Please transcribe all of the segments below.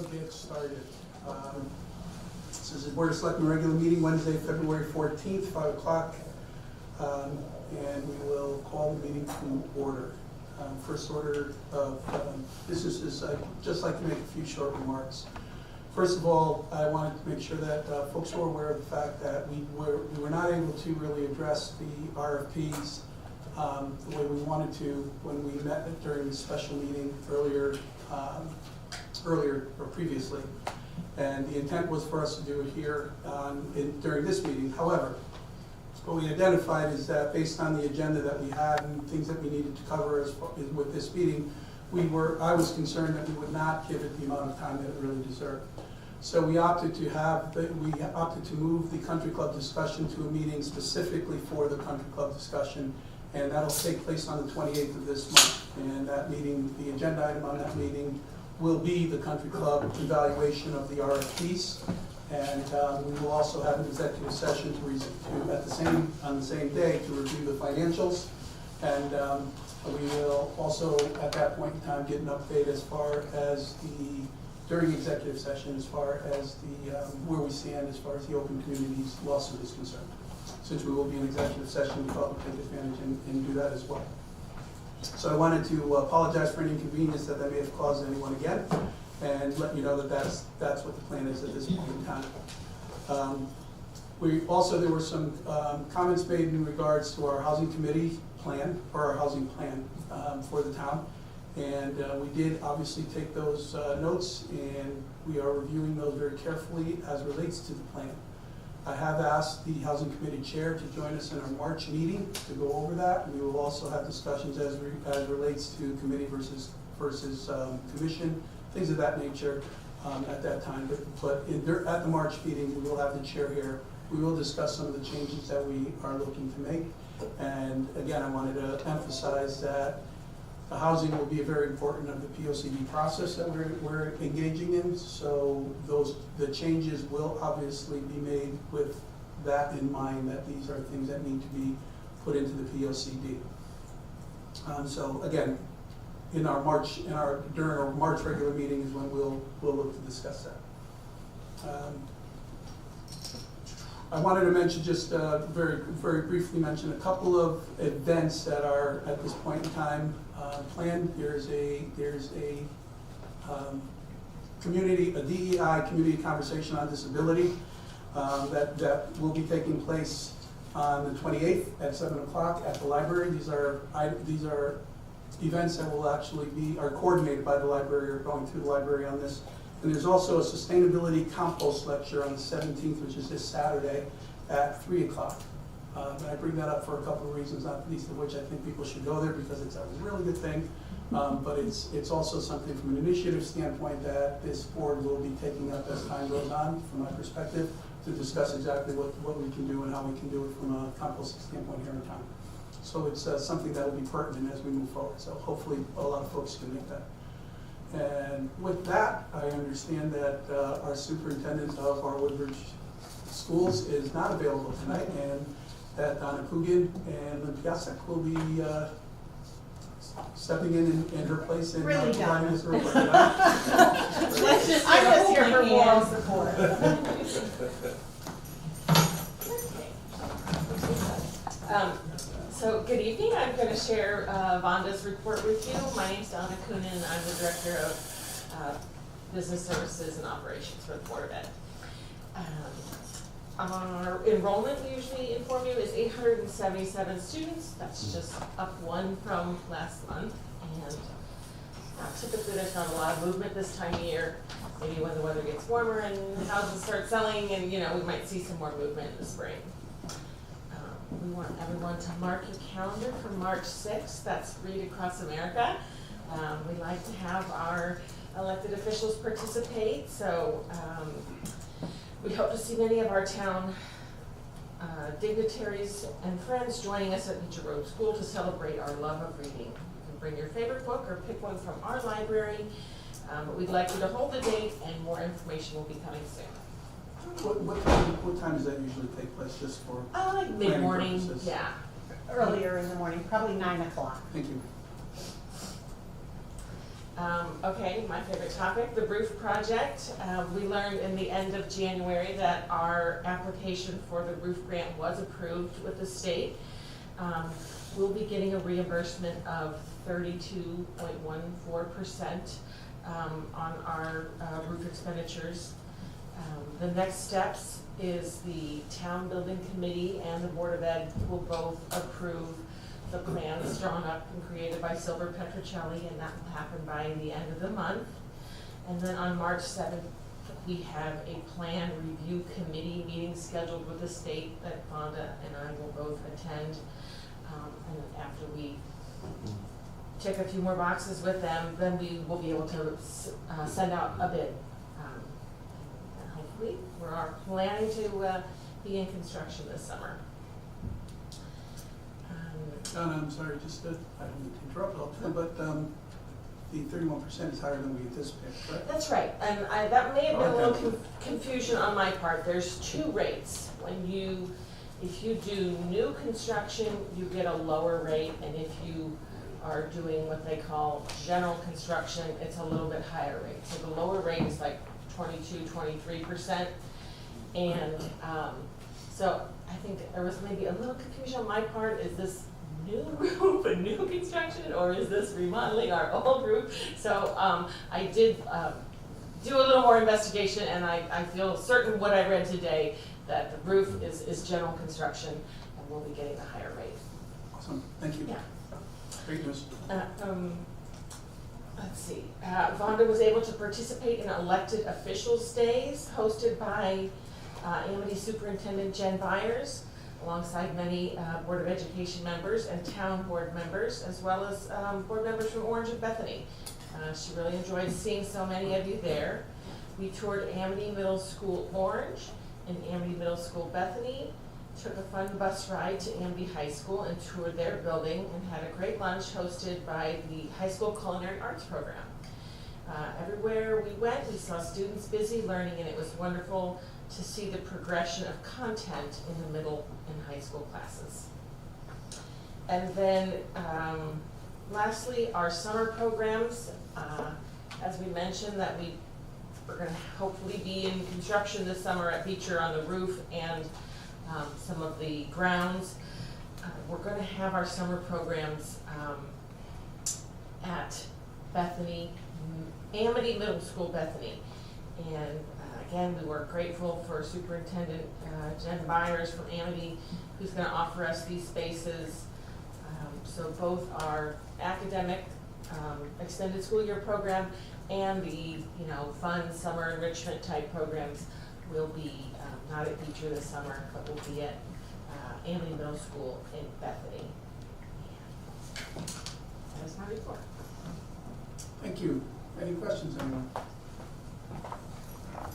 will get started. This is the Board of Selectmen regular meeting, Wednesday, February 14th, 5 o'clock. And we will call the meeting to order. First order of business is I'd just like to make a few short remarks. First of all, I wanted to make sure that folks were aware of the fact that we were not able to really address the RFPs the way we wanted to when we met during the special meeting earlier or previously. And the intent was for us to do it here during this meeting. However, what we identified is that based on the agenda that we had and things that we needed to cover with this meeting, I was concerned that we would not give it the amount of time that it really deserved. So we opted to move the country club discussion to a meeting specifically for the country club discussion, and that'll take place on the 28th of this month. And that meeting, the agenda item on that meeting will be the country club evaluation of the RFPs. And we will also have an executive session on the same day to review the financials. And we will also, at that point in time, get an update as far as during executive session, as far as where we stand as far as the Open Communities lawsuit is concerned. Since we will be in executive session, we thought we'd take advantage and do that as well. So I wanted to apologize for any inconvenience that may have caused anyone again, and let you know that that's what the plan is at this point in time. There were some comments made in regards to our housing committee plan, or our housing plan for the town. And we did obviously take those notes, and we are reviewing those very carefully as relates to the plan. I have asked the Housing Committee Chair to join us in our March meeting to go over that. We will also have discussions as relates to committee versus commission, things of that nature at that time. But at the March meeting, we will have the chair here. We will discuss some of the changes that we are looking to make. And again, I wanted to emphasize that the housing will be a very important of the POCD process that we're engaging in. So the changes will obviously be made with that in mind, that these are things that need to be put into the POCD. So again, during our March regular meeting is when we'll look to discuss that. I wanted to mention very briefly mention a couple of events that are at this point in time planned. There's a DEI community conversation on disability that will be taking place on the 28th at 7 o'clock at the library. These are events that will actually are coordinated by the library or going through the library on this. And there's also a sustainability compost lecture on the 17th, which is this Saturday at 3 o'clock. And I bring that up for a couple of reasons, not least of which I think people should go there because it's a really good thing. But it's also something from an initiative standpoint that this board will be taking up as time goes on, from my perspective, to discuss exactly what we can do and how we can do it from a composting standpoint here in town. So it's something that will be pertinent as we move forward. So hopefully a lot of folks can make that. And with that, I understand that our superintendent of our Woodbridge schools is not available tonight, and that Donna Coogan and Lynn Piasek will be stepping in her place and really providing us her work. I'm just here for moral support. So good evening. I'm going to share Vonda's report with you. My name's Donna Coonan. I'm the Director of Business Services and Operations for the Board of Ed. Our enrollment, we usually inform you, is 877 students. That's just up one from last month. And typically there's not a lot of movement this time of year. Maybe when the weather gets warmer and houses start selling, and we might see some more movement in the spring. We want everyone to mark your calendar for March 6th. That's Read Across America. We like to have our elected officials participate, so we hope to see many of our town dignitaries and friends joining us at Beecher Road School to celebrate our love of reading. You can bring your favorite book or pick one from our library, but we'd like you to hold the date, and more information will be coming soon. What time does that usually take place, just for Like mid-morning, purposes? yeah. Earlier in the morning, probably 9 o'clock. Thank you. Okay, my favorite topic, the roof project. We learned in the end of January that our application for the roof grant was approved with the state. We'll be getting a reimbursement of 32.14% on our roof expenditures. The next steps is the town building committee and the Board of Ed will both approve the plans drawn up and created by Silver Petrocelli, and that will happen by the end of the month. And then on March 7th, we have a plan review committee meeting scheduled with the state that Vonda and I will both attend. And after we check a few more boxes with them, then we will be able to send out a bid. And hopefully, we are planning to be in construction this summer. Donna, I'm sorry, just, I don't mean to interrupt all the time, but the 31% is higher than we anticipated, correct? That's right, and that may have been a little Okay. confusion on my part. There's two rates. If you do new construction, you get a lower rate, and if you are doing what they call general construction, it's a little bit higher rate. So the lower rate is like 23%. And so I think there was maybe a little confusion on my part. Is this new roof and new construction, or is this remodeling our old roof? So I did do a little more investigation, and I feel certain what I read today that the roof is general construction, and we'll be getting a higher rate. Awesome, thank you. Yeah. Great news. Let's see. Vonda was able to participate in elected officials days hosted by Amity Superintendent Jen Byers, alongside many Board of Education members and town board members, as well as board members from Orange and Bethany. She really enjoyed seeing so many of you there. We toured Amity Middle School Orange and Amity Middle School Bethany, took a fun bus ride to Amity High School and toured their building, and had a great lunch hosted by the high school culinary arts program. Everywhere we went, we saw students busy learning, and it was wonderful to see the progression of content in the middle and high school classes. And then lastly, our summer programs, as we mentioned, that we're going to hopefully be in construction this summer at Beecher on the roof and some of the grounds. We're going to have our summer programs at Bethany, Amity Middle School Bethany. And again, we were grateful for Superintendent Jen Byers from Amity, who's going to offer us these spaces. So both our academic extended school year program and the fun summer enrichment type programs will be not at Beecher this summer, but will be at Amity Middle School in Bethany. That is my report. Thank you. Any questions, anyone?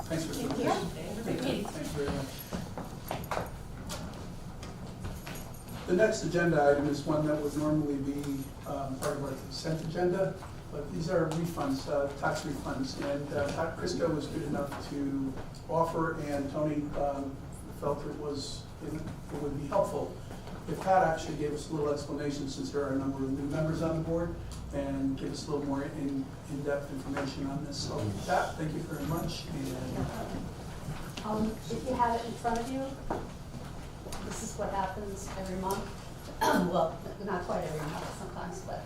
Thanks for doing this. Yeah. Thank you very much. The next agenda item is one that would normally be part of our consent agenda, but these are refunds, tax refunds, and Pat Crisco was good enough to offer, and Tony felt it would be helpful if Pat actually gave us a little explanation, since there are a number of new members on the board, and give us a little more in-depth information on this. So Pat, thank you very much. And If you have it in front of you, this is what happens every month. Well, not quite every month sometimes, but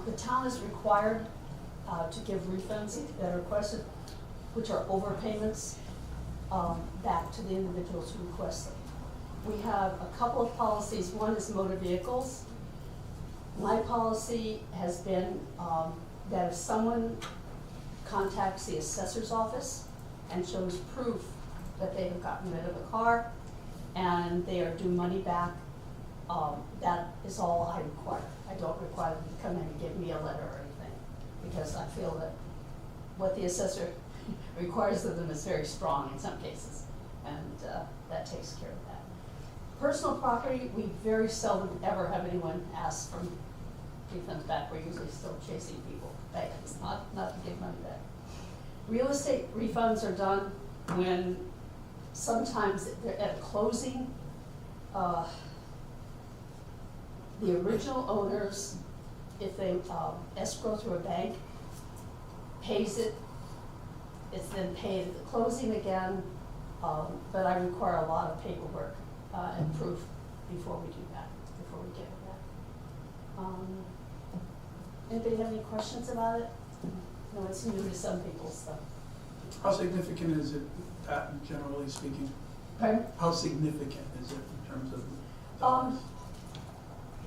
the town is required to give refunds that are requested, which are overpayments, back to the individuals who request them. We have a couple of policies. One is motor vehicles. My policy has been that if someone contacts the assessor's office and shows proof that they have gotten rid of a car and they are due money back, that is all I require. I don't require them to come in and give me a letter or anything, because I feel that what the assessor requires of them is very strong in some cases, and that takes care of that. Personal property, we very seldom ever have anyone ask for refunds back. We're usually still chasing people back. It's not to give money back. Real estate refunds are done when sometimes they're at closing. The original owners, if they escrow through a bank, pays it. It's then paid at the closing again, but I require a lot of paperwork and proof before we do that, before we give it back. Anybody have any questions about it? No, it's new to some people, so. How significant is it, Pat, generally speaking? Pardon? How significant is it in terms of dollars?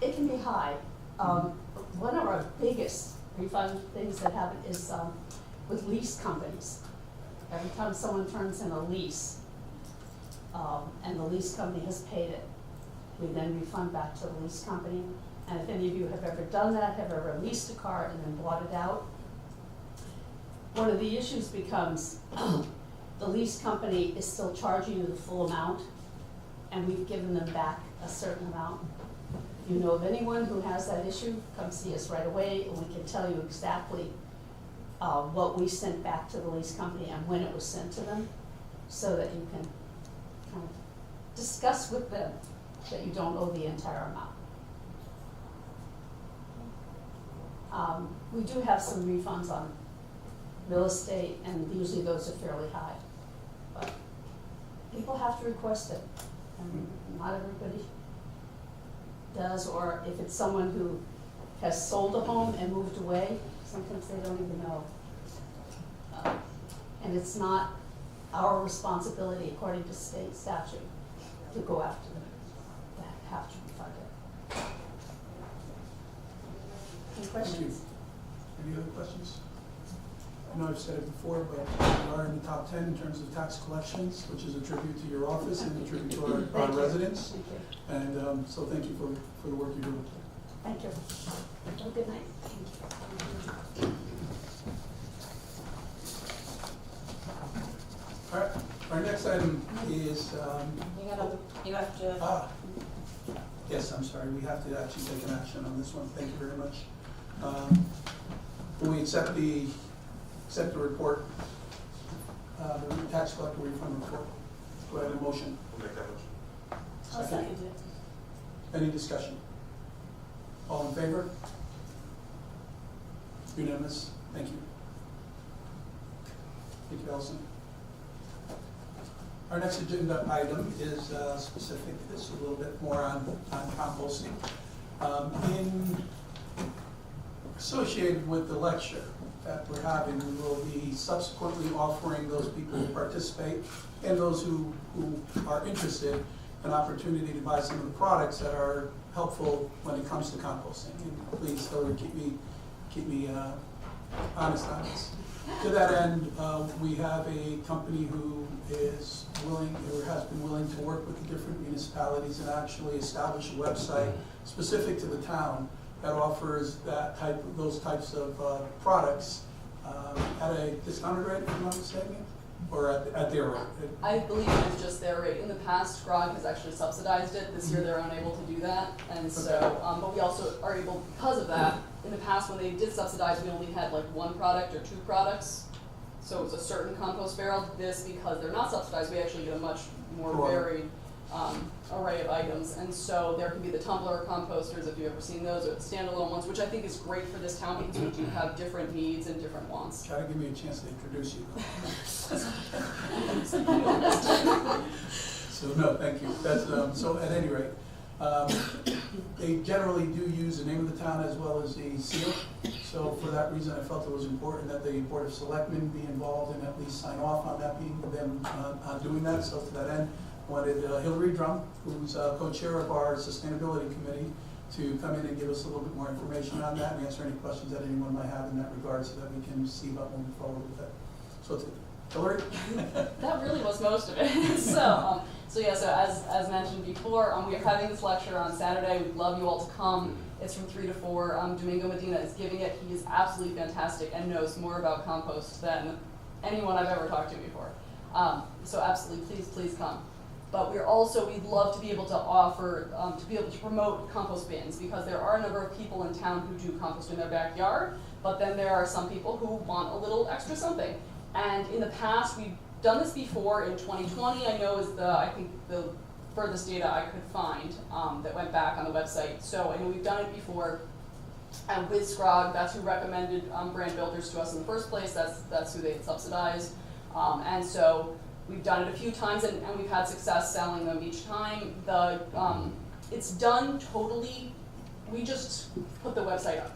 It can be high. One of our biggest refund things that happen is with lease companies. Every time someone turns in a lease, and the lease company has paid it, we then refund back to the lease company. And if any of you have ever done that, have ever leased a car and then bought it out, one of the issues becomes the lease company is still charging you the full amount, and we've given them back a certain amount. If you know of anyone who has that issue, come see us right away, and we can tell you exactly what we sent back to the lease company and when it was sent to them, so that you can kind of discuss with them that you don't owe the entire amount. We do have some refunds on real estate, and usually those are fairly high. But people have to request it, and not everybody does, or if it's someone who has sold a home and moved away, sometimes they don't even know. And it's not our responsibility, according to state statute, to go after them, to have to refund it. Any questions? Any other questions? I know I've said it before, but we are in the top 10 in terms of tax collections, which is a tribute to your office and a tribute to our Thank you. residents. Thank you. And so thank you for the work you're doing. Thank you. Have a good night. Thank you. All right, our next item is, You have to. Yes, I'm sorry, we have to actually take an action on this one. Thank you very much. When we accept the report, the tax collector refund report, do I have a motion? I'll make that motion. I'll second it. Any discussion? All in favor? Unanimous? Thank you. Thank you, Allison. Our next agenda item is specific, this is a little bit more on composting. Associated with the lecture that we're having, we will be subsequently offering those people who participate and those who are interested an opportunity to buy some of the products that are helpful when it comes to composting. And please, Hillary, keep me honest on this. To that end, we have a company who is willing, or has been willing to work with the different municipalities and actually establish a website specific to the town that offers those types of products at a discounted rate, if I'm not mistaken, or at their rate. I believe it's just their rate. In the past, Grog has actually subsidized it. This year, they're unable to do that, and so, but we also are able, because of that. In the past, when they did subsidize, we only had like one product or two products, so it was a certain compost barrel. This, because they're not subsidized, we actually get a much more varied array of items, and so there can be the tumbler composters, if you've ever seen those, or the standalone ones, which I think is great for this town because we do have different needs and different wants. Try to give me a chance to introduce you. So no, thank you. That's so at any rate, they generally do use the name of the town as well as the seal. So for that reason, I felt it was important that the Board of Selectmen be involved and at least sign off on that, being them on doing that. So to that end, wanted Hillary Drum, who's co-chair of our sustainability committee, to come in and give us a little bit more information on that and answer any questions that anyone might have in that regard, so that we can see about moving forward with it. So it's Hillary. That really was most of it. So as mentioned before, we are having this lecture on Saturday. We'd love you all to come. It's from 3 to 4. Domingo Medina is giving it. He is absolutely fantastic and knows more about compost than anyone I've ever talked to before. So absolutely, please come. But we'd love to be able to offer, to be able to promote compost bins, because there are a number of people in town who do compost in their backyard, but then there are some people who want a little extra something. And in the past, we've done this before. In 2020, I know is I think the furthest data I could find that went back on the website. So I know we've done it before. And with Scrog, that's who recommended brand builders to us in the first place. That's who they subsidize. And so we've done it a few times, and we've had success selling them each time. It's done totally, we just put the website up.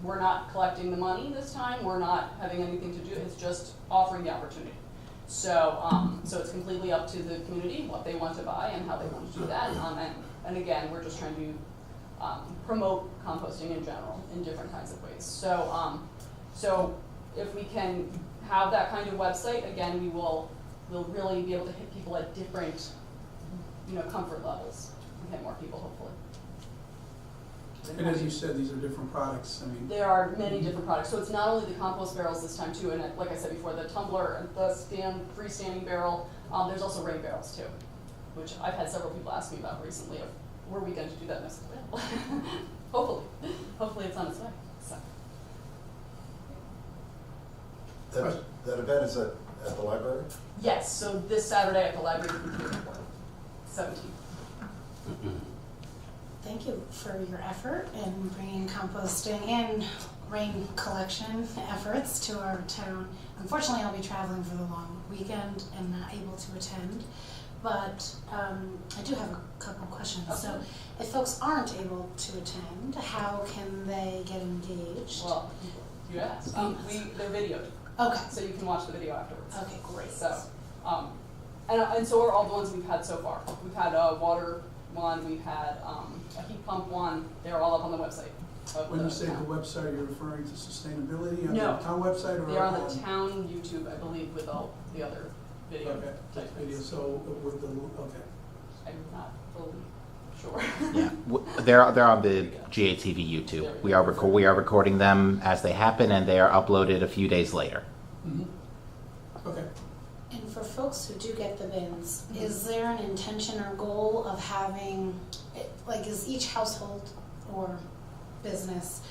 We're not collecting the money this time. We're not having anything to do. It's just offering the opportunity. So, so it's completely up to the community what they want to buy and how they want to do that. And again, we're just trying to promote composting in general in different kinds of ways. So, so if we can have that kind of website, again, we'll really be able to hit people at different, comfort levels and hit more people, hopefully. And as you said, these are different products. I mean, there are many different products. So it's not only the compost barrels this time too, and like I said before, the tumbler and the freestanding barrel. There's also rain barrels too, which I've had several people ask me about recently. Were we going to do that? And I said, well, hopefully it's on its way. So. That event is at the library? Yes. So this Saturday at the library, 17th. Thank you for your effort in bringing composting and rain collection efforts to our town. Unfortunately, I'll be traveling for the long weekend and not able to attend, but I do have a couple questions. Okay. So if folks aren't able to attend, how can they get engaged? Well, you asked. They're videoed, Okay. so you can watch the video afterwards. Okay, great. So, and so are all the ones we've had so far. We've had a water one, we've had a heat pump one. They're all up on the website. when you say the website, you're referring to sustainability on No. the town website, or? They're on the town YouTube, I believe, with all the other video Okay, type video, things. so with the, okay. I'm not fully sure. Yeah, they're on the GATV YouTube. We are recording them as they happen, and they are uploaded a few days later. Mm-hmm. Okay. And for folks who do get the bins, is there an intention or goal of having, like, is each household or business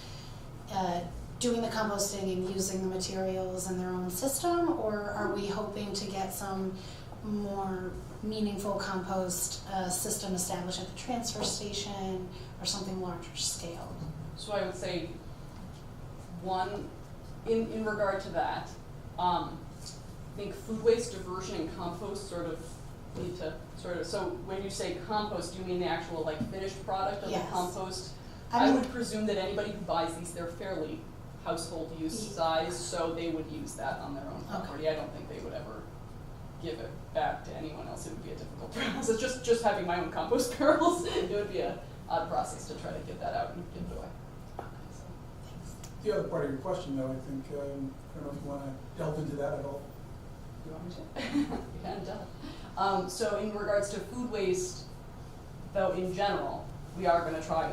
doing the composting and using the materials in their own system, or are we hoping to get some more meaningful compost system established at the transfer station or something larger scale? So I would say, one, in regard to that, I think food waste diversion and compost sort of need to so when you say compost, do you mean the actual like finished product of Yes. the compost? I I mean- would presume that anybody who buys these, they're fairly household use size, so they would use that on their own property. I don't think they would ever give it back to anyone else. It would be a difficult process. Just having my own compost barrels, it would be a odd process to try to get that out and give it away. So, Thanks. The other part of your question, though, I think, I don't know if you want to delve into that at all. you want me to? You hadn't done it. So in regards to food waste, though, in general, we are going to try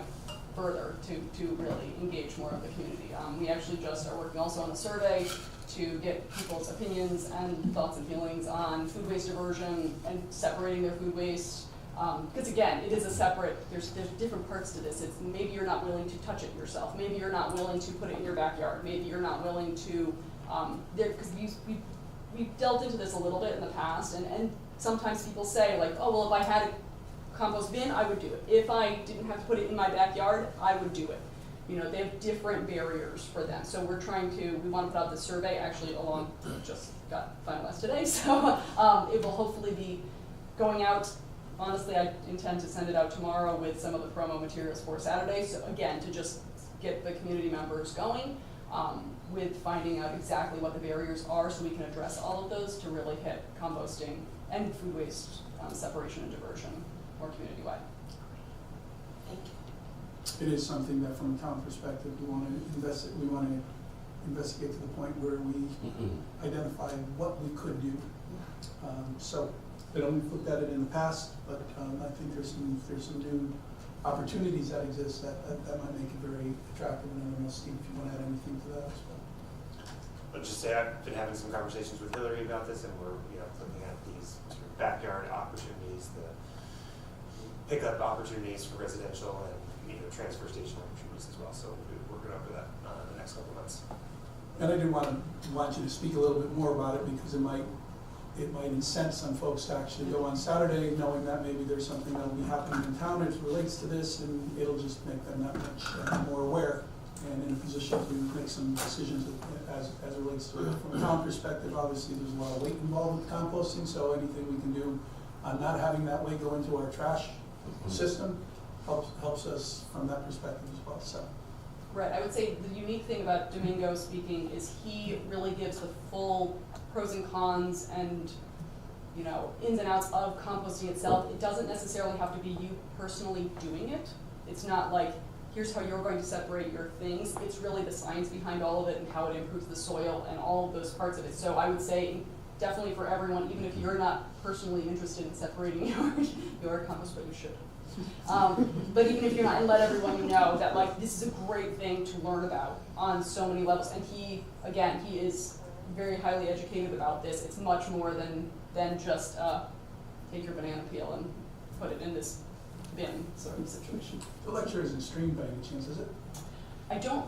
further to really engage more of the community. We actually just are working also on a survey to get people's opinions and thoughts and feelings on food waste diversion and separating their food waste. Because again, it is a separate, there's different parts to this. It's maybe you're not willing to touch it yourself. Maybe you're not willing to put it in your backyard. Maybe you're not willing to, because we've delved into this a little bit in the past, and sometimes people say like, oh, well, if I had a compost bin, I would do it. If I didn't have to put it in my backyard, I would do it. You know, they have different barriers for them. So we want to put out this survey actually just got finalized today. So it will hopefully be going out. Honestly, I intend to send it out tomorrow with some of the promo materials for Saturday. So again, to just get the community members going with finding out exactly what the barriers are so we can address all of those to really hit composting and food waste separation and diversion more community-wide. Thank you. It is something that, from a town perspective, we want to investigate to the point where we identify what we could do. So, we've looked at it in the past, but I think there's some new opportunities that exist that might make it very attractive. And I don't know, Steve, if you want to add anything to that as well. I'll just say I've been having some conversations with Hillary about this, and we're looking at these sort of backyard opportunities, the pickup opportunities for residential, and transfer station opportunities as well. So we're working over that in the next couple of months. And I do want you to speak a little bit more about it, because it might incent some folks to actually go on Saturday knowing that maybe there's something that will be happening in town as relates to this, and it'll just make them that much more aware. and in a position to make some decisions as it relates to it. From a town perspective, obviously, there's a lot of weight involved with composting, so anything we can do on not having that weight go into our trash system helps us from that perspective as well, so. Right, I would say the unique thing about Domingo speaking is he really gives the full pros and cons and, you know, ins and outs of composting itself. It doesn't necessarily have to be you personally doing it. It's not like, here's how you're going to separate your things. It's really the science behind all of it and how it improves the soil and all of those parts of it. So I would say definitely for everyone, even if you're not personally interested in separating your compost, but you should. But even if you're not, and let everyone know that like this is a great thing to learn about on so many levels. And he is very highly educated about this. It's much more than just take your banana peel and put it in this bin sort of situation. The lecture isn't streamed by any chance, is it?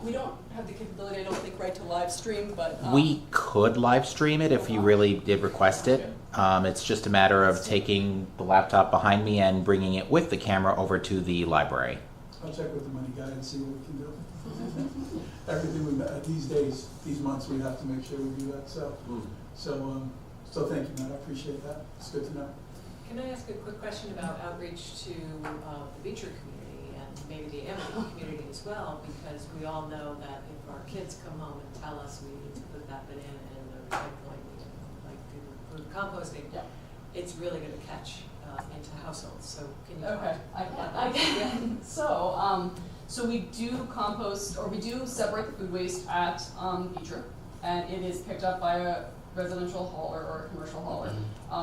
We don't have the capability, I don't think, right, to live stream, but. We could live stream it if you really did request it. It's just a matter of taking the laptop behind me and bringing it with the camera over to the library. I'll check with the money guy and see what we can do. Everything these days, these months, we have to make sure we do that, so thank you, Matt, I appreciate that. It's good to know. Can I ask a quick question about outreach to the Beecher community and maybe the Amity community as well? Because we all know that if our kids come home and tell us we need to put that banana in the recycling, like do food composting, it's really going to catch into households. So can you Okay, I can. So we do compost, or we do separate the food waste at Beecher, and it is picked up by a residential hauler or a commercial hauler,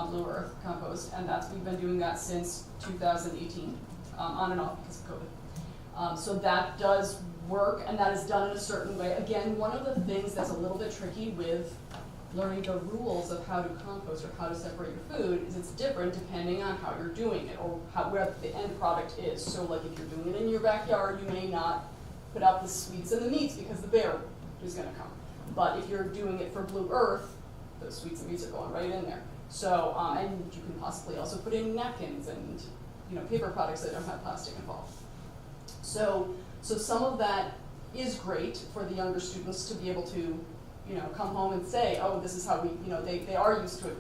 Blue Earth Compost, and we've been doing that since 2018, on and off because of COVID. So that does work, and that is done in a certain way. Again, one of the things that's a little bit tricky with learning the rules of how to compost or how to separate your food is it's different depending on how you're doing it or where the end product is. So like if you're doing it in your backyard, you may not put out the sweets and the meats because the bear is gonna come. But if you're doing it for Blue Earth, those sweets and meats are going right in there. So, and you can possibly also put in napkins and, you know, paper products that don't have plastic involved. So some of that is great for the younger students to be able to, you know, come home and say, oh, this is how we, you know, they are used to it.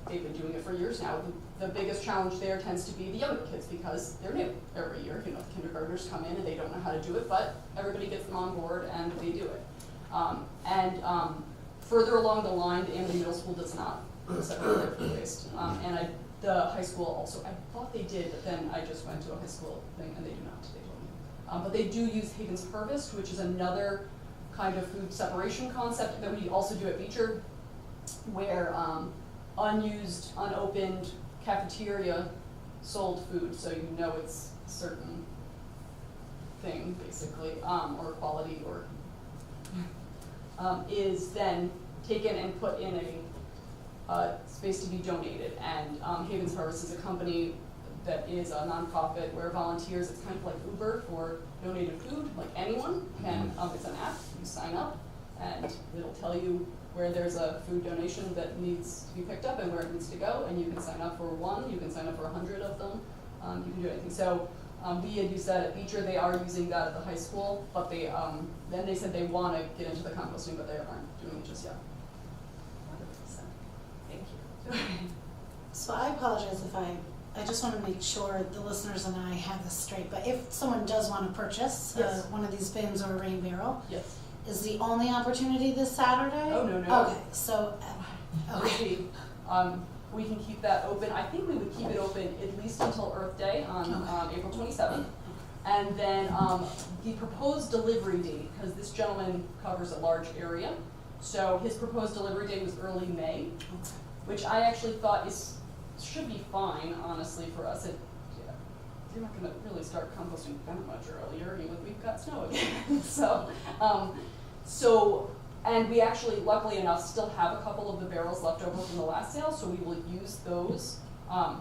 They've been doing it for years now. The biggest challenge there tends to be the younger kids because they're new every year. You know, the kindergartners come in and they don't know how to do it, but everybody gets them on board and they do it. Further along the line, the Amity Middle School does not separate their food waste. The high school also, I thought they did, but then I just went to a high school thing and they do not, they told me. But they do use Haven's Harvest, which is another kind of food separation concept that we also do at Beecher, where unused, unopened cafeteria sold food, so you know it's a certain thing, basically, or quality, or is then taken and put in a space to be donated. And Haven's Harvest is a company that is a nonprofit where volunteers, it's kind of like Uber for donated food, like anyone can, it's an app, you sign up, and it'll tell you where there's a food donation that needs to be picked up and where it needs to go, and you can sign up for one, you can sign up for 100 of them, you can do anything. So we had used that at Beecher, they are using that at the high school, but they, then they said they want to get into the composting, but they aren't doing it just yet. 100%. Thank you. So I apologize if I just want to make sure the listeners and I have this straight, but if someone does want to purchase Yes. one of these bins or a rain barrel, Yes. is the only opportunity this Saturday? Oh, no. Okay, so, okay. We can keep that open. I think we would keep it open at least until Earth Day on April 27th. And then the proposed delivery date, because this gentleman covers a large area, so his proposed delivery date was early May, which I actually thought should be fine, honestly, for us. You're not going to really start composting that much earlier. You know, we've got snow again. And we actually, luckily enough, still have a couple of the barrels left over from the last sale, so we will use those. I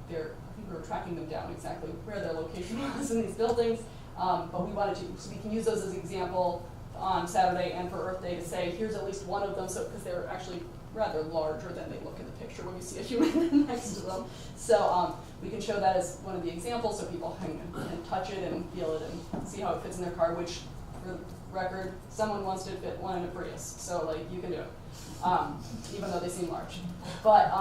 think we were tracking them down exactly where their location was in these buildings, but we wanted to, so we can use those as an example on Saturday and for Earth Day to say, here's at least one of them, so because they're actually rather larger than they look in the picture when you see a human next to them. So we can show that as one of the examples so people can touch it and feel it and see how it fits in their car, which for the record, someone wants to fit one in a Prius, so like, you can do it, even though they seem large. But,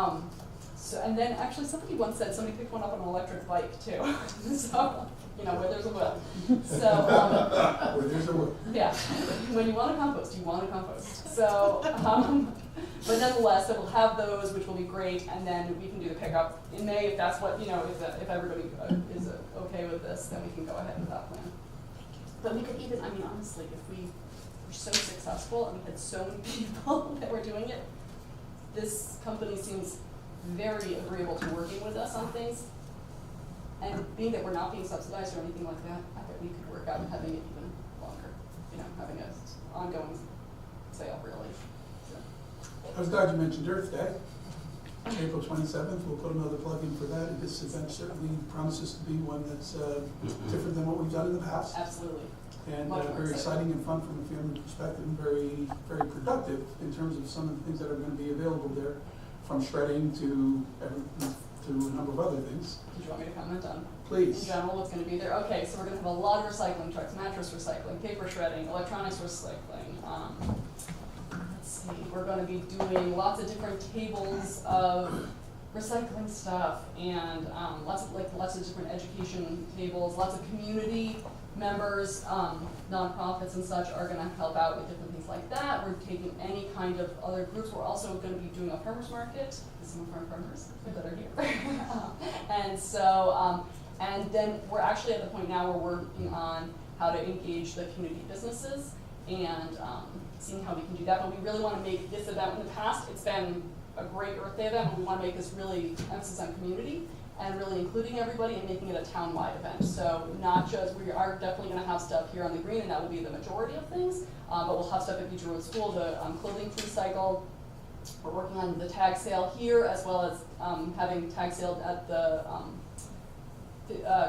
so, and then actually somebody once said somebody picked one up on an electric bike too, so, you know, where there's a will. So, Where there's a will. yeah, when you want to compost, you want to compost. So, but nonetheless, it will have those, which will be great, and then we can do the pickup in May if that's what, you know, if everybody is okay with this, then we can go ahead with that plan. But we could even, I mean, honestly, if we were so successful and we had so many people that were doing it, this company seems very agreeable to working with us on things. And being that we're not being subsidized or anything like that, I bet we could work out having it even longer, you know, having an ongoing sale, really. So. I was glad you mentioned Earth Day. April 27th, we'll put another plug in for that, and this event certainly promises to be one that's different than what we've done in the past. Absolutely. And Much more very exciting and fun from a family perspective, and very, very productive in terms of some of the things that are going to be available there, from shredding to a number of other things. Did you want me to comment on? Please. In general, what's going to be there? Okay, so we're going to have a lot of recycling trucks, mattress recycling, paper shredding, electronics recycling. Let's see, we're going to be doing lots of different tables of recycling stuff, and lots of different education tables, lots of community members, nonprofits and such are going to help out with different things like that. We're taking any kind of other groups. We're also going to be doing a farmers market with some of our farmers that are here. And so, and then we're actually at the point now where we're working on how to engage the community businesses and seeing how we can do that. But we really want to make this event, in the past it's been a great Earth Day event, but we want to make this really emphasis on community and really including everybody and making it a town-wide event. So not just, we are definitely going to have stuff here on the green, and that will be the majority of things, but we'll have stuff at Beecher Road School, the clothing free cycle. We're working on the tag sale here, as well as having tag sale at the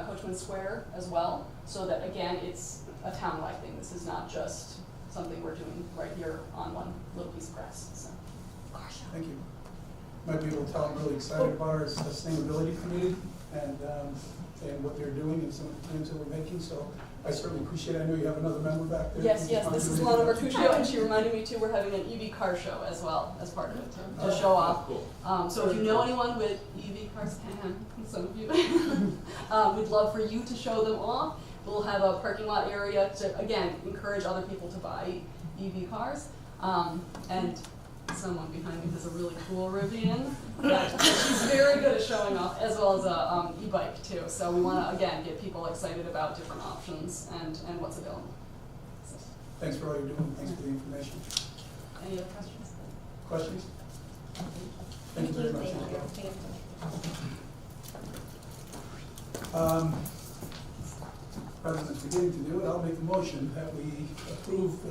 Coachman Square as well, so that again, it's a town-wide thing. This is not just something we're doing right here on one little piece of grass. So. Thank you. Might be able to tell I'm really excited about our sustainability committee and what they're doing and some of the plans that we're making. So I certainly appreciate it. I know you have another member back there. Yes, this is Lana Mercutio, and she reminded me too, we're having an EV car show as well as part of it to show off. Cool. So if you know anyone with EV cars, some of you, we'd love for you to show them off. We'll have a parking lot area to, again, encourage other people to buy EV cars. And someone behind me has a really cool Rivian that she's very good at showing off, as well as a e-bike too. So we want to, again, get people excited about different options and what's available. So. Thanks for all you're doing. Thanks for the information. Any other questions? Questions? Thank you very much. Rather than beginning to do it, I'll make a motion that we approve the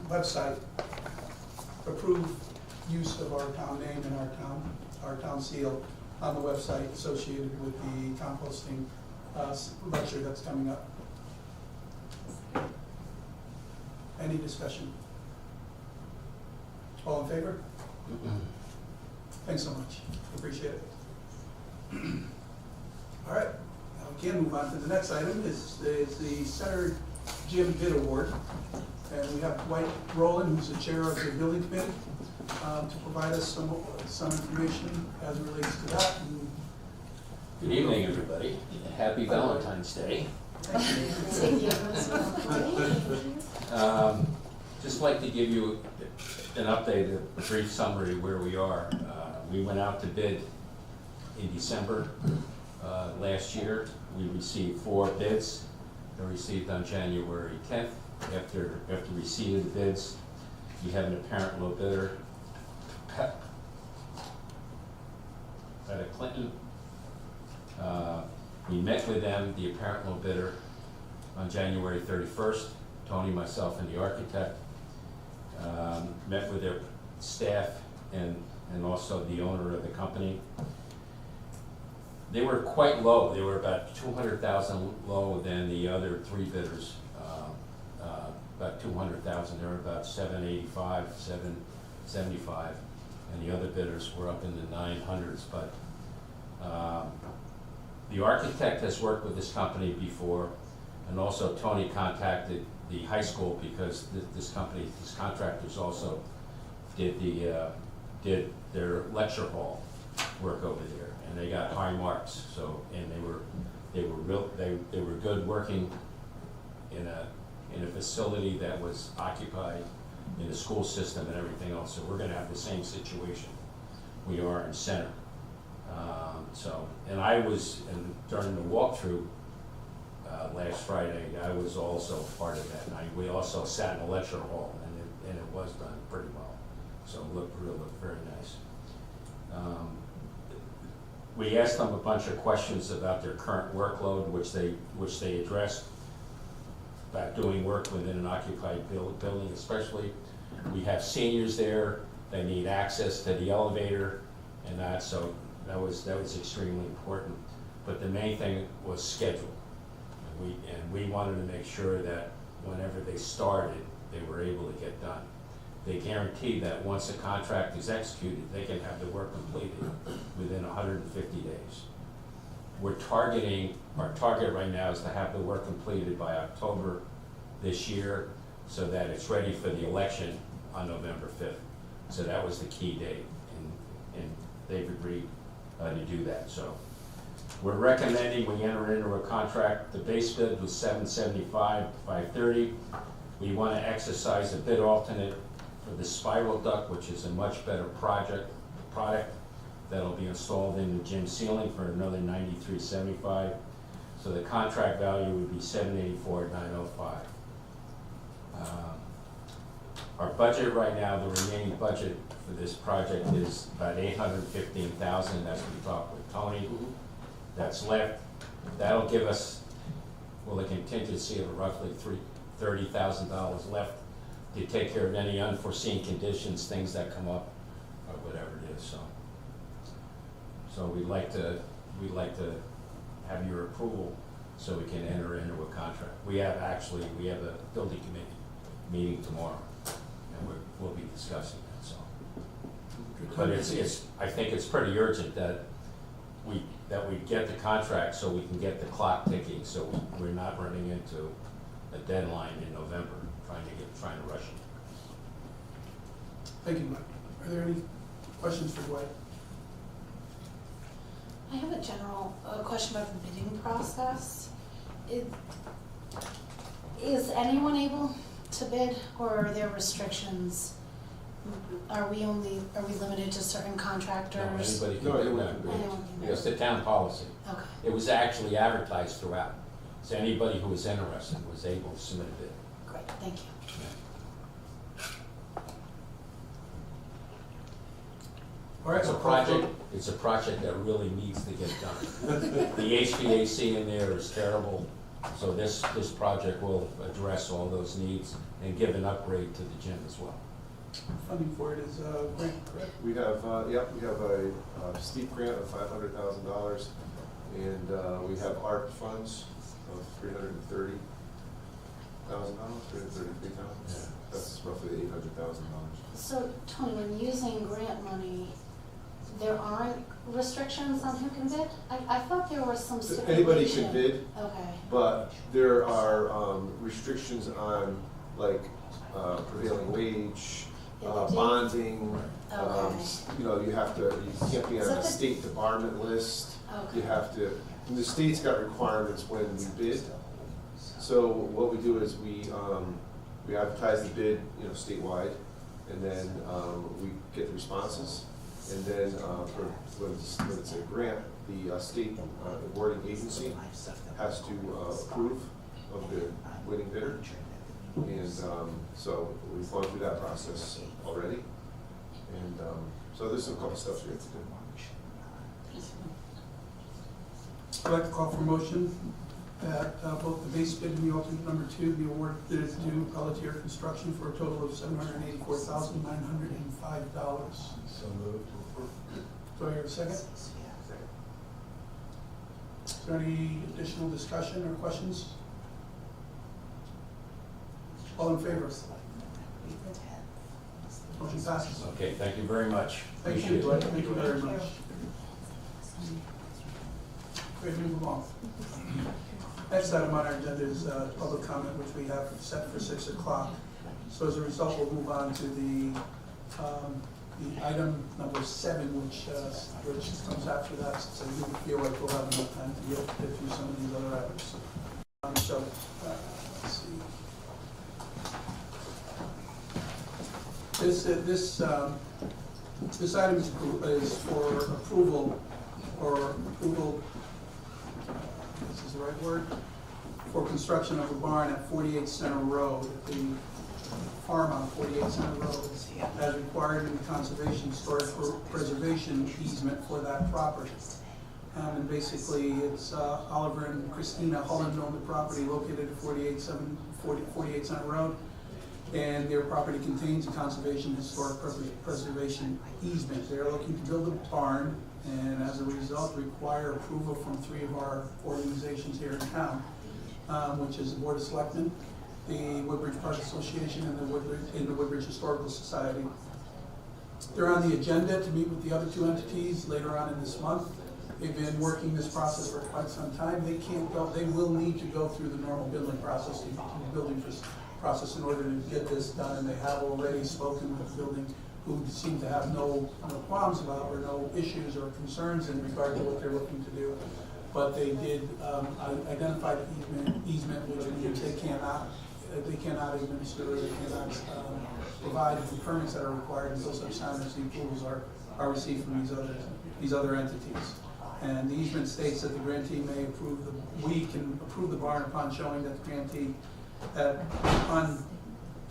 website, approve use of our town name and our town seal on the website associated with the composting lecture that's coming up. Any discussion? All in favor? Thanks so much. Appreciate it. All right. Now we can move on to the next item. Is the Center Gym Bid Award. And we have Dwight Rowland, who's the chair of the building committee, to provide us some information as it relates to that. Good evening, everybody. Happy Valentine's Day. Just like to give you an update, a brief summary where we are. We went out to bid in December last year. We received 4 bids. They were received on January 10th. After receipt of the bids, you have an apparent low bidder, Betta Clinton. We met with them, the apparent low bidder, on January 31st, Tony, myself, and the architect. Met with their staff and also the owner of the company. They were quite low. They were about $200,000 lower than the other 3 bidders. About $200,000. They were about $785,000, $775,000, and the other bidders were up in the 900s. But the architect has worked with this company before. And also Tony contacted the high school because this contractors also did their lecture hall work over there, and they got high marks. So, and they were good working in a facility that was occupied in the school system and everything else. So we're going to have the same situation we are in Center. And I was, and during the walkthrough last Friday, I was also part of that night. We also sat in the lecture hall, and it was done pretty well. So it looked very nice. We asked them a bunch of questions about their current workload, which they addressed, about doing work within an occupied building, especially. We have seniors there, they need access to the elevator and that, so that was extremely important. But the main thing was schedule. And we wanted to make sure that whenever they started, they were able to get done. They guaranteed that once a contract is executed, they can have the work completed within 150 days. Our target right now is to have the work completed by October this year so that it's ready for the election on November 5th. So that was the key date, and they've agreed to do that. So we're recommending we enter into a contract. The base bid was $775, $530. We want to exercise a bid alternate for the spiral duct, which is a much better product that'll be installed in the gym ceiling for another $93.75. So the contract value would be $784,905. Our budget right now, the remaining budget for this project is about $815,000. That's what we talked with Tony. That's left. That'll give us, well, a contingency of roughly $30,000 left to take care of any unforeseen conditions, things that come up, or whatever it is. So we'd like to have your approval so we can enter into a contract. We have a building committee meeting tomorrow, and we'll be discussing that. So, but I think it's pretty urgent that we get the contract so we can get the clock ticking, so we're not running into a deadline in November trying to rush it. Thank you, Mike. Are there any questions for Dwight? I have a general question about the bidding process. Is anyone able to bid, or are there restrictions? Are we limited to certain contractors? No, anybody can do that. Anyone can bid? It's the town policy. Okay. It was actually advertised throughout. So anybody who was interested was able to submit a bid. Great, thank you. All right, It's a project that really needs to get done. The HVAC in there is terrible, so this project will address all those needs and give an upgrade to the gym as well. Funding for it is grant, correct? We have, we have a steep grant of $500,000, and we have ARP funds of $330,000, $333,000. Yeah. That's roughly $800,000. So, Tony, when using grant money, there aren't restrictions on who can bid? I thought there was some stipulation. Anybody can bid, Okay. but there are restrictions on, like, prevailing wage, bonding. Okay. You can't be Is on that a the- State Department list. Okay. You have to, and the state's got requirements when we bid. So what we do is we advertise the bid, statewide, and then we get the responses. And then when it's a grant, the state awarding agency has to approve of the winning bidder. And so we've gone through that process already. And so there's a couple steps we have to do. I'd like to call for motion that both the base bid and the alternate number 2 be awarded bids to Pelletier Construction for a total of $784,905. So moved. Do I hear a second? Is there any additional discussion or questions? All in favor? Motion passes. Okay, thank you very much. Thank you, Appreciate it. Dwight. Thank you very much. Ready to move on. Next item on our agenda is public comment, which we have set for 6 o'clock. So as a result, we'll move on to the item number 7, which comes after that, since I do feel like we'll have enough time to get through some of these other items. Let's see. This item is for approval, this is the right word, for construction of a barn at 48 Center Road, the farm on 48 Center Road, as required in the conservation storage preservation easement for that property. And basically, it's Oliver and Christina Holland own the property located at 48 Center Road. And their property contains a conservation historic preservation easement. They are looking to build a barn, and as a result require approval from 3 of our organizations here in town, which is the Board of Selectmen, the Woodbridge Park Association, and the Woodbridge Historical Society. They're on the agenda to meet with the other 2 entities later on in this month. They've been working this process for quite some time. They will need to go through the normal building process, process in order to get this done, and they have already spoken with the building, who seem to have no qualms about or no issues or concerns in regard to what they're looking to do. But they did identify the easement, which means they cannot administer, they cannot provide the permits that are required until such time as the approvals are received from these other entities. And the easement states that the grantee may we can approve the barn upon showing that the grantee upon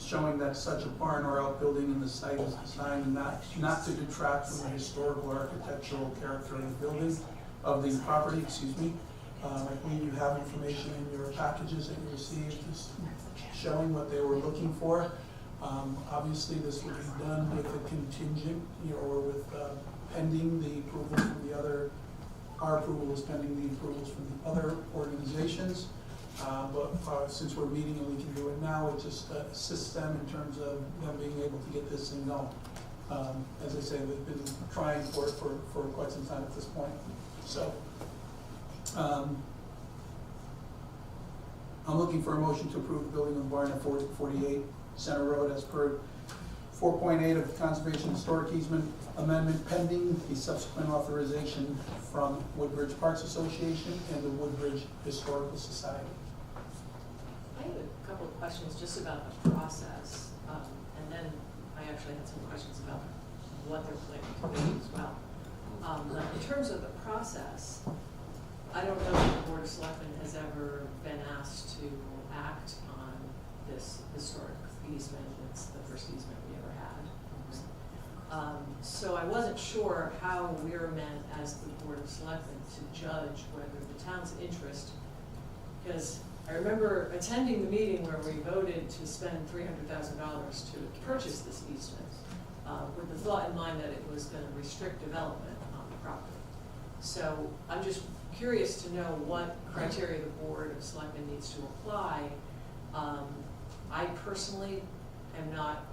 showing that such a barn or outbuilding in the site is designed not to detract from the historical or architectural character of the building, of the property, excuse me. You have information in your packages that you received showing what they were looking for. Obviously, this would be done with a contingent, or with pending the approval from the other. Our approval is pending the approvals from the other organizations. But since we're meeting and we can do it now, it just assists them in terms of them being able to get this thing going. As I say, they've been trying for it for quite some time at this point. So I'm looking for a motion to approve the building of the barn at 48 Center Road as per 4.8 of the Conservation Historic Easement Amendment, pending the subsequent authorization from Woodbridge Parks Association and the Woodbridge Historical Society. I have a couple of questions just about the process, and then I actually had some questions about what they're planning to do as well. In terms of the process, I don't know if the Board of Selectmen has ever been asked to act on this historic easement. It's the first easement we ever had. So I wasn't sure how we're meant as the Board of Selectmen to judge whether the town's interest, because I remember attending the meeting where we voted to spend $300,000 to purchase this easement, with the thought in mind that it was going to restrict development on the property. So I'm just curious to know what criteria the Board of Selectmen needs to apply. I personally am not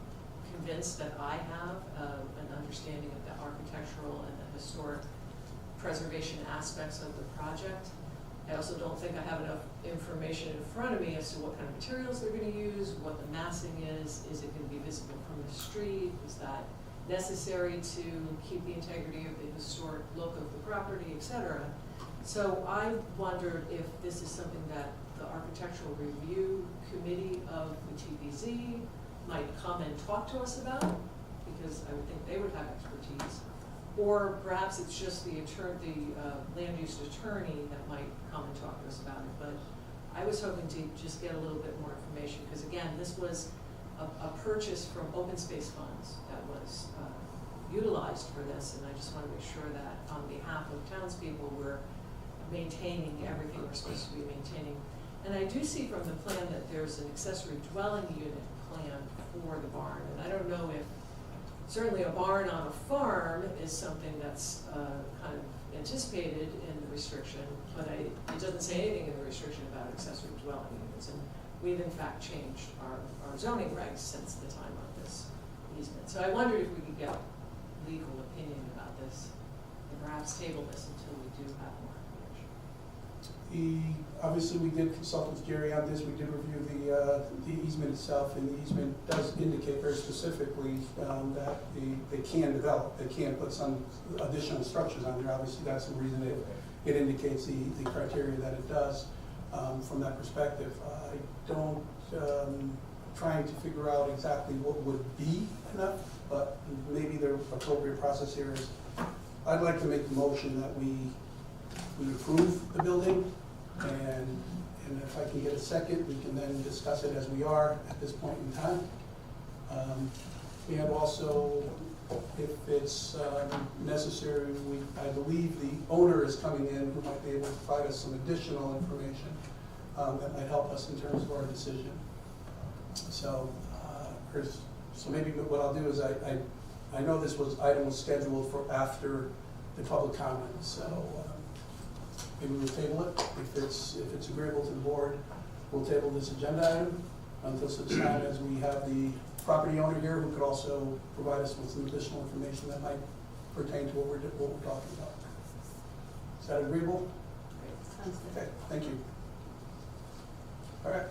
convinced that I have an understanding of the architectural and the historic preservation aspects of the project. I also don't think I have enough information in front of me as to what kind of materials they're going to use, what the massing is it going to be visible from the street, is that necessary to keep the integrity of the historic look of the property, etc. So I wondered if this is something that the Architectural Review Committee of the TPZ might come and talk to us about, because I would think they would have expertise. Or perhaps it's just the land use attorney that might come and talk to us about it. But I was hoping to just get a little bit more information, because again, this was a purchase from open space funds that was utilized for this, and I just want to make sure that on behalf of townspeople, we're maintaining everything we're supposed to be maintaining. And I do see from the plan that there's an accessory dwelling unit plan for the barn, and I don't know if, certainly a barn on a farm is something that's kind of anticipated in the restriction, but it doesn't say anything in the restriction about accessory dwelling units, and we've in fact changed our zoning regs since the time of this easement. So I wondered if we could get legal opinion about this, and perhaps table this until we do have more information. Obviously, we did consult with Jerry on this, we did review the easement itself, and the easement does indicate very specifically that they can develop, they can put some additional structures on there. Obviously, that's the reason it indicates the criteria that it does from that perspective. I don't, trying to figure out exactly what would be enough, but maybe the appropriate process here is, I'd like to make the motion that we approve the building, and if I can get a second, we can then discuss it as we are at this point in time. And also, if it's necessary, I believe the owner is coming in who might be able to provide us some additional information that might help us in terms of our decision. So, so maybe what I'll do is I know this item was scheduled for after the public comment, so maybe we'll table it. If it's agreeable to the board, we'll table this agenda item until such time as we have the property owner here who could also provide us with some additional information that might pertain to what we're talking about. Is that agreeable? Sounds good. Okay, thank you. All right.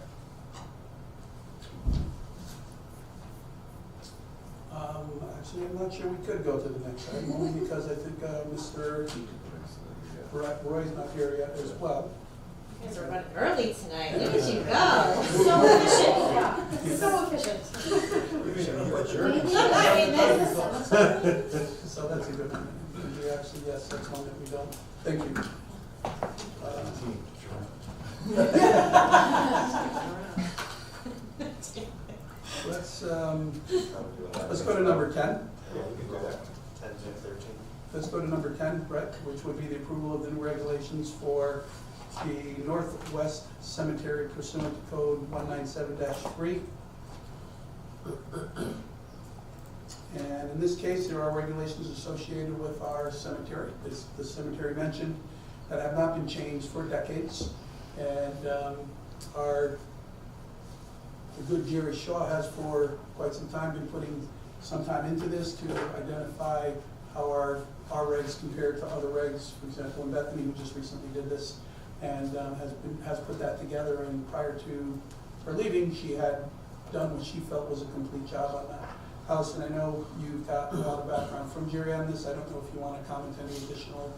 Actually, I'm not sure we could go to the next item, only because I think Mr. Roy's not here yet as well. You guys are running early tonight. Look at you go. So efficient. So that's a good one. We actually, yes, that's one that we don't. Thank you. Let's go to number 10. Yeah, we can do that. 10 to 13. Let's go to number 10, Brett, which would be the approval of the new regulations for the Northwest Cemetery pursuant to Code 197-3. And in this case, there are regulations associated with our cemetery. The cemetery mentioned that have not been changed for decades. And the good Jerry Shaw has for quite some time been putting some time into this to identify how our regs compare to other regs. For example, in Bethany, who just recently did this, and has put that together. And prior to her leaving, she had done what she felt was a complete job on that. Allison, I know you've got a lot of background from Jerry on this. I don't know if you want to comment any additional.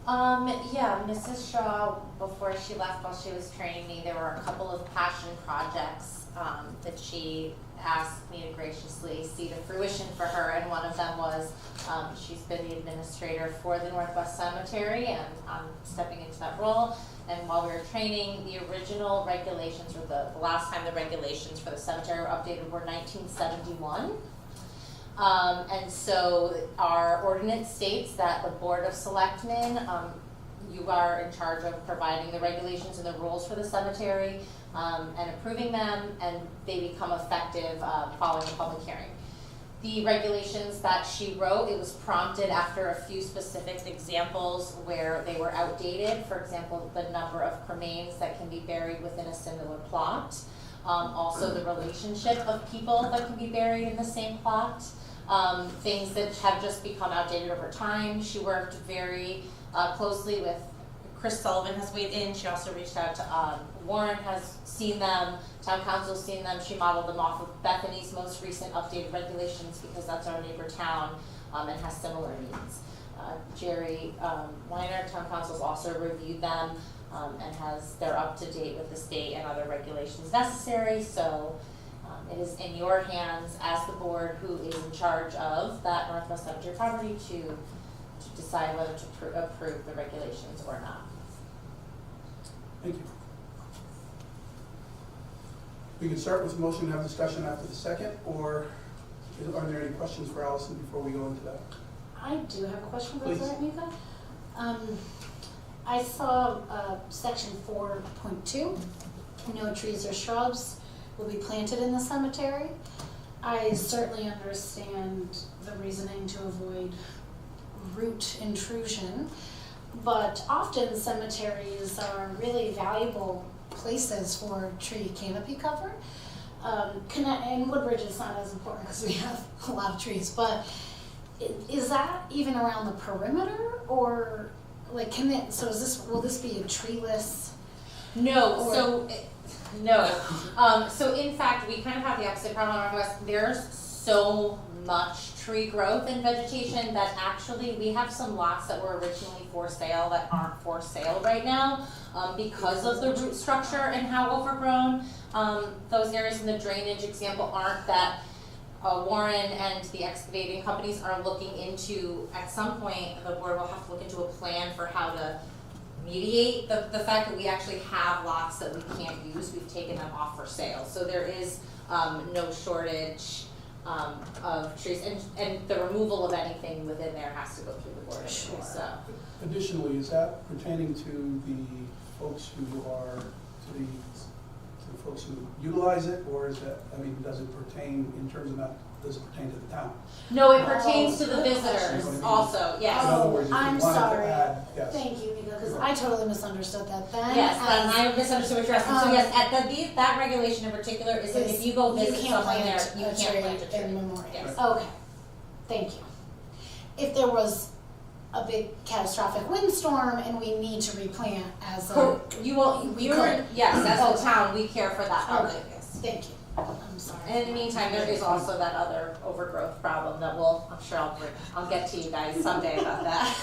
Yeah, Mrs. Shaw, before she left, while she was training me, there were a couple of passion projects that she asked me to graciously see to fruition for her, and one of them was she's been the administrator for the Northwest Cemetery, and I'm stepping into that role. And while we were training, the original regulations, or the last time the regulations for the cemetery were updated, were 1971. And so our ordinance states that the Board of Selectmen, you are in charge of providing the regulations and the rules for the cemetery and approving them, and they become effective following the public hearing. The regulations that she wrote, it was prompted after a few specific examples where they were outdated. For example, the number of cremains that can be buried within a similar plot. Also the relationship of people that can be buried in the same plot. Things that have just become outdated over time. She worked very closely with Chris Sullivan has weighed in. She also reached out to Warren has seen them, Town Council's seen them. She modeled them off of Bethany's most recent updated regulations because that's our neighbor town and has similar needs. Jerry Weiner, Town Council's also reviewed them and they're up to date with the state and other regulations necessary. So it is in your hands as the board who is in charge of that Northwest Cemetery property to decide whether to approve the regulations or not. Thank you. We can start with the motion and have discussion after the second, or are there any questions for Allison before we go into that? I do have a question, Please. President Mika. I saw section 4.2, no trees or shrubs will be planted in the cemetery. I certainly understand the reasoning to avoid root intrusion, but often cemeteries are really valuable places for tree canopy cover. And Woodbridge is not as important because we have a lot of trees, but is that even around the perimeter, or like, so will this be a treeless? No, Or- so, so in fact, we kind of have the opposite problem in Northwest. There's so much tree growth and vegetation that actually we have some lots that were originally for sale that aren't for sale right now, because of the root structure and how overgrown, those areas in the drainage example aren't, that Warren and the excavating companies are looking into. At some point, the board will have to look into a plan for how to mediate the fact that we actually have lots that we can't use. We've taken them off for sale. So there is no shortage of trees, and the removal of anything within there has to go through the board anyway, Sure. so. Additionally, is that pertaining to the folks who are, to the folks who utilize it, or is that, I mean, does it pertain in terms of does it pertain to the town? No, it pertains to the visitors Oh. also, yes. In other words, if you I'm wanted to sorry. add, yes. Thank you, because I totally misunderstood that then. Yes, as- I misunderstood what you're asking. So yes, at that regulation in particular is that if you go visit You can't someone there, plant you a can't plant a tree in tree. memoriam. Yes. Okay, thank you. If there was a big catastrophic windstorm and we need to replant as a, You will, We you're, could. yes, as Okay. the town, we care for that Okay. building, yes. thank you, I'm sorry. And in the meantime, there is also that other overgrowth problem that I'm sure I'll get to you guys someday about that.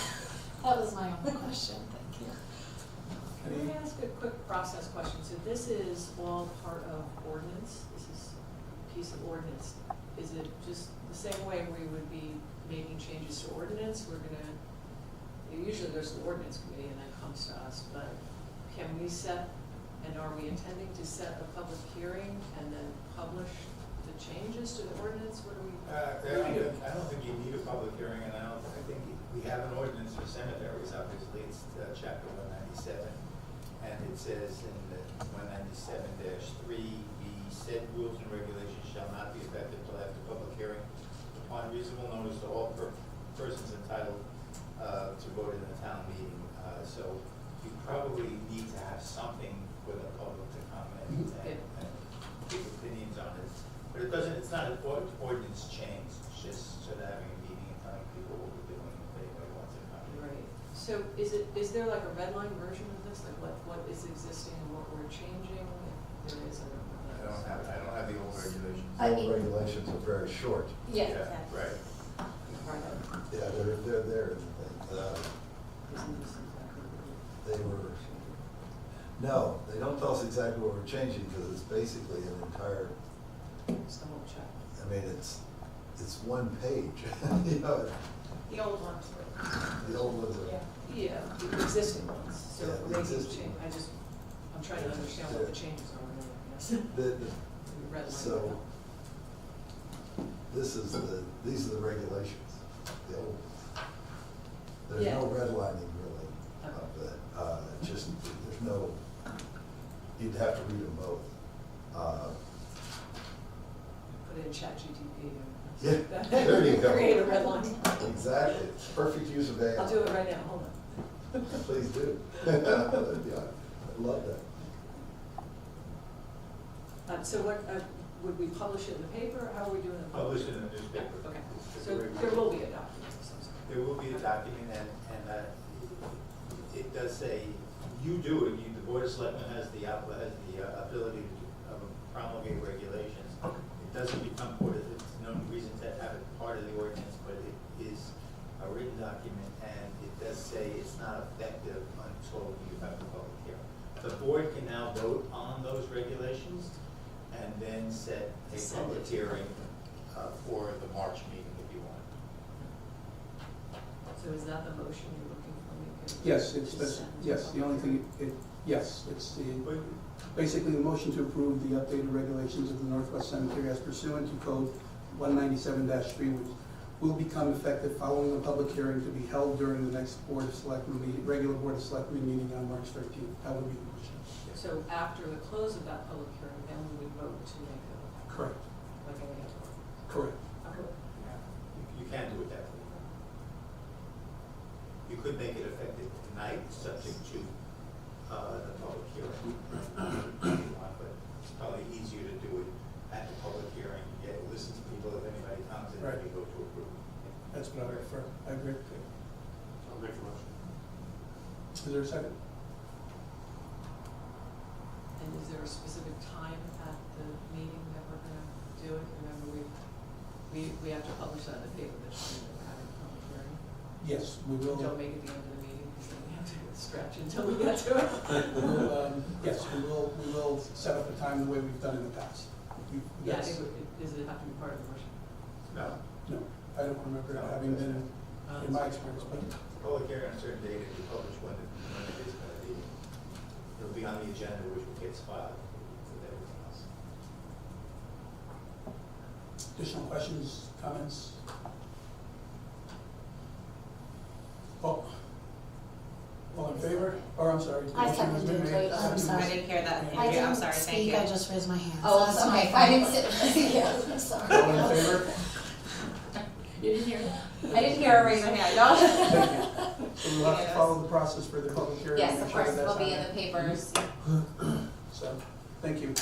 That was my only question, thank you. Can I ask a quick process question? So this is all part of ordinance? This is a piece of ordinance. Is it just the same way we would be making changes to ordinance? Usually there's an ordinance committee and that comes to us, but can we set, and are we intending to set a public hearing and then publish the changes to the ordinance? What do we? I don't think you need a public hearing, and I think we have an ordinance for cemeteries, obviously, it's chapter 197. And it says in the 197-3, the said rules and regulations shall not be effective till after public hearing upon reasonable notice to all persons entitled to vote in the town meeting. So you probably need to have something for the public to comment and give opinions on it. But it's not an ordinance change, it's just sort of having a meeting and telling people what we're doing if anybody wants to comment. Right. So is there like a red line version of this? Like what is existing and what we're changing? If there is, I don't know. I don't have the old regulations. I All mean- regulations are very short. Yeah. Right. Yeah, they're there. They were, no, they don't tell us exactly what we're changing because it's basically an entire, It's the whole chapter. I mean, it's one page. You know, The old ones were. the old ones are. Yeah, the existing ones, so Yeah, if the we're making a existing change, I'm trying to understand what the changes are really, I guess. The- The red line. So, these are the regulations, the old. There's no redlining really of that, just, there's no, you'd have to read them both. Put in ChatGPT Yeah, and. there you go. Create a red line. Exactly, perfect use of AI. I'll do it right now, hold on. Please do. Yeah, I love that. So what, would we publish it in the paper, or how are we doing it? Publish it in the newspaper. Okay, so there will be a document of some sort. There will be a document, and it does say, you do it, the Board of Selectmen has the ability to promulgate regulations. It doesn't become part of, there's no reason to have it part of the ordinance, but it is a written document, and it does say it's not effective until you have the public hearing. The board can now vote on those regulations, and then set a public hearing for the March meeting if you want. So is that the motion you're looking for me to? Yes, yes, the only thing, yes, it's basically the motion to approve the updated regulations of the Northwest Cemetery as pursuant to Code 197-3, which will become effective following the public hearing to be held during the next Board of Selectmen meeting, regular Board of Selectmen meeting on March 13th. That would be the motion. So after the close of that public hearing, then we would vote to make a, Correct, like any other. correct. Okay. You can do it that way. You could make it effective tonight, subject to the public hearing. But it's probably easier to do it at the public hearing, listen to people, if anybody comes, and then you go to approve. That's what I prefer. I agree. I'll make the motion. there a second? And is there a specific time at the meeting that we're gonna do it? Remember, we have to publish that in the paper, that we're having a public hearing. Yes, we will. Don't make it the end of the meeting, because then we have to stretch until we get to it. Yes, we will set up a time the way we've done in the past. Yeah, does it have to be part of the motion? No, No, I don't remember it having been in my experience, but public hearing on a certain date, if you publish when it is gonna be, it'll be on the agenda, which gets filed with everything else. additional questions, comments? All in favor? Or I'm sorry. I motion has been seconded made. it. I'm sorry. I didn't hear that, I Andrea, I'm didn't sorry, thank speak, you. I just raised my hand. Oh, so that's my okay, fault. I didn't sit. Yeah, I'm sorry. All in favor? You didn't hear that? I didn't hear her raise her hand, no? Thank you. So we'll have to follow the process for the public hearing. Yes, and of make sure course, that it'll that's be on in the there. papers. So, thank you.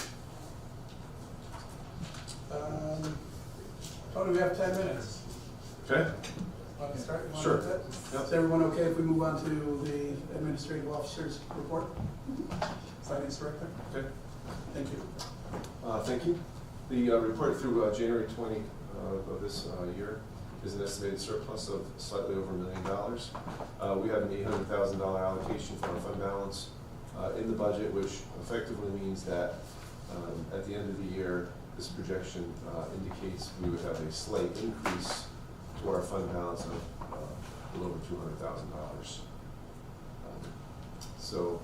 Tony, we have 10 minutes. Okay. Want to start? You want Sure. to do that? Yep. Is everyone okay if we move on to the administrative officer's report? Finance director? Okay. Thank you. Thank you. The report through January 20 of this year is an estimated surplus of slightly over $1 million. We have an $800,000 allocation for our fund balance in the budget, which effectively means that at the end of the year, this projection indicates we would have a slight increase to our fund balance of a little over $200,000. So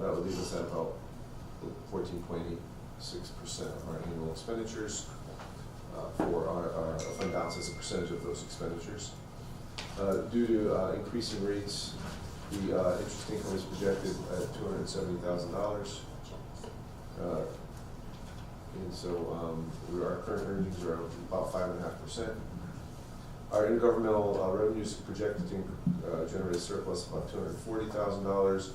that would leave us at about 14.86% of our annual expenditures for our fund balance as a percentage of those expenditures. Due to increasing rates, the interest income is projected at $270,000. And so our current earnings are about 5.5%. Our intergovernmental revenues are projected to generate a surplus of about $240,000.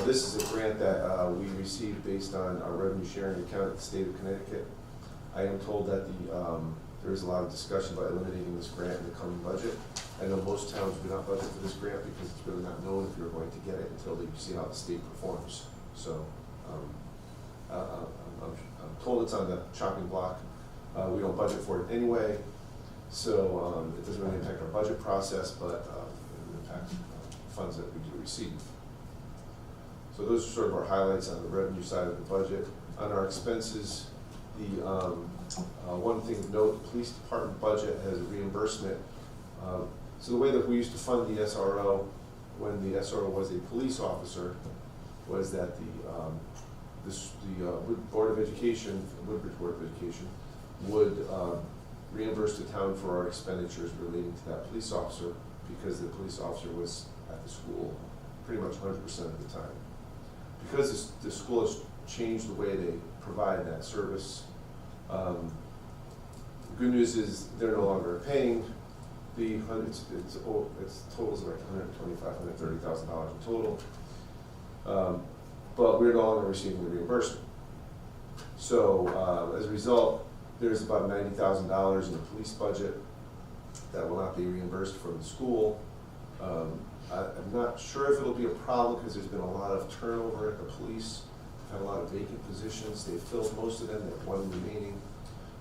This is a grant that we received based on our revenue sharing account at the state of Connecticut. I am told that there is a lot of discussion about eliminating this grant in the coming budget. I know most towns do not budget for this grant because it's really not known if you're going to get it until they see how the state performs. So I'm told it's on the chopping block. We don't budget for it anyway, so it doesn't really impact our budget process, but it will impact funds that we do receive. So those are sort of our highlights on the revenue side of the budget. On our expenses, the one thing to note, the police department budget has a reimbursement. So the way that we used to fund the SRO when the SRO was a police officer was that the Board of Education, Woodbridge Board of Education, would reimburse the town for our expenditures relating to that police officer because the police officer was at the school pretty much 100% of the time. Because the school has changed the way they provide that service, the good news is they're no longer paying the it's totals like $125,000, $130,000 in total, but we're no longer receiving the reimbursement. So as a result, there's about $90,000 in the police budget that will not be reimbursed from the school. I'm not sure if it'll be a problem because there's been a lot of turnover at the police. We've had a lot of vacant positions. They've filled most of them. They have one remaining.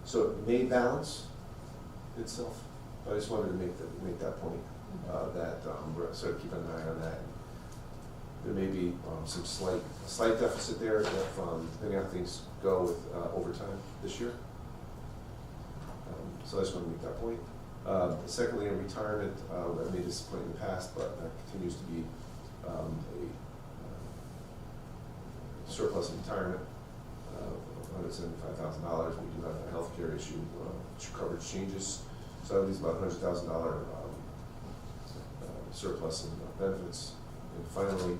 So it may balance itself. But I just wanted to make that point that we're sort of keeping an eye on that. There may be some slight deficit there if depending on how things go with overtime this year. So I just want to make that point. Secondly, in retirement, I made this point in the past, but that continues to be a surplus in retirement of $175,000. We do have a health care issue, coverage changes. So that leaves about $100,000 surplus in benefits. And finally,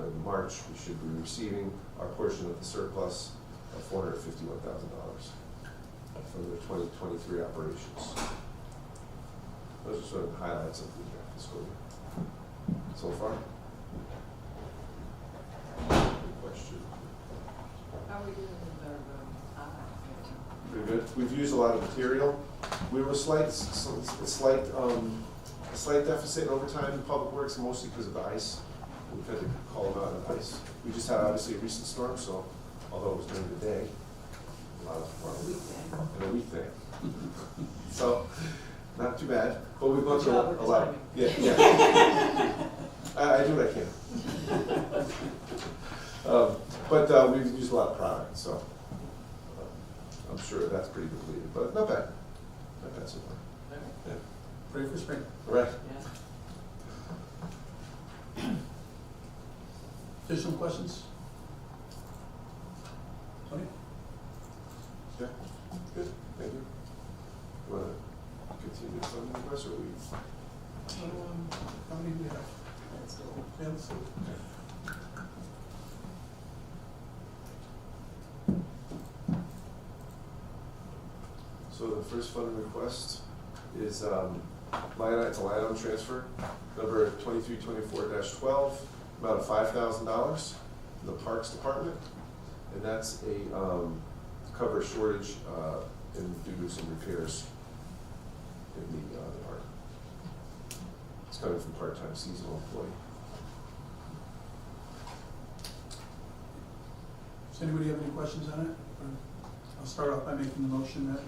in March, we should be receiving our portion of the surplus of $451,000 from the 2023 operations. Those are sort of the highlights of the fiscal year so far. Good question. How are we doing with our Pretty good. We've used a lot of material. We were a slight deficit in overtime in public works, mostly because of the ice. we've had to call them out on ice. We just had obviously a recent storm, so although it was during the day, a lot of and a weekday. So, not too bad, but we've gone through a lot. Yeah, yeah. I do what I can. But we've used a lot of product, so I'm sure that's pretty depleted, but not bad. Not bad so far. Yeah. Ready for spring. All right. Additional questions? Tony? Yeah, good, thank you. You want to continue with some requests, or we? How many do we have? Yeah, let's see. So the first funding request is it's a line item transfer, number 2324-12, about $5,000 from the Parks Department, and that's a cover shortage and due to some repairs in the park. It's coming from part-time seasonal employee. Does anybody have any questions on it? Or I'll start off by making the motion that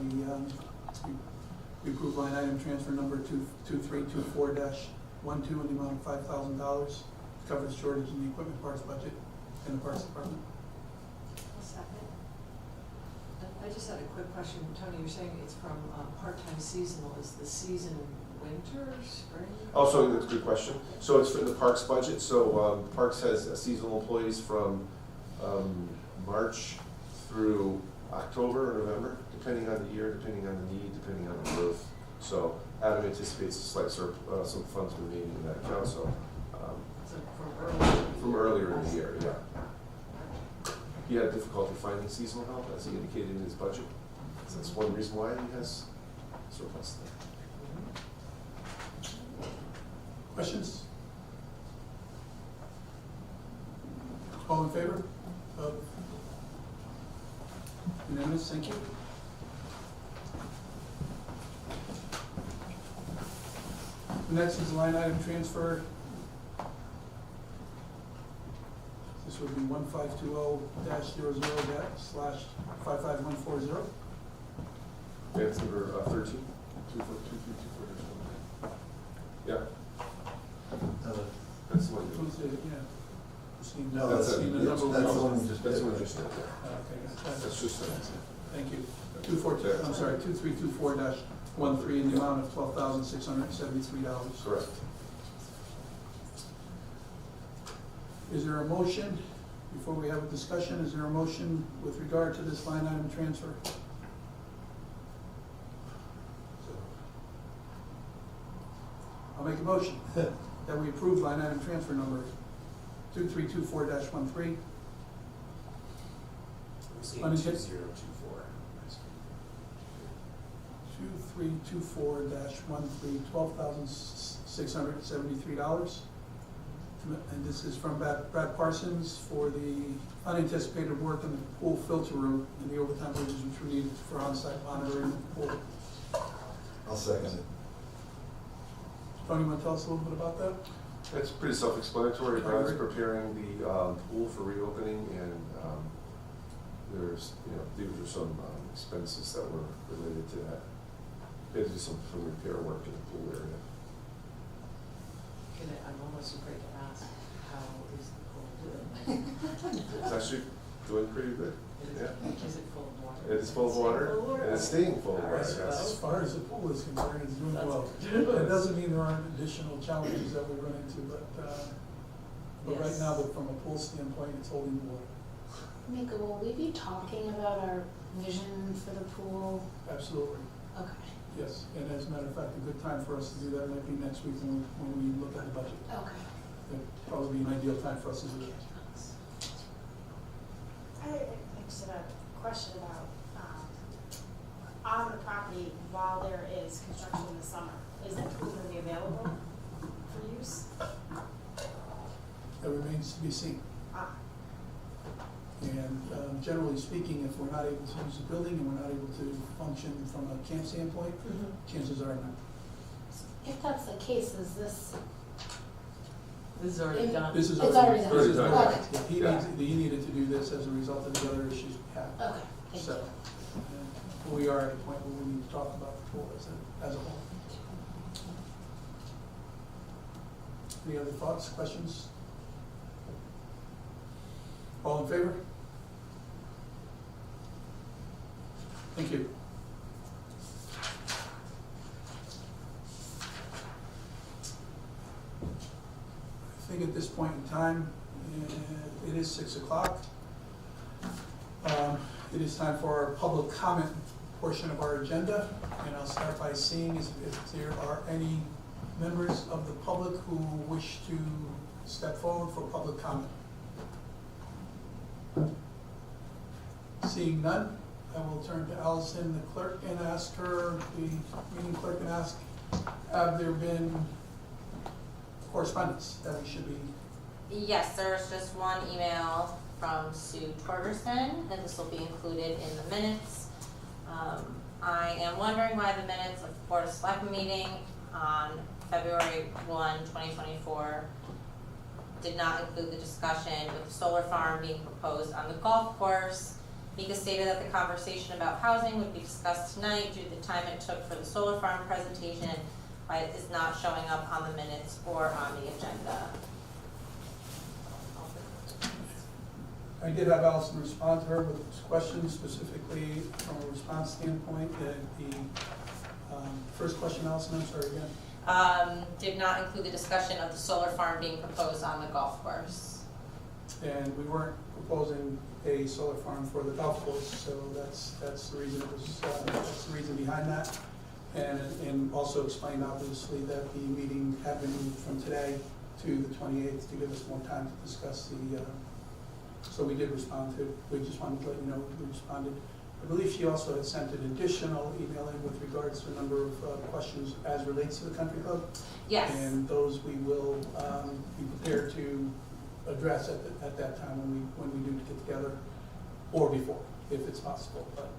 we approve line item transfer number 2324-12 in the amount of $5,000 to cover the shortage in the equipment parts budget in the Parks Department. I just had a quick question. Tony, you're saying it's from part-time seasonal. Is the season winter, spring? Oh, so that's a good question. So it's for the Parks budget. So Parks has seasonal employees from March through October or November, depending on the year, depending on the need, depending on the growth. So Adam anticipates a slight some funds remaining in that account. So from earlier in the year, yeah. He had difficulty finding seasonal help, as he indicated in his budget. So that's one reason why he has surplus there. Questions? All in favor? Unanimous, thank you. Next is line item transfer. This would be 1520-00/55140. That's number 13. 242324. Yeah. That's the one. No, that's the one we just. That's the one we just did. Okay, That's just that. thank you. 2324-13 in the amount of $12,673. Correct. Is there a motion, before we have a discussion, is there a motion with regard to this line item transfer? I'll make a motion that we approve line item transfer number 2324-13. We're seeing 2024. 2324-13, $12,673. And this is from Brad Parsons for the unanticipated work in the pool filter room and the overtime wages which were needed for on-site monitoring of the pool. I'll second it. Tony, you want to tell us a little bit about that? It's pretty self-explanatory. Brad's preparing the pool for reopening, and there's, these are some expenses that were related to that. We had to do some repair work in the pool area. I'm almost afraid to ask, how is the pool doing? It's actually doing pretty good. Yeah. Is it full of water? It is full of water, and it's staying full of water. As Yes. far as the pool is concerned, it's doing That's well. good. That doesn't mean there aren't additional challenges that we run into, but right Yes. now, from a pool standpoint, it's holding the water. Mika, will we be talking about our vision for the pool? Absolutely. Okay. Yes, and as a matter of fact, a good time for us to do that might be next week when we look at the budget. Okay. It'd probably be an ideal time for us to do that. I just have a question about, on the property, while there is construction in the summer, is that pool going to be available for use? That remains to be seen. Ah, And generally speaking, if we're not able to use the building and we're not able to function from a camp standpoint, chances are no. If that's the case, is this This is already done. This is It's already done. This is Already already done. yeah, he needed to do this as a result of the other issues we had. Okay, thank So, you. we are at a point where we need to talk about the pool as a whole. Any other thoughts, questions? All in favor? Thank you. I think at this point in time, it is 6 o'clock. It is time for our public comment portion of our agenda, and I'll start by seeing if there are any members of the public who wish to step forward for public comment. Seeing none, I will turn to Allison, the clerk, and ask her, the meeting clerk, and ask, have there been correspondence that we should be? Yes, there's just one email from Sue Torgerson, and this will be included in the minutes. I am wondering why the minutes of the Board of Selectmen meeting on February 1, 2024 did not include the discussion with the solar farm being proposed on the golf course. Mika stated that the conversation about housing would be discussed tonight due to the time it took for the solar farm presentation, why it is not showing up on the minutes or on the agenda. I did have Allison respond to her with questions specifically from a response standpoint. The first question, Allison, I'm sorry again. Did not include the discussion of the solar farm being proposed on the golf course. And we weren't proposing a solar farm for the golf course, so that's the reason it was, that's the reason behind that. And also explained obviously that the meeting had been moved from today to the 28th to give us more time to discuss the, so we did respond to, we just wanted to let you know we responded. I believe she also had sent an additional email in with regards to a number of questions as relates to the country club. Yes. And those we will be prepared to address at that time when we do get together, or before, if it's possible. But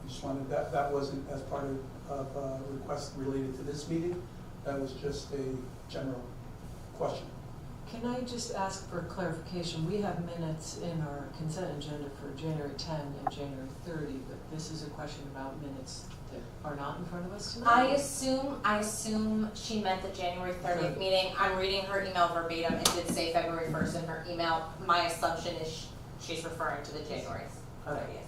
we just wanted, that wasn't as part of a request related to this meeting. That was just a general question. Can I just ask for clarification? We have minutes in our consent agenda for January 10 and January 30, but this is a question about minutes that are not in front of us tonight? I assume she meant the January 30th meeting. I'm reading her email verbatim. It did say February 1st in her email. My assumption is she's referring to the January 30th meeting.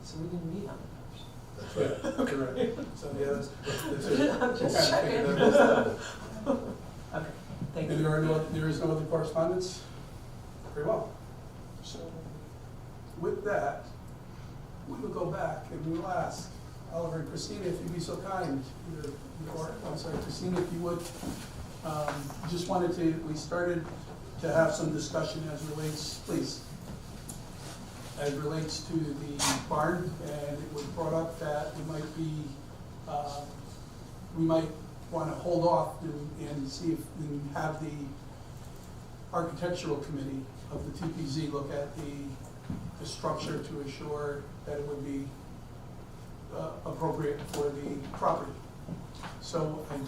So we didn't meet on the first. That's right. Correct. So yeah, that's I'm just kind of checking. figured that was- Okay, thank And you. there is no other correspondence? Very well. So with that, we will go back and we will ask Oliver and Christina, if you'd be so kind, Christina, if you would. Just wanted to, we started to have some discussion as relates, please, as relates to the barn, and it was brought up that it might be, we might want to hold off and see if we can have the architectural committee of the TPZ look at the structure to assure that it would be appropriate for the property. So I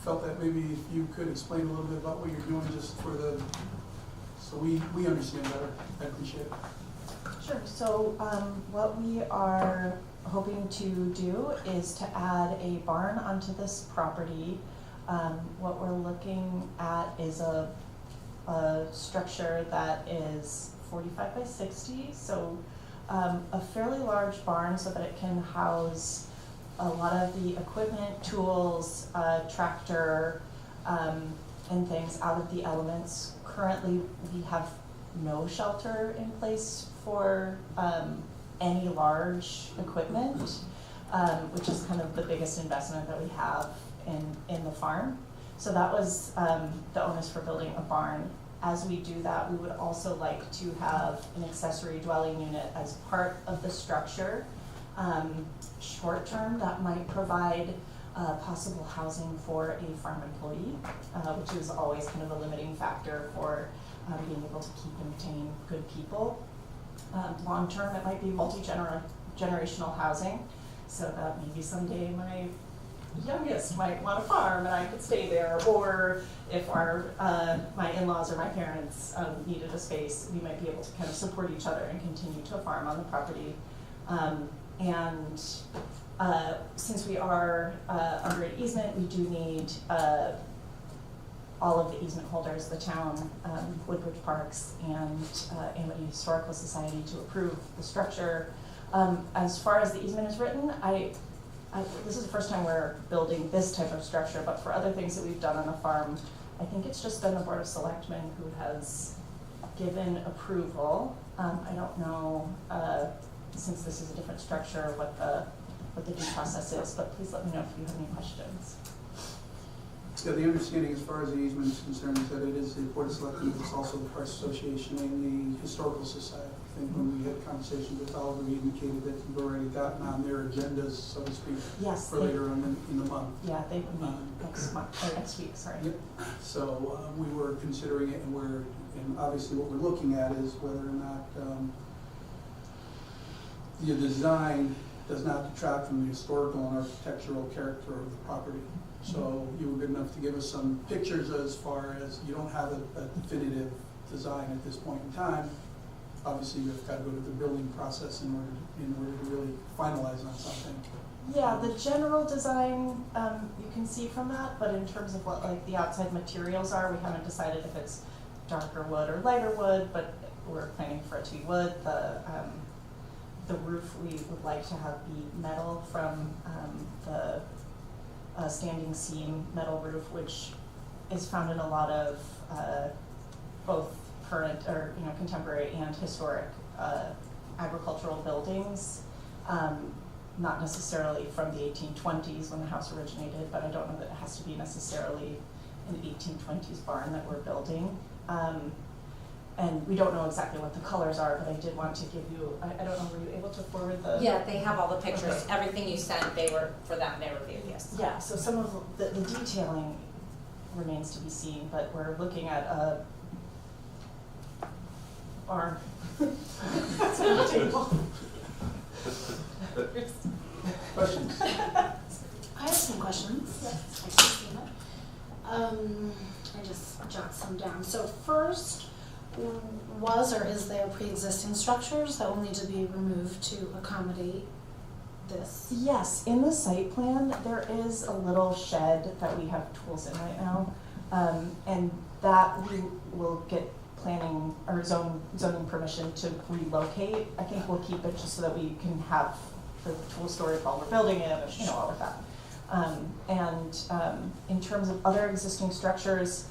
felt that maybe if you could explain a little bit about what you're doing, just for the, so we understand better. I appreciate it. Sure. So what we are hoping to do is to add a barn onto this property. What we're looking at is a structure that is 45 by 60, so a fairly large barn so that it can house a lot of the equipment, tools, tractor, and things out of the elements. Currently, we have no shelter in place for any large equipment, which is kind of the biggest investment that we have in the farm. So that was the onus for building a barn. As we do that, we would also like to have an accessory dwelling unit as part of the structure. Short term, that might provide possible housing for a farm employee, which is always kind of a limiting factor for being able to keep and retain good people. Long term, it might be multi-generational housing, so that maybe someday my youngest might want a farm and I could stay there, or if our, my in-laws or my parents needed a space, we might be able to kind of support each other and continue to farm on the property. And since we are under an easement, we do need all of the easement holders, the town, Woodbridge Parks, and Amity Historical Society to approve the structure. As far as the easement is written, this is the first time we're building this type of structure, but for other things that we've done on the farm, I think it's just been the Board of Selectmen who has given approval. I don't know, since this is a different structure, what the due process is, but please let me know if you have any questions. Yeah, the understanding as far as the easement is concerned is that it is the Board of Selectmen, it's also the Parks Association and the Historical Society. I think when we had conversations with Oliver, he indicated that you've already gotten on their agendas, so to speak, Yes, for later on in the month. Yeah, they will meet next month, or next week, sorry. Yep. So we were considering it, and obviously what we're looking at is whether or not the design does not detract from the historical and architectural character of the property. So you were good enough to give us some pictures as far as you don't have a definitive design at this point in time. Obviously, you've got to go to the building process in order to really finalize on something. Yeah, the general design, you can see from that, but in terms of what like the outside materials are, we haven't decided if it's darker wood or lighter wood, but we're planning for it to be wood. The roof we would like to have be metal from the standing seam metal roof, which is found in a lot of both current or contemporary and historic agricultural buildings. Not necessarily from the 1820s when the house originated, but I don't know that it has to be necessarily an 1820s barn that we're building. And we don't know exactly what the colors are, but I did want to give you, I don't know, were you able to forward the? Yeah, they have all the pictures, Okay. Everything you sent, for them, they reviewed, yes. Yeah, so some of the detailing remains to be seen, but we're looking at a barn. It's on the table. Questions? I have some questions. I just seen it. I just jot some down. So first, was or is there pre-existing structures that will need to be removed to accommodate this? Yes, in the site plan, there is a little shed that we have tools in right now, and that we will get planning or zoning permission to relocate. I think we'll keep it just so that we can have the tool storage while we're building it, all of that. In terms of other existing structures,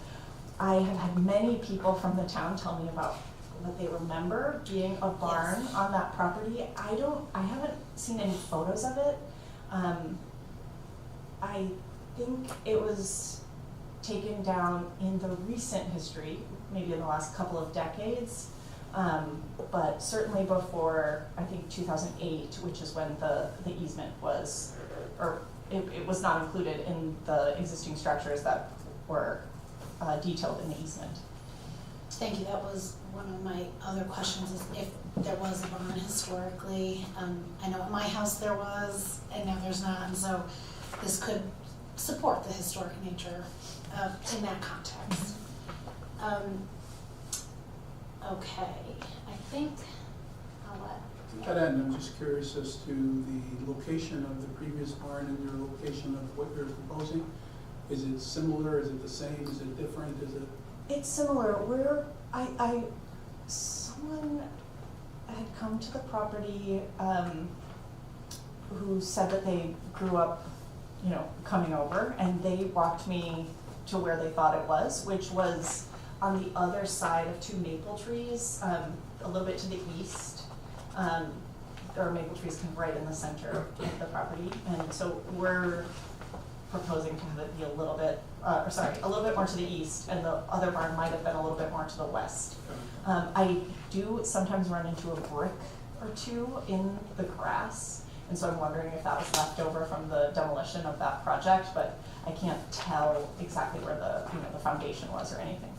I have had many people from the town tell me about what they remember being a barn on that property. I haven't seen any photos of it. I think it was taken down in the recent history, maybe in the last couple of decades, but certainly before, I think 2008, which is when the easement was, or it was not included in the existing structures that were detailed in the easement. Thank you. That was one of my other questions, is if there was a barn historically. I know at my house there was, and now there's not, and so this could support the historic nature in that context. Okay, I think I'll let. To that end, I'm just curious as to the location of the previous barn and your location of what you're proposing. Is it similar? Is it the same? Is it different? Is it? It's similar. Someone had come to the property who said that they grew up, coming over, and they walked me to where they thought it was, which was on the other side of two maple trees, a little bit to the east. There are maple trees kind of right in the center of the property, and so we're proposing to have it be a little bit more to the east, and the other barn might have been a little bit more to the west. I do sometimes run into a brick or two in the grass, and so I'm wondering if that was left over from the demolition of that project, but I can't tell exactly where the foundation was or anything.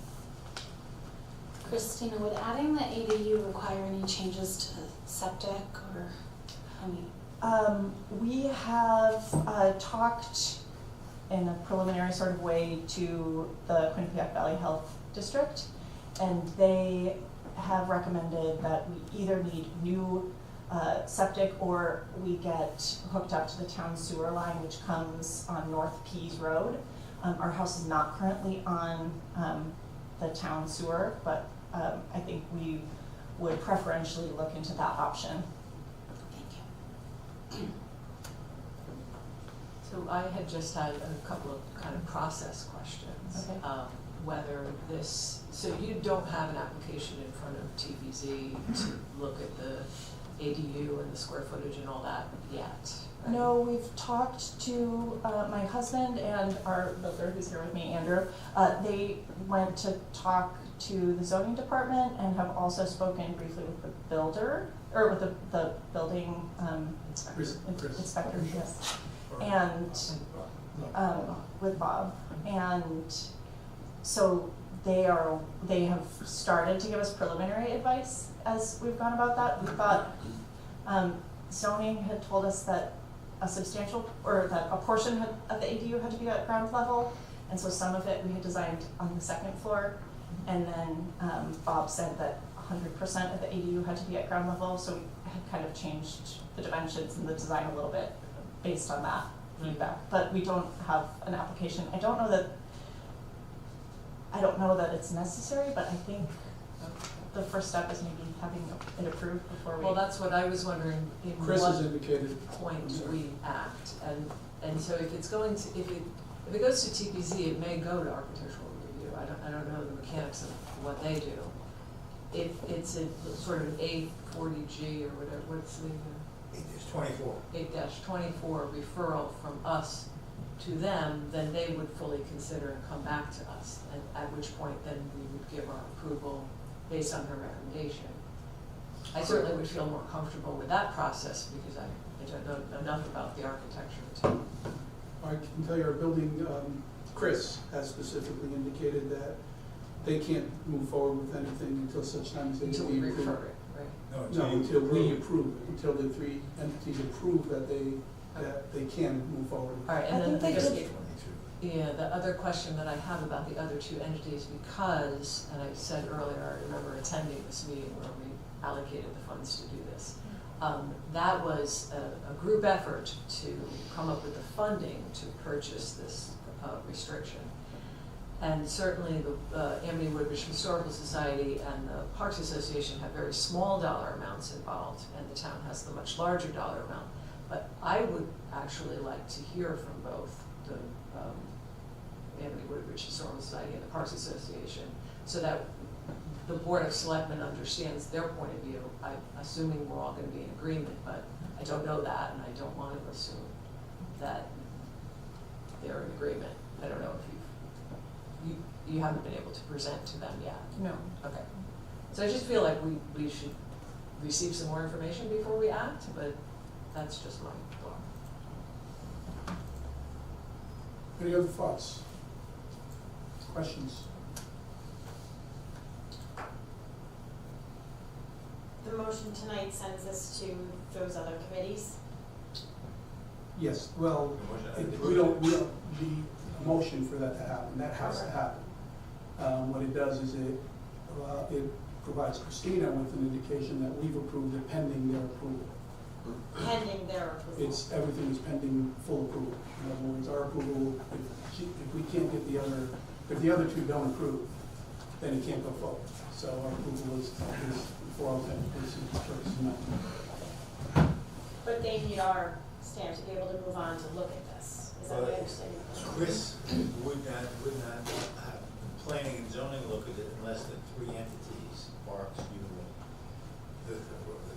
Christina, would adding the ADU require any changes to septic or any? We have talked in a preliminary sort of way to the Quinnipiac Valley Health District, and they have recommended that we either need new septic or we get hooked up to the town sewer line, which comes on North Pease Road. Our house is not currently on the town sewer, but I think we would preferentially look into that option. Thank you. So I had just had a couple of kind of process questions. Okay. Whether this, so you don't have an application in front of TPZ to look at the ADU and the square footage and all that yet, right? No, we've talked to my husband and our builder, who's here with me, Andrew. They went to talk to the zoning department and have also spoken briefly with the builder, or with the building Chris. inspector, yes, and with Bob. And so they have started to give us preliminary advice as we've gone about that. We thought zoning had told us that a substantial, or that a portion of the ADU had to be at ground level, and so some of it we had designed on the second floor, and then Bob said that 100% of the ADU had to be at ground level, so we had kind of changed the dimensions and the design a little bit based on that feedback. But we don't have an application. I don't know that it's necessary, but I think the first step is maybe having it approved before we. Well, that's what I was wondering, in Chris has what indicated. point do we act? And so if it's going to, if it goes to TPZ, it may go to architectural review. I don't know the mechanics of what they do. If it's a sort of an A40G or whatever, what's the? 8-24 referral from us to them, then they would fully consider and come back to us, and at which point then we would give our approval based on her recommendation. I certainly would feel more comfortable with that process because I don't know enough about the architecture to. I can tell you our building, Chris has specifically indicated that they can't move forward with anything until such time as they Until we refer it, right? No, until we approve it, until the three entities approve that they can move forward. All right, I and think then they just, did. yeah, the other question that I have about the other two entities, because, and I said earlier, I remember attending this meeting where we allocated the funds to do this. That was a group effort to come up with the funding to purchase this restriction. And certainly the Amity Woodbridge Historical Society and the Parks Association have very small dollar amounts involved, and the town has the much larger dollar amount. But I would actually like to hear from both the Amity Woodbridge Historical Society and the Parks Association, so that the Board of Selectmen understands their point of view. I'm assuming we're all going to be in agreement, but I don't know that, and I don't want to assume that they're in agreement. I don't know if you haven't been able to present to them yet. No. Okay. So I just feel like we should receive some more information before we act, but that's just my thought. Any other thoughts? Questions? The motion tonight sends this to those other committees. Yes, well, we don't, the motion for that to happen, that has to happen. What it does is it provides Christina with an indication that we've approved it pending their approval. Pending their approval. It's, everything is pending full approval. In other words, our approval, if we can't get if the other two don't approve, then it can't go forward. So our approval is for all intents and purposes tonight. But they need our stamp to be able to move on to look at this. Is that what I understand? Chris would not have planning and zoning look at it unless the three entities, Parks, you, the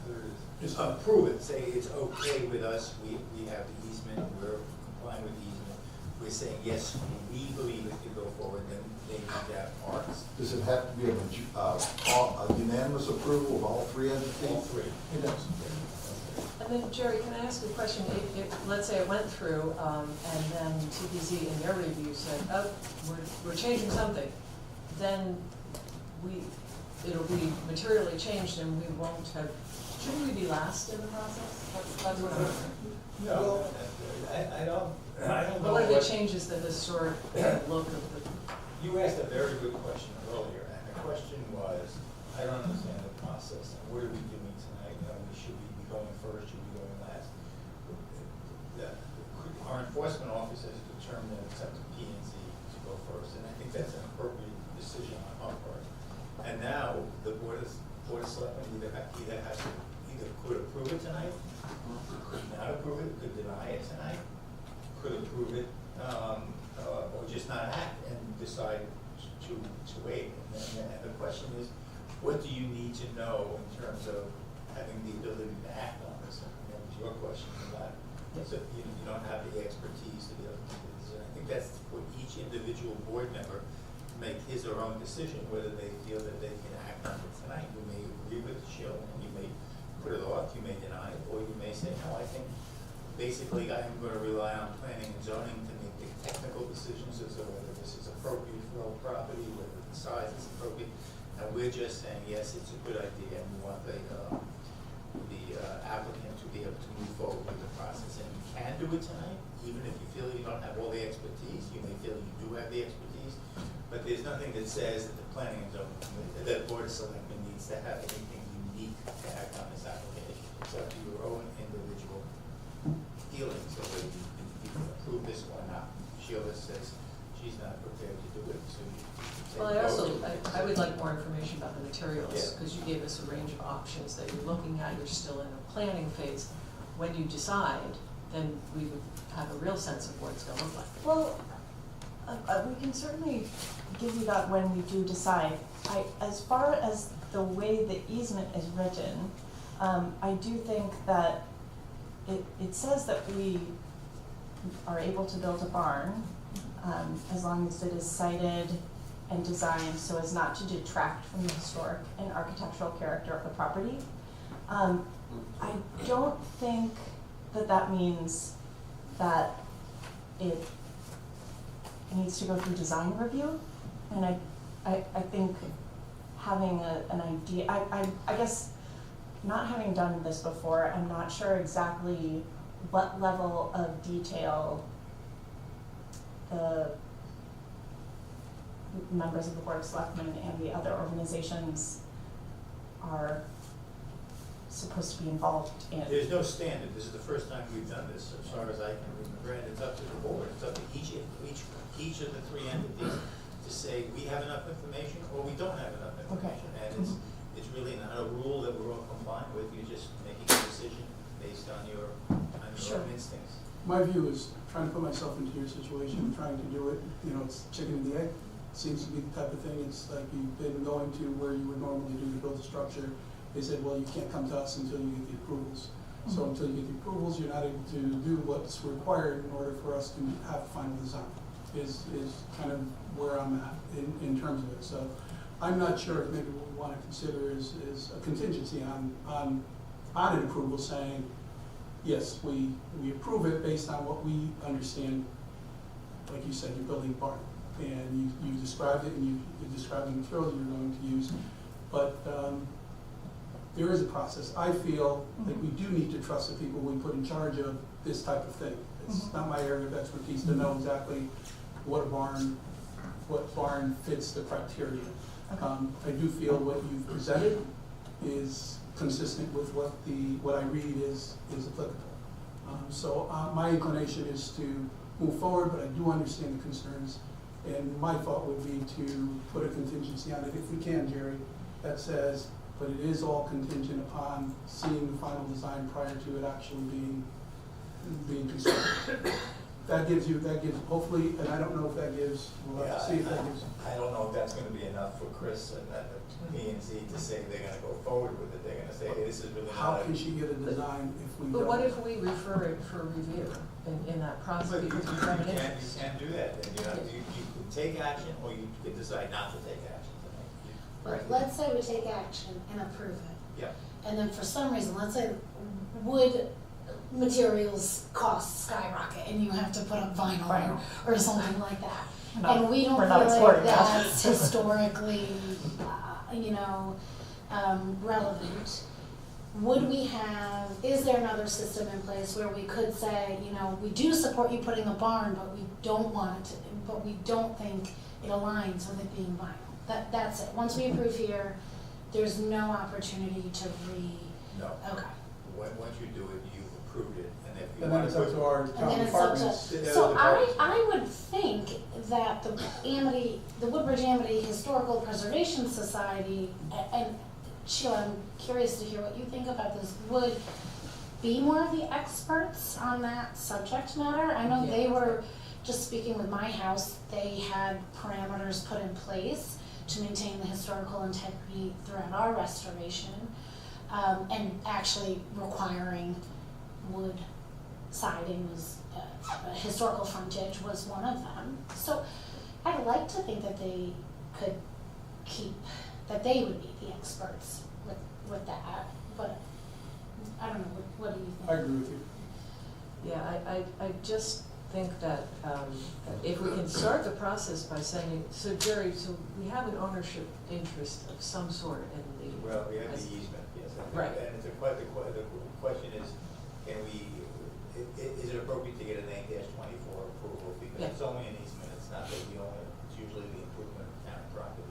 third is, just approve it, say it's okay with us, we have the easement, we're complying with the easement. We're saying, yes, we believe it can go forward, then they need to have Parks. Does it have to be a unanimous approval of all three entities? All three. It does. And then, Jerry, can I ask you a question? Let's say it went through, and then TPZ in their review said, oh, we're changing something. Then it'll be materially changed and we won't have, shouldn't we be last in the process? That's what I'm saying. No, I don't know. But what if it changes the historic look of the, You asked a very good question earlier, and the question was, I don't understand the process, and what are we doing tonight? Should we be going first, should we be going last? Our enforcement officers determined that it's up to P and Z to go first, and I think that's an appropriate decision on our part. And now, the Board of Selectmen either could approve it tonight, could not approve it, could deny it tonight, could approve it, or just not act and decide to wait. And the question is, what do you need to know in terms of having the ability to act on this? And that was your question on that. So you don't have the expertise to be able to do this. And I think that's for each individual board member to make his or own decision whether they feel that they can act on it tonight. You may agree with Jill, and you may put it off, you may deny it, or you may say, no, I think basically I am going to rely on planning and zoning to make the technical decisions as to whether this is appropriate for our property, whether the size is appropriate. And we're just saying, yes, it's a good idea, and we want the applicant to be able to move forward with the process. And you can do it tonight, even if you feel you don't have all the expertise. You may feel you do have the expertise, but there's nothing that says that the planning and zoning committee, that the Board of Selectmen needs to have anything unique to act on this application. It's up to your own individual feelings of whether you can approve this or not. Sheila says she's not prepared to do it, so you say well, I would no. like more information about the materials, because you gave us a range of options that you're looking at, you're still in a planning phase. When you decide, then we would have a real sense of what it's gonna look like. Well, we can certainly give you that when we do decide. As far as the way the easement is written, I do think that it says that we are able to build a barn, as long as it is sited and designed so as not to detract from the historic and architectural character of the property. I don't think that means that it needs to go through design review, and I think having an idea, I guess not having done this before, I'm not sure exactly what level of detail the members of the Board of Selectmen and the other organizations are supposed to be involved in. There's no standard. This is the first time we've done this, as far as I can remember, and it's up to the board. It's up to each of the three entities to say, we have enough information or we don't have enough information. Okay. And it's really not a rule that we're all complying with. You're just making a decision based on your Sure. own instincts. My view is trying to put myself into your situation, trying to do it, it's chicken and the egg. Seems to be the type of thing, it's like you've been going to where you would normally do to build a structure. They said, well, you can't come to us until you get the approvals. So until you get the approvals, you're not able to do what's required in order for us to have final design, is kind of where I'm at in terms of it. So I'm not sure if maybe what we want to consider is a contingency on an approval saying, yes, we approve it based on what we understand. Like you said, you're building a barn, and you described it, and you described the materials you're going to use. But there is a process. I feel like we do need to trust the people we put in charge of this type of thing. It's not my area of expertise to know exactly what barn fits the criteria. I do feel what you've presented is consistent with what I read is applicable. So my inclination is to move forward, but I do understand the concerns. And my thought would be to put a contingency on it if we can, Jerry, that says, but it is all contingent upon seeing the final design prior to it actually being constructed. That gives hopefully, and I don't know if that gives, we'll have to see if that gives. I don't know if that's gonna be enough for Chris and P and Z to say they're gonna go forward with it. They're gonna say, hey, this is really How not. can she get a design if we don't? But what if we refer it for review in that process? But you Determinations? can't do that. And you can take action, or you can decide not to take action. But let's say we take action and approve it. Yeah. And then for some reason, let's say wood materials costs skyrocket and you have to put up vinyl or something like that. And we don't we're feel not like exploring that. that's historically relevant, would we have, is there another system in place where we could say, we do support you putting a barn, but we don't want it to, but we don't think it aligns with it being vinyl? That's it. Once we approve here, there's no opportunity to No. okay. Once you do it, you've approved it, and if you And then want it's to up put. to our And town then it's up departments. to, so I would think that the Woodbridge Amity Historical Preservation Society, and Sheila, I'm curious to hear what you think about this, would be more of the experts on that subject matter. I know they were, just speaking with my house, they had parameters put in place to maintain the historical integrity throughout our restoration, and actually requiring wood siding was, historical frontage was one of them. So I'd like to think that they could that they would be the experts with that, but I don't know, what do you think? I agree with you. Yeah, I just think that if we can start the process by saying, so Jerry, so we have an ownership interest of some sort in the. Well, we have the easement, yes. I think. Right. And it's the question is, is it appropriate to get an 8-24 approval? Because it's only an easement, it's not that you own it, it's usually the improvement of town property.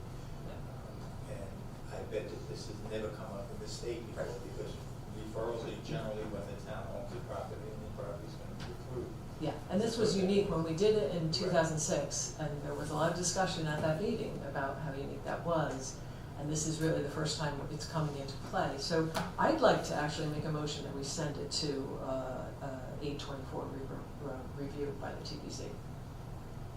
And I bet that this has never come up in the state before, because referrals are generally when the town owns the property and the property's going to be approved. Yeah, and this was unique when we did it in 2006, and there was a lot of discussion at that meeting about how unique that was. And this is really the first time it's coming into play. So I'd like to actually make a motion that we send it to 824 review by the TPC.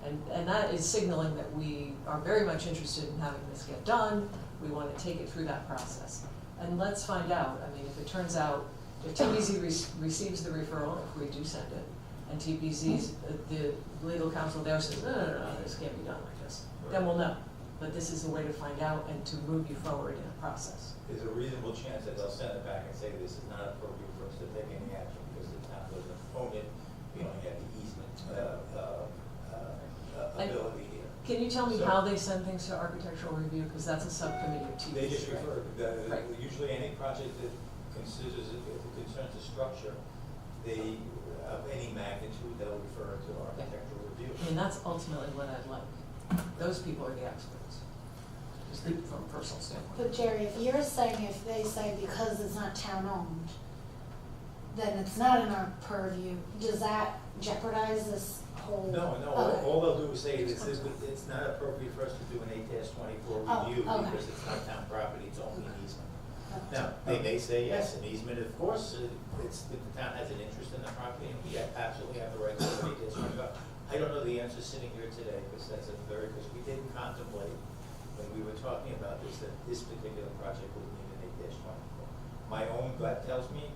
And that is signaling that we are very much interested in having this get done. We want to take it through that process. And let's find out, I mean, if it turns out, if TPC receives the referral, if we do send it, and TPC's, the legal counsel there says, no, this can't be done like this, then we'll know. But this is a way to find out and to move you forward in a process. There's a reasonable chance that they'll send it back and say this is not appropriate for us to take any action because the town doesn't own it. We only have the easement ability here. Can you tell me how they send things to architectural review? Because that's a subcommittee of TPC. They just refer, Right. usually any project that concerns a structure, of any magnitude, they'll refer to architectural review. I mean, that's ultimately what I'd like. Those people are the experts, just from a personal standpoint. But Jerry, if you're saying, if they say because it's not town owned, then it's not in our purview, does that jeopardize this whole? No, Okay. all they'll do is say it's not appropriate for us to do an 8-24 review okay. because it's not town property, it's only an easement. Now, they may say, yes, an easement, of course, if the town has an interest in the property, and we absolutely have the right to do an 8-24. I don't know the answer sitting here today, because because we didn't contemplate, when we were talking about this, that this particular project would need an 8-24. My own gut tells me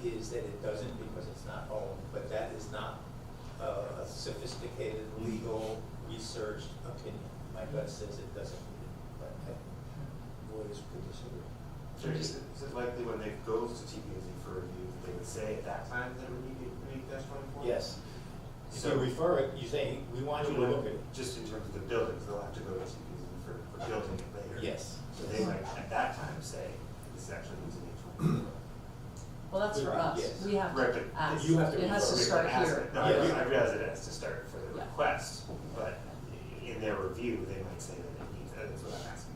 is that it doesn't because it's not owned, but that is not a sophisticated, legal, researched opinion. My gut says it doesn't need it, but lawyers could disagree. So is it likely when they go to TPZ for review, that they would say at that time that it would need 8-24? Yes. If So you refer it, you say, we want you to look at it. Just in terms of the buildings, they'll have to go to TPZ for building it later. Yes. So they might at that time say, this actually needs an 8-24. Well, that's for us. Yes. We have Right, to but ask. you have to It has to Or start ask here. it. No, Yes. I realize it has to start for the Yeah. request, but in their review, they might say that it needs, that's what I'm asking.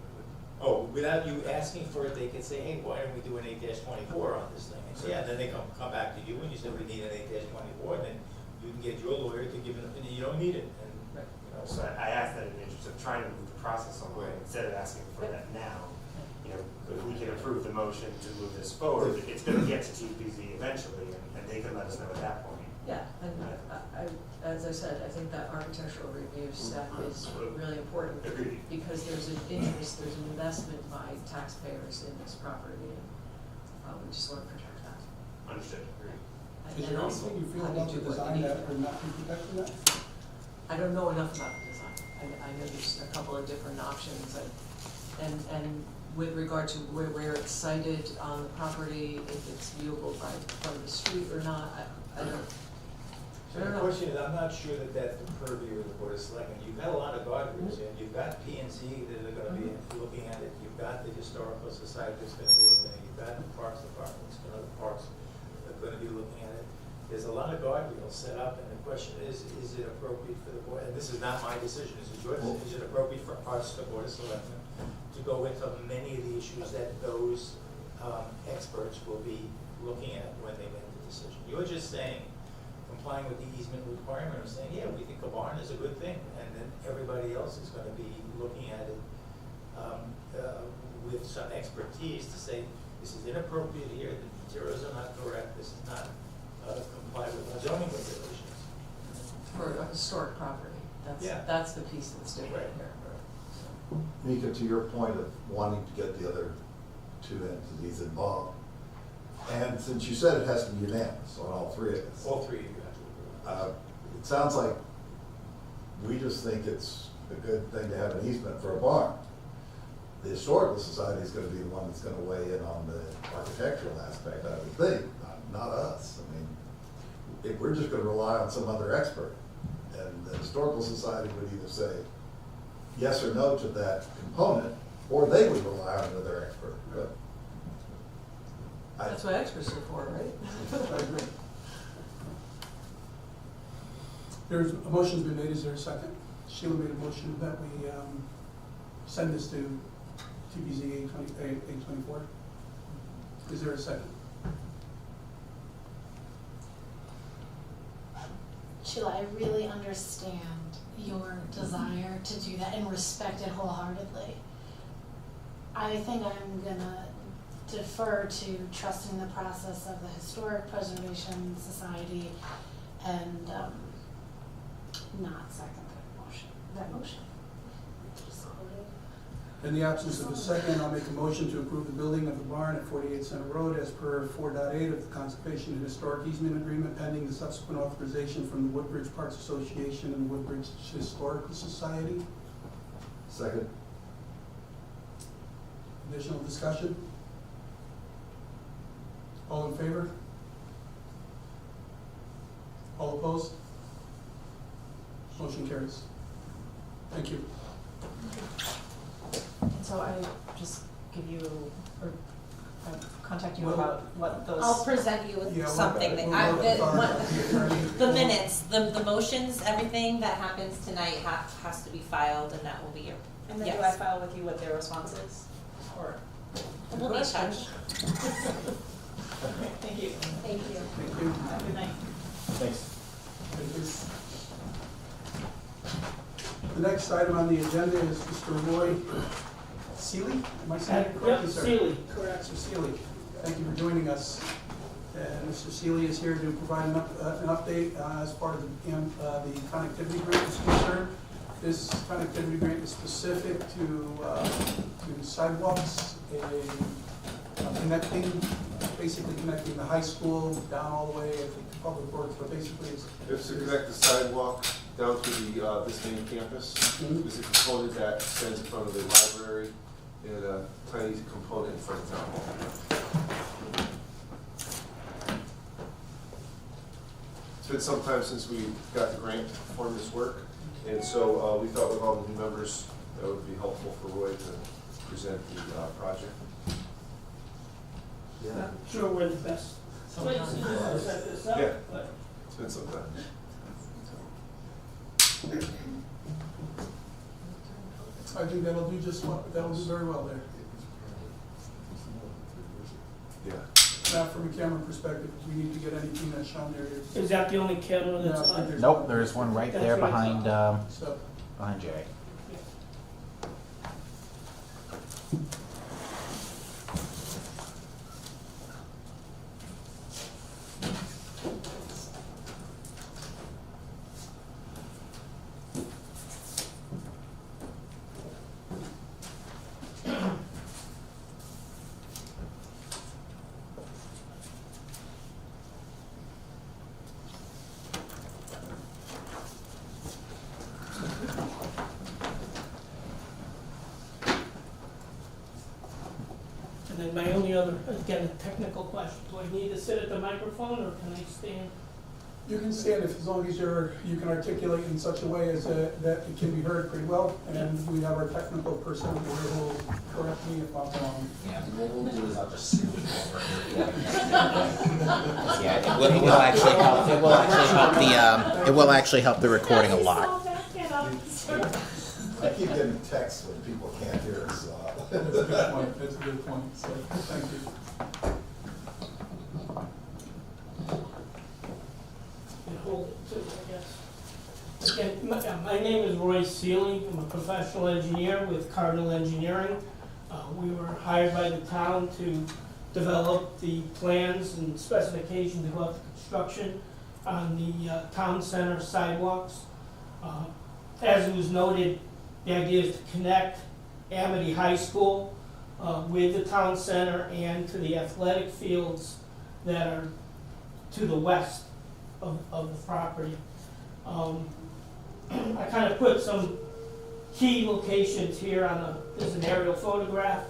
Oh, without you asking for it, they could say, hey, why don't we do an 8-24 on this thing? And so, yeah, then they come back to you and you say, we need an 8-24, and then you can get your lawyer to give an opinion, you don't need it. And, Right. So I asked that in the interest of trying to move the process along, Right. instead of asking for that now. If we can approve the motion to move this forward, it's gonna get to TPZ eventually, and they can let us know at that point. Yeah, and as I said, I think that architectural review step is really important. Agreed. Because there's an interest, there's an investment by taxpayers in this property, and we just want to protect that. Understood, agreed. And- Is and there also anything you feel having about to the do what design they need that to. would not be protecting that? I don't know enough about the design. I know there's a couple of different options, and with regard to where it's sited on the property, if it's viewable from the street or not, I don't. So the question is, I'm not sure that that's the purview of the Board of Selectmen. You've got a lot of guardrails here. You've got P and Z that are gonna be looking at it. You've got the Historical Society that's gonna be looking at it. You've got the Parks Department, the Parks that are gonna be looking at it. There's a lot of guardrails set up, and the question is it appropriate for the board, and this is not my decision, this is your decision, is it appropriate for us, the Board of Selectmen, to go into many of the issues that those experts will be looking at when they make the decision? You're just saying, complying with the easement requirement, or saying, yeah, we think a barn is a good thing, and then everybody else is gonna be looking at it with some expertise to say, this is inappropriate here, the materials are not correct, this is not comply with our zoning regulations. For a historic property, Yeah. that's the piece that's different Right. here. Mika, to your point of wanting to get the other two entities involved, and since you said it has to be unanimous on all three of us, All three of you have to approve. it sounds like we just think it's a good thing to have an easement for a barn. The Historical Society is gonna be the one that's gonna weigh in on the architectural aspect, I would think, not us. I mean, if we're just gonna rely on some other expert, and the Historical Society would either say yes or no to that component, or they would rely on another expert, but. That's what experts are for, right? I agree. There's, a motion's been made, is there a second? Sheila made a motion that we send this to TPZ 824. Is there a second? Sheila, I really understand your desire to do that and respect it wholeheartedly. I think I'm gonna defer to trusting the process of the Historic Preservation Society and not second that motion. In the absence of a second, I'll make a motion to approve the building of the barn at 48 Center Road as per 4.8 of the Conservation and Historic Easement Agreement, pending the subsequent authorization from the Woodbridge Parks Association and the Woodbridge Historical Society. Second. Additional discussion? All in favor? All opposed? Motion carries. Thank you. And so I just give you, or contact you Well, about what those. I'll present you with Yeah, something we'll that, notify the attorney. the minutes, the motions, everything that happens tonight has to be filed, and that will be your, And then yes. do I file with you what their response is? Or? We'll be in touch. Thank you. Thank you. Thank you. Have a good night. Thanks. Thank you. The next item on the agenda is Mr. Roy Seeley. Am I saying it correctly, Yep, sir? Seeley. Correct, Mr. Seeley. Thank you for joining us. And Mr. Seeley is here to provide an update as part of the connectivity grant is concerned. This connectivity grant is specific to sidewalks and basically connecting the high school down all the way, I think, to public works, but basically It's to connect the sidewalk down to this main campus. There's a component that extends in front of the library and a tiny component in front of town hall. It's been some time since we got the grant to perform this work, and so we thought with all the new members, that would be helpful for Roy to present the project. Not sure we're the best places to set this up, Yeah. but It's been some time. I think that'll do just well, that'll do very well there. Yeah. Now, from a camera perspective, if we need to get anything that's shown there. is that the only camera that's No, I think on? there's Nope, there's one right there That's what I behind, So, behind Jerry. And then my only other, again, a technical question, do I need to sit at the microphone or can I stand You can stand as long as you can articulate in such a way as that it can be heard pretty well, and we have our technical person here who will correct me if I'm wrong. Yeah, what we'll do is I'll just scoot over here. Yeah, it will actually help, it will actually help the recording a lot. I keep getting texts when people can't hear us, so. That's a good point, that's a good point, so, thank you. Hold it too, I guess. Again, my name is Roy Seeley. I'm a professional engineer with Cardinal Engineering. We were hired by the town to develop the plans and specifications about the construction on the town center sidewalks. As it was noted, the idea is to connect Amity High School with the town center and to the athletic fields that are to the west of the property. I kind of put some key locations here on this is an aerial photograph.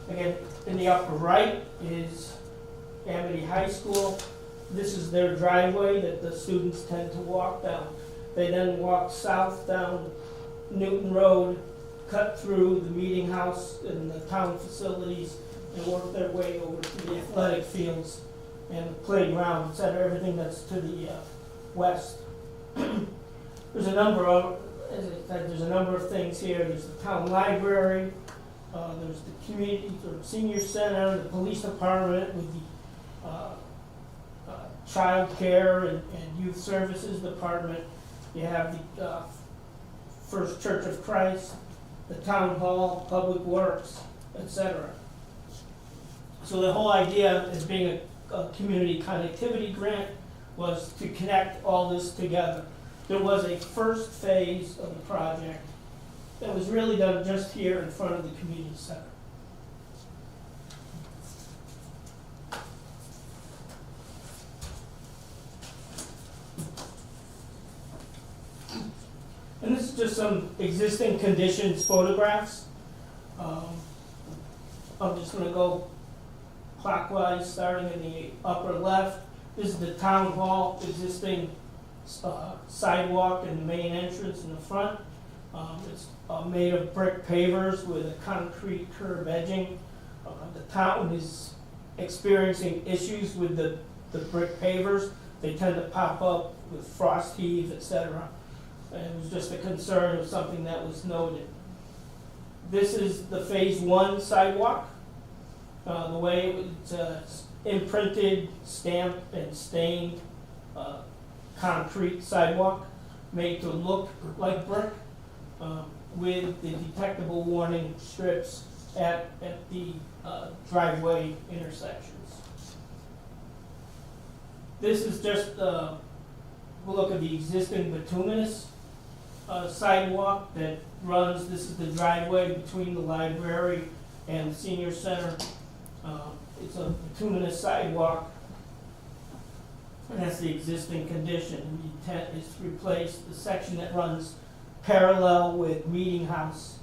Again, in the upper right is Amity High School. This is their driveway that the students tend to walk down. They then walk south down Newton Road, cut through the meeting house and the town facilities, and work their way over to the athletic fields and the playground, et cetera, everything that's to the west. There's a number of, as I said, there's a number of things here. There's the town library, there's the community or senior center, the police department with the child care and youth services department. You have the First Church of Christ, the town hall, public works, etc. So the whole idea as being a community connectivity grant was to connect all this together. There was a first phase of the project that was really done just here in front of the community center. And this is just some existing conditions photographs. I'm just going to go clockwise, starting in the upper left. This is the town hall, existing sidewalk and the main entrance in the front. It's made of brick pavers with a concrete curb edging. The town is experiencing issues with the brick pavers. They tend to pop up with frost heaves, etc. And it was just a concern of something that was noted. This is the phase one sidewalk. The way it's imprinted, stamped, and stained concrete sidewalk made to look like brick with the detectable warning strips at the driveway intersections. This is just a look at the existing bituminous sidewalk that runs. This is the driveway between the library and the senior center. It's a bituminous sidewalk, and that's the existing condition. The intent is to replace the section that runs parallel with Meeting House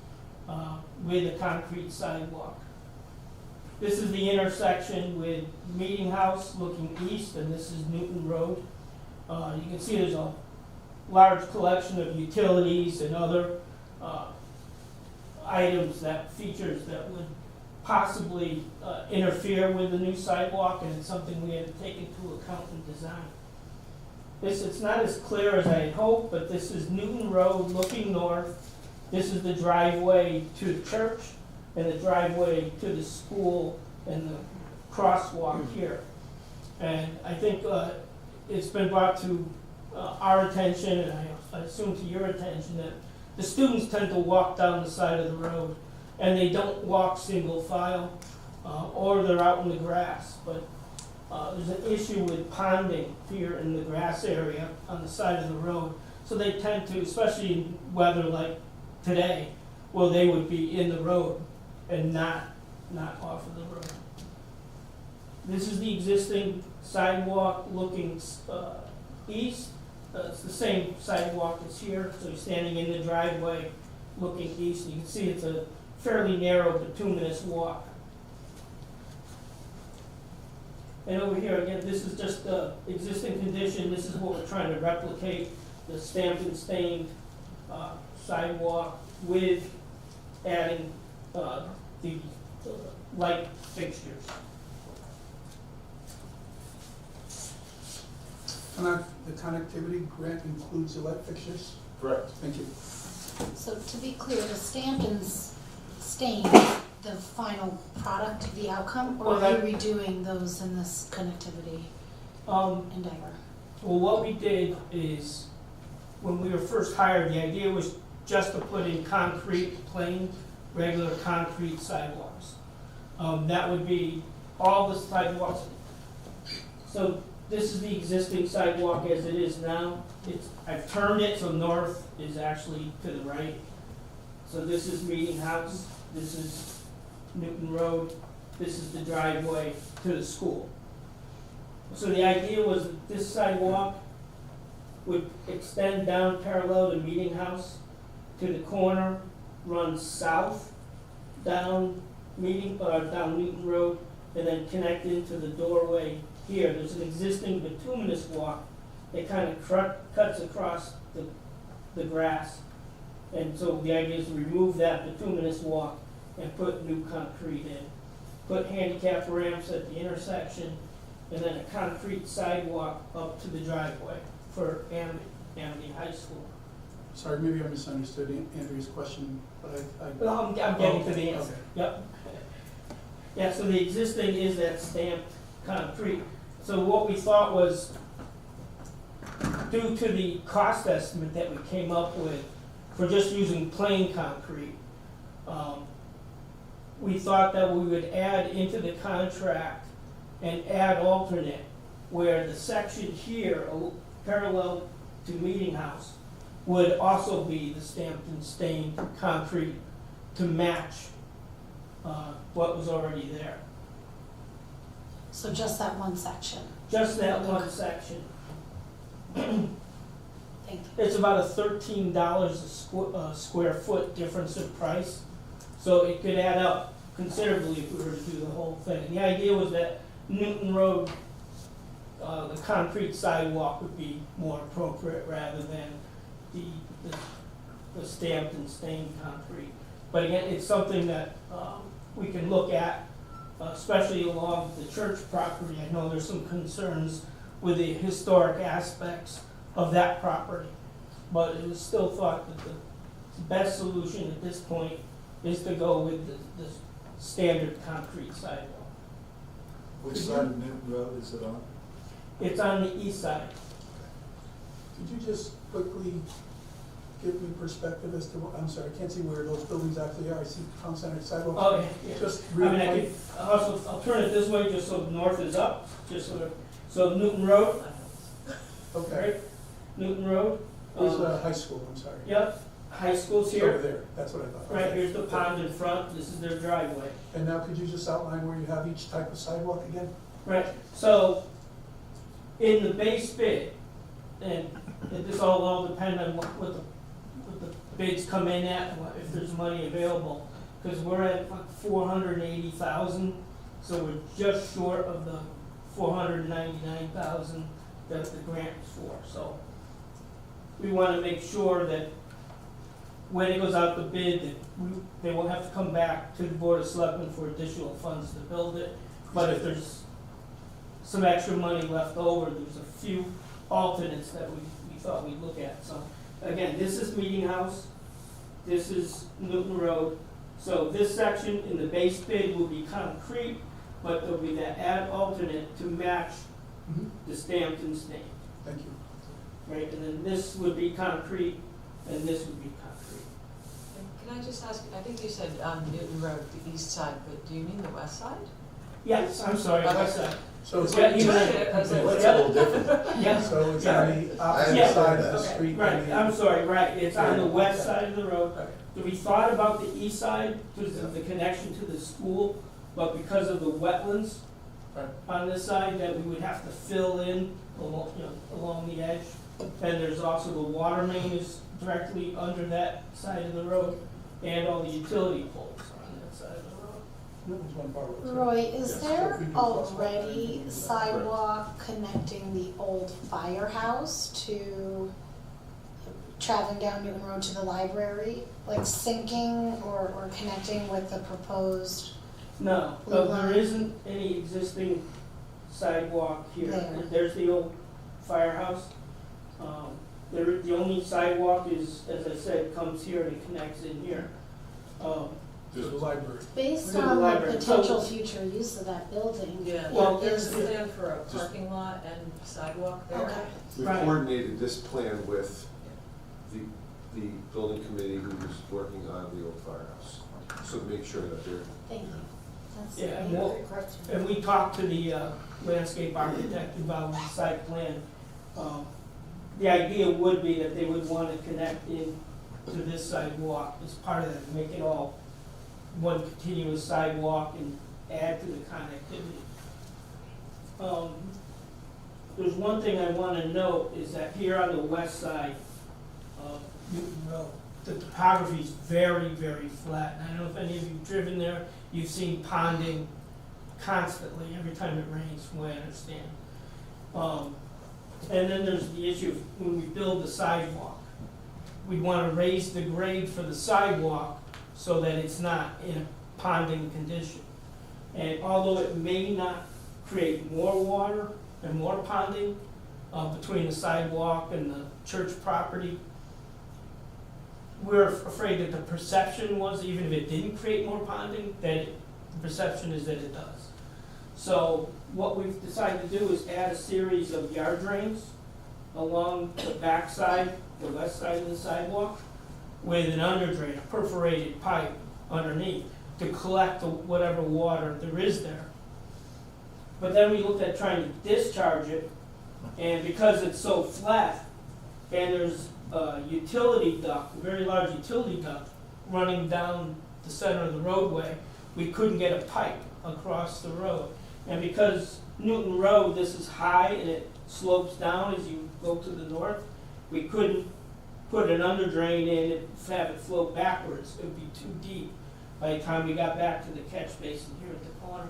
with a concrete sidewalk. This is the intersection with Meeting House looking east, and this is Newton Road. You can see there's a large collection of utilities and other items, features that would possibly interfere with the new sidewalk, and it's something we had to take into account in design. It's not as clear as I had hoped, but this is Newton Road looking north. This is the driveway to the church and the driveway to the school and the crosswalk here. And I think it's been brought to our attention, and I assume to your attention, that the students tend to walk down the side of the road, and they don't walk single file, or they're out in the grass. But there's an issue with ponding here in the grass area on the side of the road. So they tend to, especially in weather like today, well, they would be in the road and not off of the road. This is the existing sidewalk looking east. It's the same sidewalk as here, so you're standing in the driveway looking east. You can see it's a fairly narrow bituminous walk. And over here, again, this is just the existing condition, this is what we're trying to replicate, the stamped and stained sidewalk with adding the light fixtures. The connectivity grant includes the light fixtures? Correct. Thank you. So to be clear, the stamped and stained, the final product, the outcome, or Well, are you that- redoing those in this connectivity endeavor? Well, what we did is, when we were first hired, the idea was just to put in concrete, plain, regular concrete sidewalks. That would be all the sidewalks. So this is the existing sidewalk as it is now. I've turned it so north is actually to the right. So this is Meeting House, this is Newton Road, this is the driveway to the school. So the idea was that this sidewalk would extend down parallel to Meeting House to the corner, run south down down Newton Road, and then connect into the doorway here. There's an existing bituminous walk that kind of cuts across the grass. And so the idea is to remove that bituminous walk and put new concrete in. Put handicap ramps at the intersection, and then a concrete sidewalk up to the driveway for Amity High School. Sorry, maybe I misunderstood Andrea's question, but I. Well, I'm getting to the Oh, answer. okay. Yep. Yeah, so the existing is that stamped concrete. So what we thought was, due to the cost estimate that we came up with for just using plain concrete, we thought that we would add into the contract and add alternate, where the section here, parallel to Meeting House, would also be the stamped and stained concrete to match what was already there. So just that one section? Just that one section. Thank you. It's about a $13 a square foot difference in price. So it could add up considerably if we were to do the whole thing. And the idea was that Newton Road, the concrete sidewalk would be more appropriate rather than the stamped and stained concrete. But again, it's something that we can look at, especially along the church property. I know there's some concerns with the historic aspects of that property, but it was still thought that the best solution at this point is to go with the standard concrete sidewalk. Which side of Newton Road is it on? It's on the east side. Could you just quickly give me perspective as to what, I'm sorry, I can't see where those buildings actually are. I see town center sidewalk. Oh, yeah. Just I mean, I really, could, also, I'll turn it this way just so north is up, just so Newton Road, okay. right? Newton Road. Where's the high school, I'm sorry? Yep, high school's It's over here. there, that's what I thought. Right, Okay. here's the pond in front, this is their driveway. And now could you just outline where you have each type of sidewalk again? Right, so in the base bid, and this all depend on what the bids come in at, and if there's money available. Because we're at like 480,000, so we're just short of the 499,000 that the grant was for. So we want to make sure that when it goes out to bid, that they won't have to come back to the Board of Selectmen for additional funds to build it. But if there's some extra money left over, there's a few alternates that we thought we'd look at. So again, this is Meeting House, this is Newton Road. So this section in the base bid will be concrete, but there'll be that add alternate to match the stamped and stained, Thank you. right? And then this would be concrete, and this would be concrete. Can I just ask, I think you said Newton Road, the east side, but do you mean the west side? Yes, I'm sorry, west side. So it's, Yeah, even- That's a little different. Yeah. so it's on the opposite Yeah. side of the Okay. street. Right, than the- I'm sorry, right, it's on the west side of the road. Okay. So we thought about the east side because of the connection to the school, but because of the wetlands Right. on this side, that we would have to fill in along, along the edge. And there's also the water main is directly under that side of the road, and all the utility poles are on that side of the road. Newton's one bar road. Roy, is Yes. there So if we do crosswalk, already then we do that. sidewalk connecting the old firehouse to traveling down Newton Road to the library? Like syncing or connecting with the proposed? No, there isn't any existing sidewalk here. There. There's the old firehouse. The only sidewalk is, as I said, comes here and it connects in here. To the library. Based To the on the library. potential So- future use of that building. Yeah, Well, there's a there's- plan for a parking lot and sidewalk there. Okay. We've Right. coordinated this plan with the building committee who's working on the old firehouse. So to make sure that they're, Thank you. That's Yeah, a and good question. And we talked to the landscape architect involved in the site plan. The idea would be that they would want to connect in to this sidewalk as part of that, make it all one continuous sidewalk and add to the connectivity. There's one thing I want to note is that here on the west side of Newton Road, the topography is very, very flat. And I don't know if any of you have driven there, you've seen ponding constantly every time it rains, from what I understand. And then there's the issue of when we build the sidewalk, we want to raise the grade for the sidewalk so that it's not in a ponding condition. And although it may not create more water and more ponding between the sidewalk and the church property, we're afraid that the perception was, even if it didn't create more ponding, the perception is that it does. So what we've decided to do is add a series of yard drains along the back side, the west side of the sidewalk, with an under drain, a perforated pipe underneath to collect whatever water there is there. But then we looked at trying to discharge it, and because it's so flat, and there's a utility duct, a very large utility duct, running down the center of the roadway, we couldn't get a pipe across the road. And because Newton Road, this is high and it slopes down as you go to the north, we couldn't put an under drain in and have it flow backwards. It would be too deep by the time we got back to the catch basin here at the corner.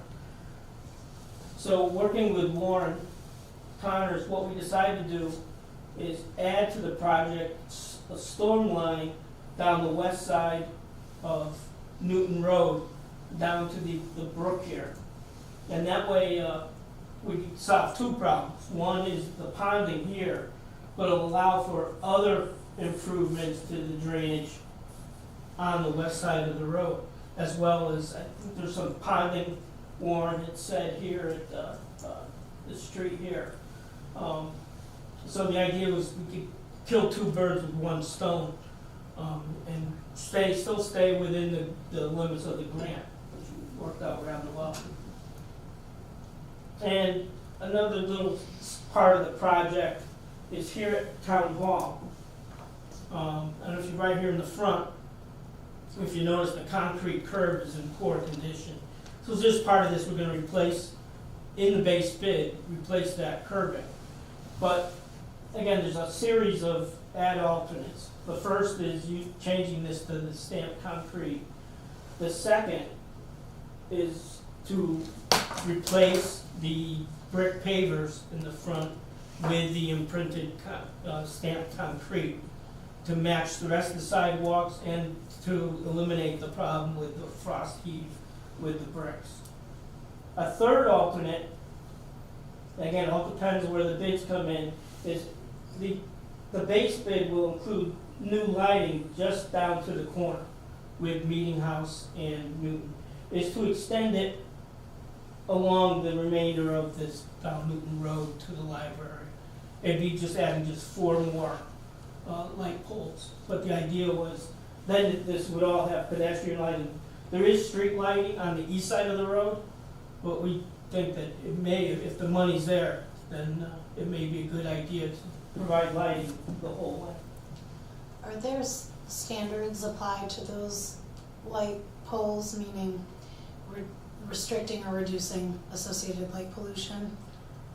So working with Warren Connors, what we decided to do is add to the project a storm line down the west side of Newton Road down to the brook here. And that way we can solve two problems. One is the ponding here, but it'll allow for other improvements to the drainage on the west side of the road, as well as, I think there's some ponding, Warren had said here at the street here. So the idea was we could kill two birds with one stone, and still stay within the limits of the grant, which worked out rather well. And another little part of the project is here at Town Hall. I don't know if you're right here in the front, if you notice the concrete curb is in poor condition. So this part of this we're gonna replace, in the base bid, replace that curbing. But again, there's a series of add alternates. The first is you changing this to the stamped concrete. The second is to replace the brick pavers in the front with the imprinted stamped concrete to match the rest of the sidewalks and to eliminate the problem with the frost heave with the bricks. A third alternate, again, all depends where the bids come in, is the base bid will include new lighting just down to the corner with Meeting House and Newton, is to extend it along the remainder of this down Newton Road to the library. It'd be just adding just 4 more light poles. But the idea was then this would all have pedestrian lighting. There is street lighting on the east side of the road, but we think that it may, if the money's there, then it may be a good idea to provide lighting the whole way. Are there standards applied to those light poles, meaning restricting or reducing associated light pollution?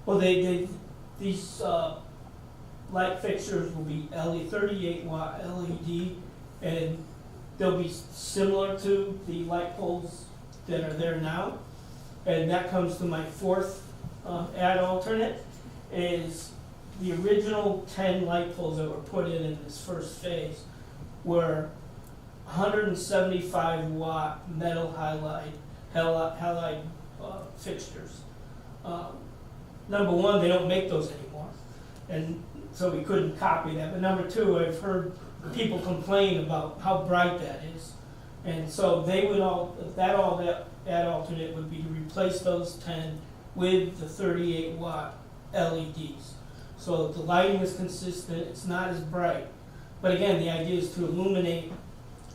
Well, these light fixtures will be 38 watt LED, and they'll be similar to the light poles that are there now. And that comes to my fourth ad alternate, is the original 10 light poles that were put in this first phase were 175 watt metal halide fixtures. Number one, they don't make those anymore, and so we couldn't copy that. But number two, I've heard people complain about how bright that is, and so they would that alternate would be to replace those 10 with the 38 watt LEDs. So the lighting is consistent, it's not as bright. But again, the idea is to illuminate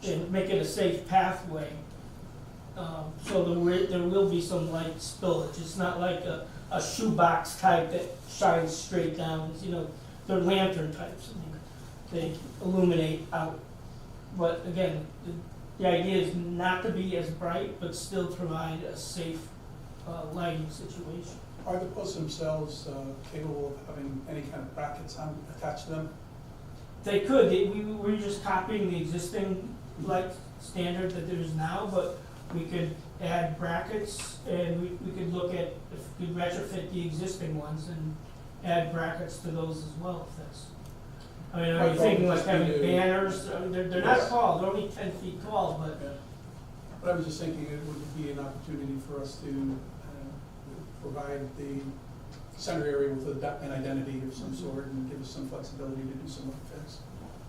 and make it a safe pathway. So there will be some light spillage. It's not like a shoebox type that shines straight down. You know, they're lantern types. I mean, they illuminate out. But again, the idea is not to be as bright, but still provide a safe lighting situation. Are the posts themselves capable of having any kind of brackets attached to them? They could. We're just copying the existing light standard that there is now, but we could add brackets, and we could look at if we could retrofit the existing ones and add brackets to those as well. If that's. I mean, are you thinking like having banners? I mean, they're not tall. They're only 10 feet tall, but. Yeah. But I was just thinking it would be an opportunity for us to provide the center area with an identity of some sort and give us some flexibility to do some other things.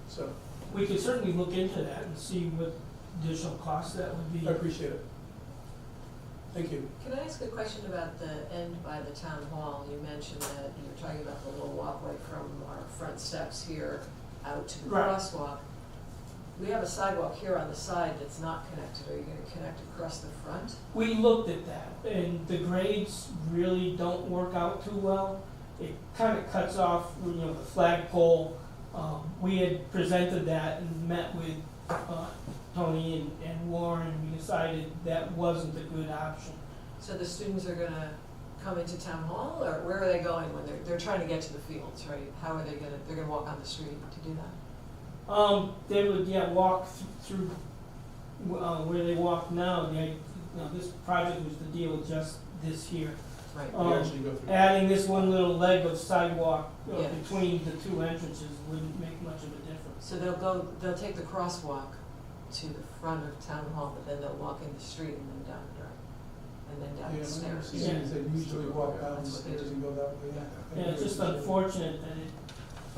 So we could certainly look into that and see what additional costs that would be. I appreciate it. Thank you. Can I ask a question about the end by the town hall? You mentioned that you were talking about the little walkway from our front steps here out to the Right. crosswalk. We have a sidewalk here on the side that's not connected. Are you going to connect across the front? We looked at that, and the grades really don't work out too well. It kind of cuts off, you know, the flagpole. We had presented that and met with Tony and Warren, and we decided that wasn't a good option. So the students are going to come into town hall, or where are they going when they're trying to get to the fields, right? How are they going to, they're going to walk on the street to do that? They would, walk through where they walk now. This project was to deal with just this here. Right. Actually go through. Adding this one little leg of sidewalk Yeah. between the two entrances wouldn't make much of a difference. So they'll take the crosswalk to the front of town hall, but then they'll walk in the street and then down the drive, and then down Yeah, the stairs. they usually walk down the stairs and go that way. Yeah, it's just unfortunate that it.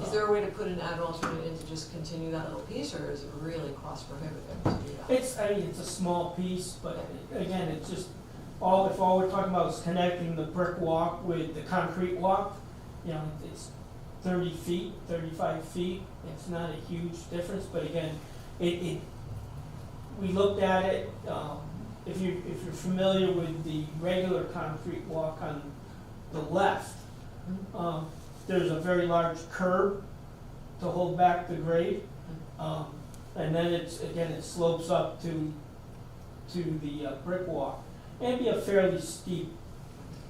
Is there a way to put an ad alternate in to just continue that little piece, or is it really cost prohibitive to do that? It's a small piece, but again, it's just, if all we're talking about is connecting the brick walk with the concrete walk, you know, it's 30 feet, 35 feet, it's not a huge difference, but again, we looked at it, if you're familiar with the regular concrete walk on the left, there's a very large curb to hold back the grade. And then it slopes up to the brick walk. And it'd be a fairly steep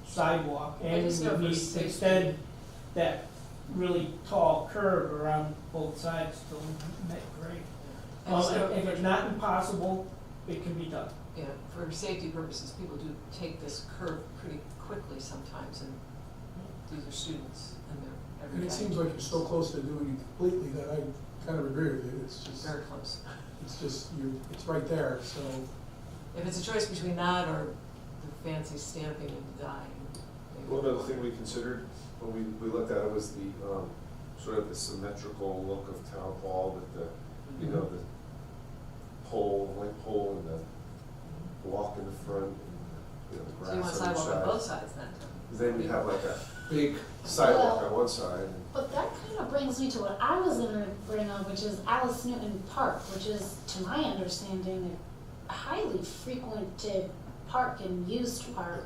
sidewalk. And just know we for need to safety. extend that really tall curb around both sides to make grade. And so- If it's not impossible, it can be done. Yeah, for safety purposes, people do take this curve pretty quickly sometimes, and these are students, and they're every And day. it seems like you're so close to doing it completely that I kind of agree with you. It's just, Very close. it's right there, so. If it's a choice between that or the fancy stamping and dyeing. maybe- One other thing we considered when we looked at it was the, sort of the symmetrical look of town hall with the, you know, the light pole and the walk in the front and, you know, the So you want grass on each sidewalk on side. both sides then? Then we'd have like a big sidewalk on one side and But that kind of brings me to what I was going to bring up, which is Alice Newton Park, which is, to my understanding, a highly frequented park and used park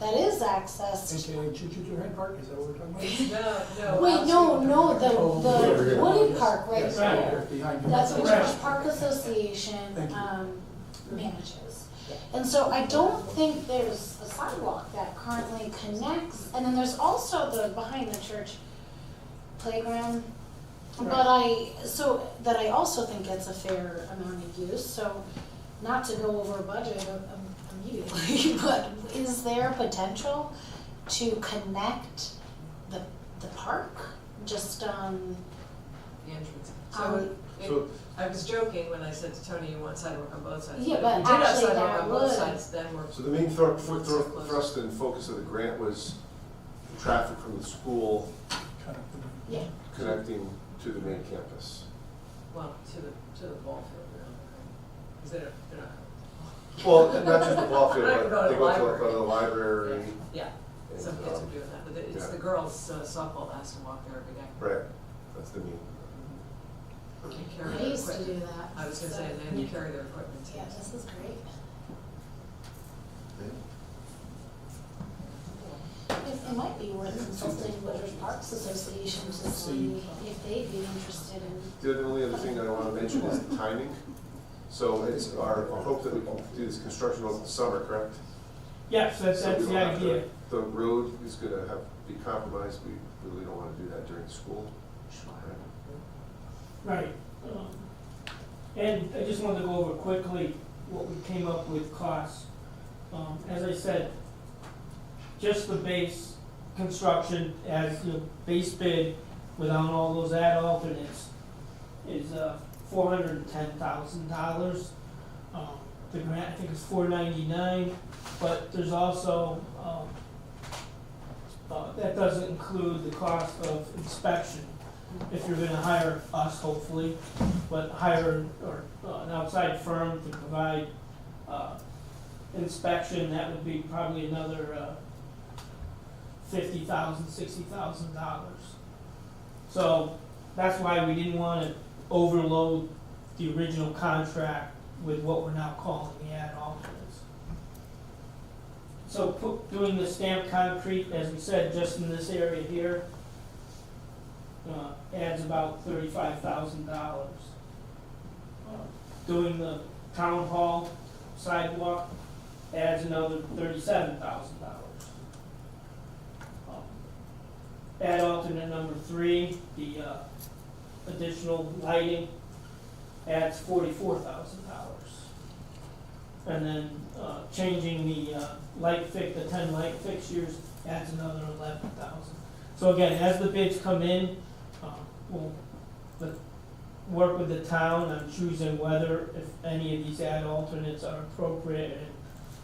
that is accessed. AKA Choo Hen Park, is that what we're talking about? No. Wait, no, the wooded park right Yes, there. behind you. That's what Right. Church Park Association Thank you. manages. And so I don't think there's a sidewalk that currently connects, and then there's also the behind the church playground. But I also think it's a fair amount of use, so not to go over budget, I'm immediately, but is there potential to connect the park just The entrance. Um, So- I was joking when I said to Tony, you want sidewalk on both sides. Yeah, if but we did have actually sidewalk that on both would- sides, then we're. So the main thrust and focus of the grant was traffic from the school Yeah. connecting to the main campus. Well, to the ball field, because they're not. Well, not just the ball field, They're but not they gonna go go to the library. Yeah, and, some kids are doing that, but it's yeah. the girls softball that has to walk there every day. Right, that's the main. And carry I their used to do equipment. that. I was gonna say, and then you carry their equipment too. Yeah, this is great. It might be worth consulting Woodruff Parks Association to see if they'd be interested in. The only other thing that I want to mention is the timing. So it's our hope that we can do this construction over the summer, correct? Yes, that's So we the don't have to- idea. The road is gonna be compromised, we really don't wanna do that during school. Right. And I just wanted to go over quickly what we came up with costs. As I said, just the base construction as the base bid without all those add alternates is $410,000. The grant, I think, is $499, but there's also, that doesn't include the cost of inspection. If you're gonna hire us, hopefully, but hire an outside firm to provide inspection, that would be probably another $50,000, $60,000. So that's why we didn't wanna overload the original contract with what we're now calling the add alternates. So doing the stamped concrete, as we said, just in this area here, adds about $35,000. Doing the town hall sidewalk adds another $37,000. Add alternate number 3, the additional lighting adds $44,000. And then changing the the 10 light fixtures adds another $11,000. So again, as the bids come in, we'll work with the town on choosing whether, if any of these add alternates are appropriate and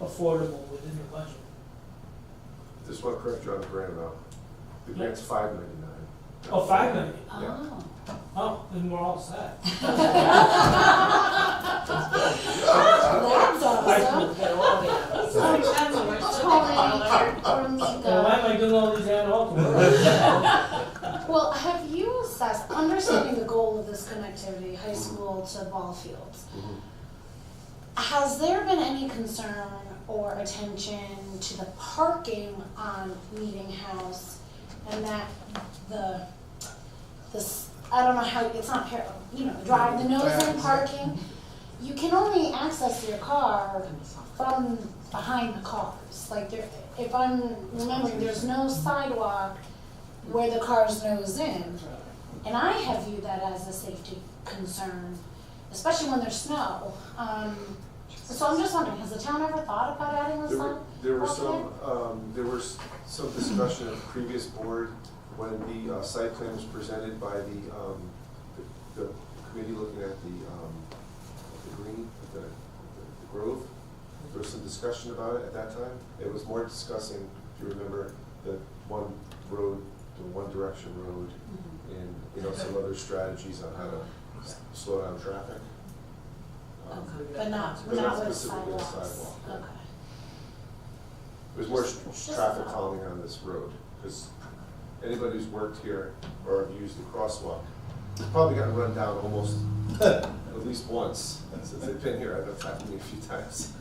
affordable within the budget. Just want to correct you on the grant amount. The grant's $599. Oh, $5 Oh. Oh, then we're all set. That's awesome. Get all the others. Tony, Well, why am I doing all these add alternates? Well, have you assessed, understanding the goal of this connectivity, high school to ball fields, has there been any concern or attention to the parking on Meeting House and that I don't know how, it's not, drive, the nose-in parking, you can only access your car from behind the cars. Like if I'm remembering, there's no sidewalk where the cars nose in. And I have viewed that as a safety concern, especially when there's snow. So I'm just wondering, has the town ever thought about adding a sidewalk? There was some discussion at the previous board when the site plan was presented by the committee looking at the green, the grove. There was some discussion about it at that time. It was more discussing, if you remember, the one road, the one direction road, and some other strategies on how to slow down traffic. But not But with specifically a sidewalks. sidewalk. Okay. It was more traffic calming on this road, because anybody who's worked here or used the crosswalk, probably got run down almost at least once since they've been here. I know it's happened to me a few times.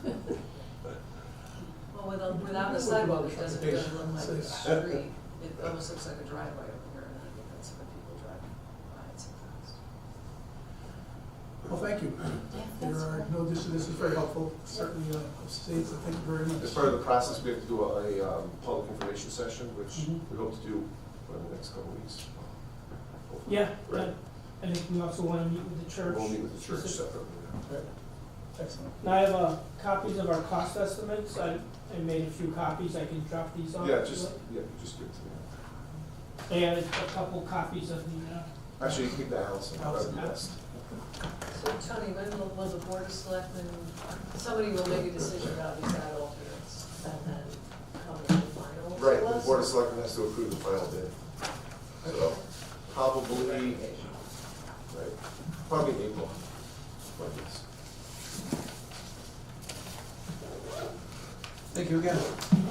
Well, without the sidewalk, it doesn't really look like a street. It almost looks like a driveway over here, and I think that's when people drive by it sometimes. Well, thank you. There are no additions, this is very helpful, certainly states, thank you very much. As part of the process, we have to do a public information session, which we hope to do in the next couple of weeks. Hopefully. Yeah, Right. I think we also want to meet with the church. We'll meet with the church separately. Right. Excellent. And I have copies of our cost estimates. I made a few copies. I can drop these off. Yeah, if you just, like. yeah, just give it to me. And a couple copies of the, Actually, you can keep the Allison, that'd be best. So Tony, when will the Board of Selectmen, somebody will make a decision about these ad alternates and then come to the final? Right, So the Board of Selectmen has to approve the final bid. So, probably, right, probably in April. Like this. Thank you again.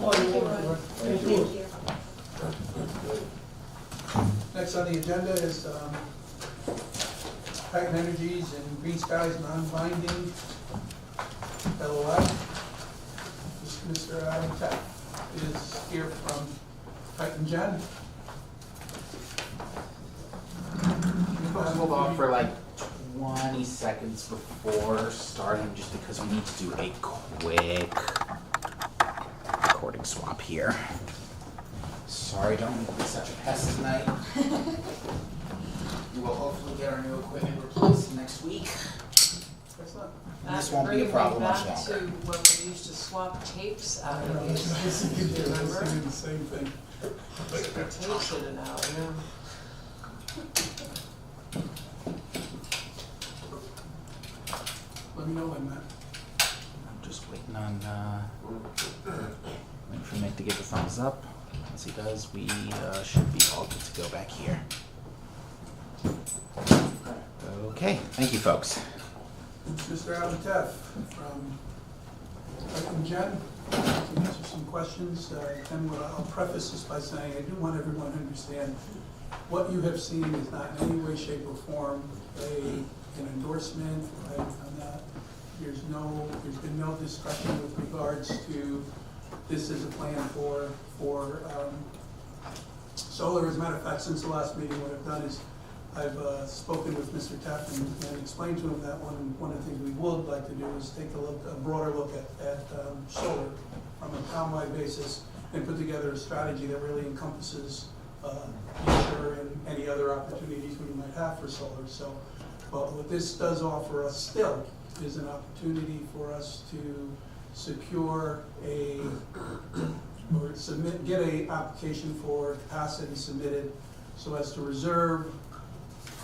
oh, you want- Thank Thank you. Next on the agenda is Titan Energies and Green Skies non-binding LOI. Mr. Adam Tech is here from Titan Gen. Let's hold on for like 20 seconds before starting, just because we need to do a quick recording swap here. Sorry, don't mean to be such a pest tonight. You will hopefully get our new equipment replaced next week. Excellent. This won't be a problem much Back to longer. when we used to swap tapes out I know, of these, this is good, remember? this is the same thing. The tapes in and out, yeah. Let me know when that. I'm just waiting on, waiting for Nick to give a thumbs up. Once he does, we should be all good to go back here. Okay, thank you, folks. Mr. Adam Teff from Titan Gen, to answer some questions. And I'll preface this by saying I do want everyone to understand what you have seen is not in any way, shape, or form an endorsement, right, on that. There's been no discussion with regards to this is a plan for solar. As a matter of fact, since the last meeting, what I've done is I've spoken with Mr. Teff and explained to him that one of the things we would like to do is take a broader look at solar from a townwide basis and put together a strategy that really encompasses future and any other opportunities we might have for solar. So, but what this does offer us still is an opportunity for us to secure get a application for capacity submitted so as to reserve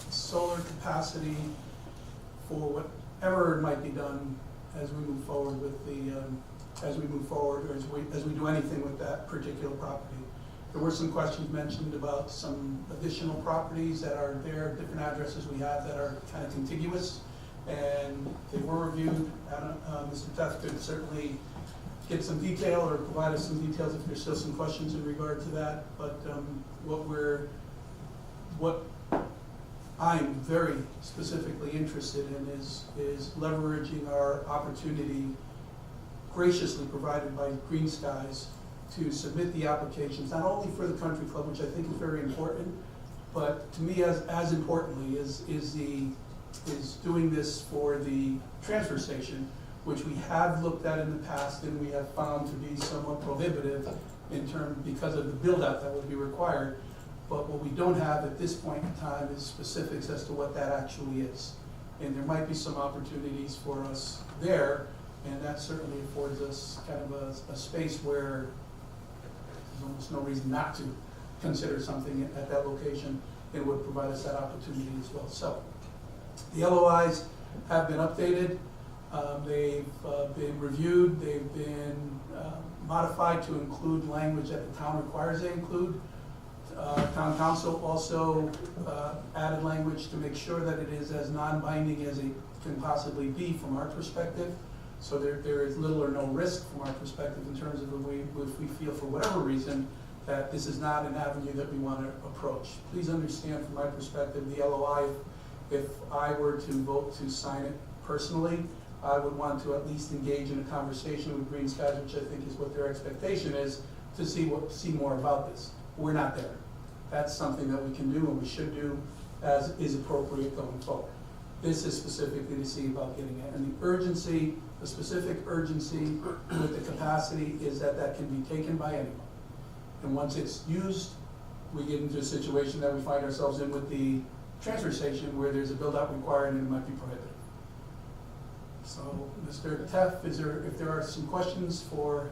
solar capacity for whatever might be done as we move forward with or as we do anything with that particular property. There were some questions mentioned about some additional properties that are there, different addresses we have that are kind of contiguous, and they were reviewed. Mr. Teff could certainly get some detail or provide us some details if there's still some questions in regard to that. But what I'm very specifically interested in is leveraging our opportunity graciously provided by Green Skies to submit the applications, not only for the country club, which I think is very important, but to me as importantly is doing this for the transfer station, which we have looked at in the past and we have found to be somewhat prohibitive because of the build-out that would be required. But what we don't have at this point in time is specifics as to what that actually is. And there might be some opportunities for us there, and that certainly affords us kind of a space where there's almost no reason not to consider something at that location. It would provide us that opportunity as well. So the LOIs have been updated. They've been reviewed. They've been modified to include language that the town requires they include. Town council also added language to make sure that it is as non-binding as it can possibly be from our perspective. So there is little or no risk from our perspective in terms of if we feel for whatever reason that this is not an avenue that we want to approach. Please understand from my perspective, the LOI, if I were to vote to sign it personally, I would want to at least engage in a conversation with Green Skies, which I think is what their expectation is, to see more about this. We're not there. That's something that we can do and we should do as is appropriate going forward. This is specifically to see about getting it. And the specific urgency with the capacity is that can be taken by anyone. And once it's used, we get into a situation that we find ourselves in with the transfer station where there's a build-out required and it might be prohibited. So, Mr. Teff, if there are some questions for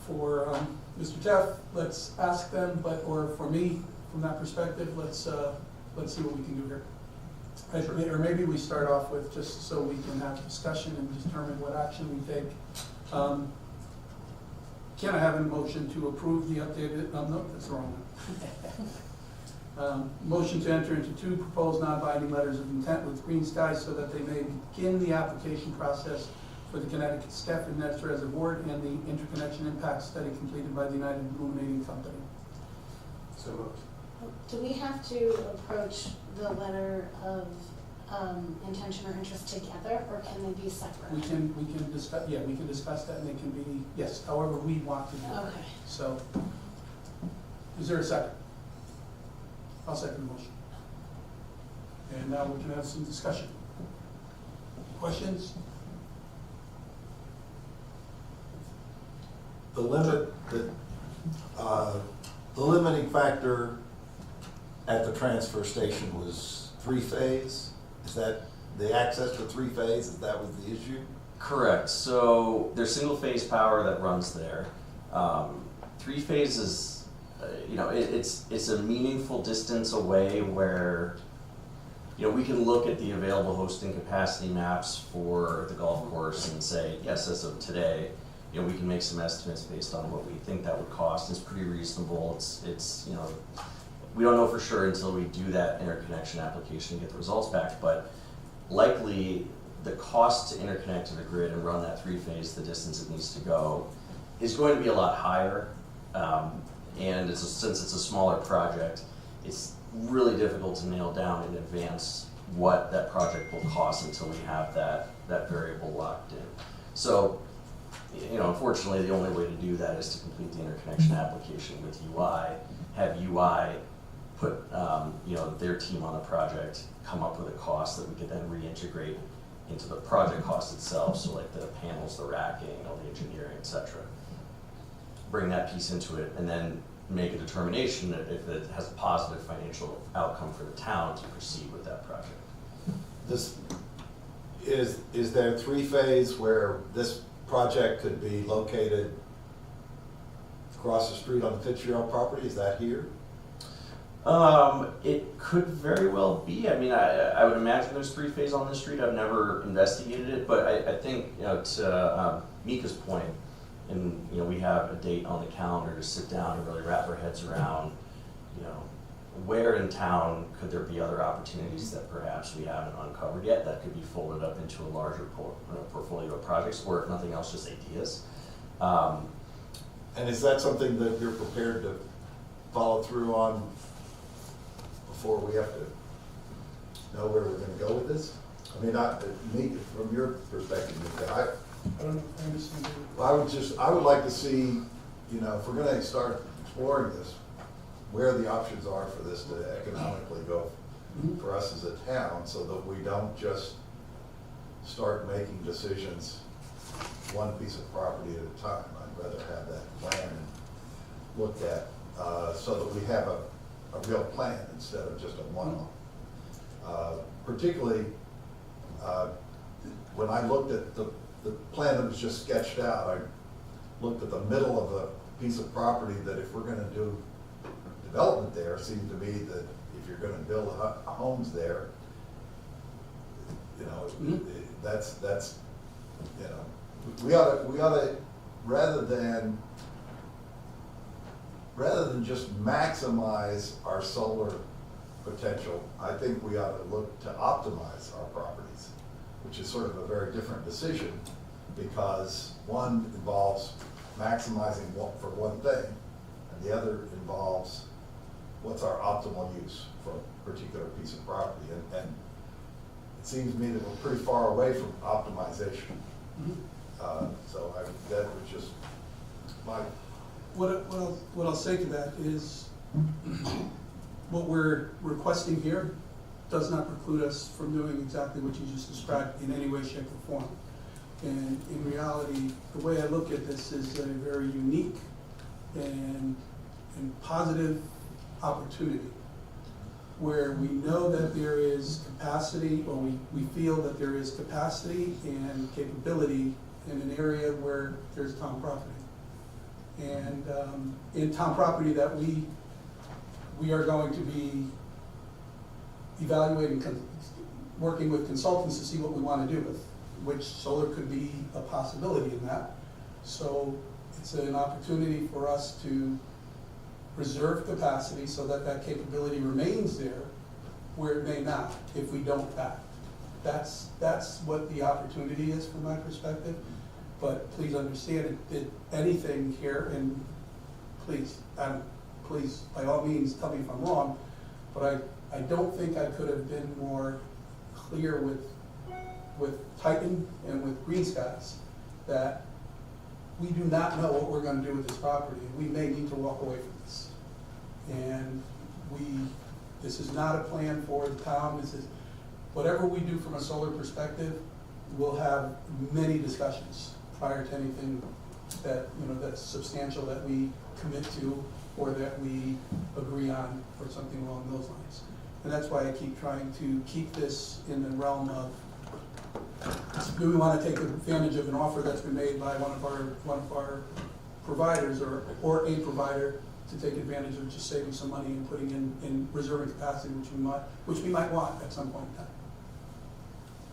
Mr. Teff, let's ask them, or for me, from that perspective, let's see what we can do here. Or maybe we start off with, just so we can have discussion and determine what action we take. Can I have a motion to approve the updated, no, that's the wrong one. Motion to enter into 2 proposed non-binding letters of intent with Green Sky so that they may begin the application process for the Connecticut Step and Nest Reservoir and the interconnection impact study completed by the United Illuminating Company. So moved. Do we have to approach the letter of intention or interest together, or can they be separate? We can discuss, yeah, we can discuss that, and they can be, yes, however we want to do it. Okay. So, is there a second? I'll second the motion. And now we can have some discussion. Questions? The limiting factor at the transfer station was 3-phase. Is that the access to 3-phase? Is that was the issue? Correct. So there's single phase power that runs there. 3-phase is, it's a meaningful distance away where, we can look at the available hosting capacity maps for the golf course and say, yes, as of today, we can make some estimates based on what we think that would cost. It's pretty reasonable. It's we don't know for sure until we do that interconnection application and get the results back, but likely the cost to interconnect to the grid and run that 3-phase the distance it needs to go is going to be a lot higher. And since it's a smaller project, it's really difficult to nail down in advance what that project will cost until we have that variable locked in. So, unfortunately, the only way to do that is to complete the interconnection application with UI, have UI put, their team on the project, come up with a cost that we could then reintegrate into the project cost itself, so like the panels, the racking, all the engineering, et cetera. Bring that piece into it, and then make a determination that if it has a positive financial outcome for the town to proceed with that project. Is there 3-phase where this project could be located across the street on the Fitzgerald property? Is that here? It could very well be. I mean, I would imagine there's 3-phase on this street. I've never investigated it, but I think, to Mika's point, and we have a date on the calendar to sit down and really wrap our heads around, where in town could there be other opportunities that perhaps we haven't uncovered yet that could be folded up into a larger portfolio of projects, or if nothing else, just ideas. And is that something that you're prepared to follow through on before we have to know where we're going to go with this? I mean, me, from your perspective, Mika, I don't know if I understand. I would like to see, if we're going to start exploring this, where the options are for this to economically go for us as a town, so that we don't just start making decisions one piece of property at a time. I'd rather have that plan looked at, so that we have a real plan instead of just a one-off. Particularly, when I looked at the plan that was just sketched out, I looked at the middle of a piece of property that if we're going to do development there, it seemed to me that if you're going to build homes there, that's we ought to rather than just maximize our solar potential, I think we ought to look to optimize our properties, which is sort of a very different decision, because one involves maximizing for one thing, and the other involves what's our optimal use for a particular piece of property. And it seems to me that we're pretty far away from optimization. So that was just my... What I'll say to that is, what we're requesting here does not preclude us from doing exactly what you just described in any way, shape, or form. And in reality, the way I look at this is a very unique and positive opportunity where we know that there is capacity, or we feel that there is capacity and capability in an area where there's town property. And in town property that we are going to be evaluating, working with consultants to see what we want to do with, which solar could be a possibility in that. So it's an opportunity for us to preserve capacity so that that capability remains there where it may not if we don't act. That's what the opportunity is from my perspective. But please understand that anything here, and please by all means tell me if I'm wrong, but I don't think I could have been more clear with Titan and with Green Skies that we do not know what we're going to do with this property. We may need to walk away from this. And this is not a plan for the town. This is, whatever we do from a solar perspective, we'll have many discussions prior to anything that, that's substantial that we commit to or that we agree on or something along those lines. And that's why I keep trying to keep this in the realm of, do we want to take advantage of an offer that's been made by one of our providers or a provider to take advantage of just saving some money and putting in reserving capacity, which we might want at some point in time.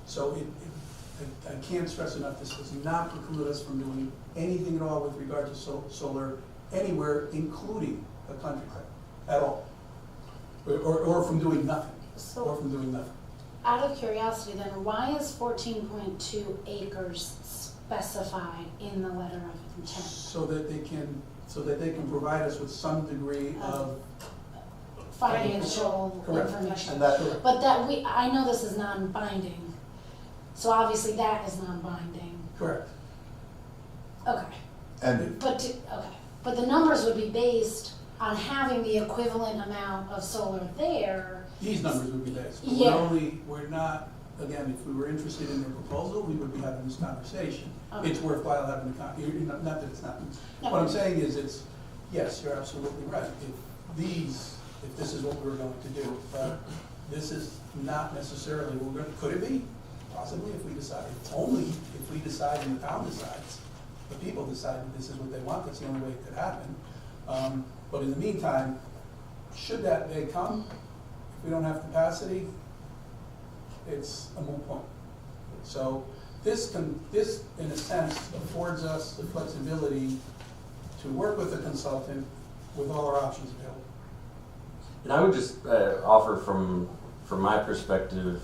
So I can't stress enough, this does not preclude us from doing anything at all with regard to solar anywhere, including a country club, at all. Or from doing nothing, Out of curiosity then, why is 14.2 acres specified in the letter of intent? So that they can provide us with some degree of financial correct. information. And that, but I know this is non-binding, so obviously that is non-binding. correct. Okay. But the numbers would be based on having the equivalent amount of solar there. These numbers would be based. But Yeah. we're not, again, if we were interested in their proposal, we would be having this conversation. Okay. It's worthwhile having the conversation, not that it's not. No. What I'm saying is yes, you're absolutely right. If this is what we're going to do, but this is not necessarily, could it be? Possibly if we decide, only if we decide and the town decides, the people decide that this is what they want, that's the only way it could happen. But in the meantime, should that day come, if we don't have capacity, it's a moot point. So this, in a sense, affords us the flexibility to work with a consultant with all our options available. And I would just offer from my perspective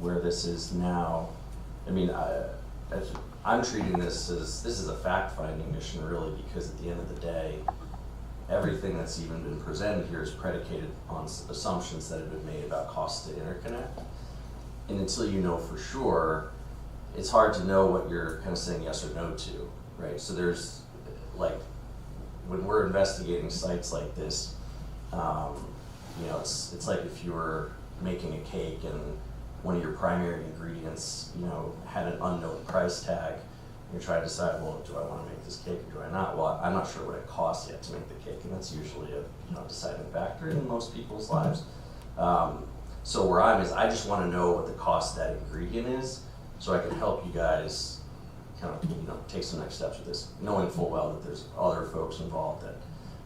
where this is now, I mean, I'm treating this is a fact-finding mission really, because at the end of the day, everything that's even been presented here is predicated on assumptions that have been made about cost to interconnect. And until you know for sure, it's hard to know what you're kind of saying yes or no to, right? So there's, like, when we're investigating sites like this, it's like if you were making a cake and one of your primary ingredients, had an unknown price tag. You're trying to decide, well, do I want to make this cake or do I not? Well, I'm not sure what it costs yet to make the cake, and that's usually a deciding factor in most people's lives. So where I'm is, I just want to know what the cost of that ingredient is, so I can help you guys kind of take some next steps with this, knowing full well that there's other folks involved that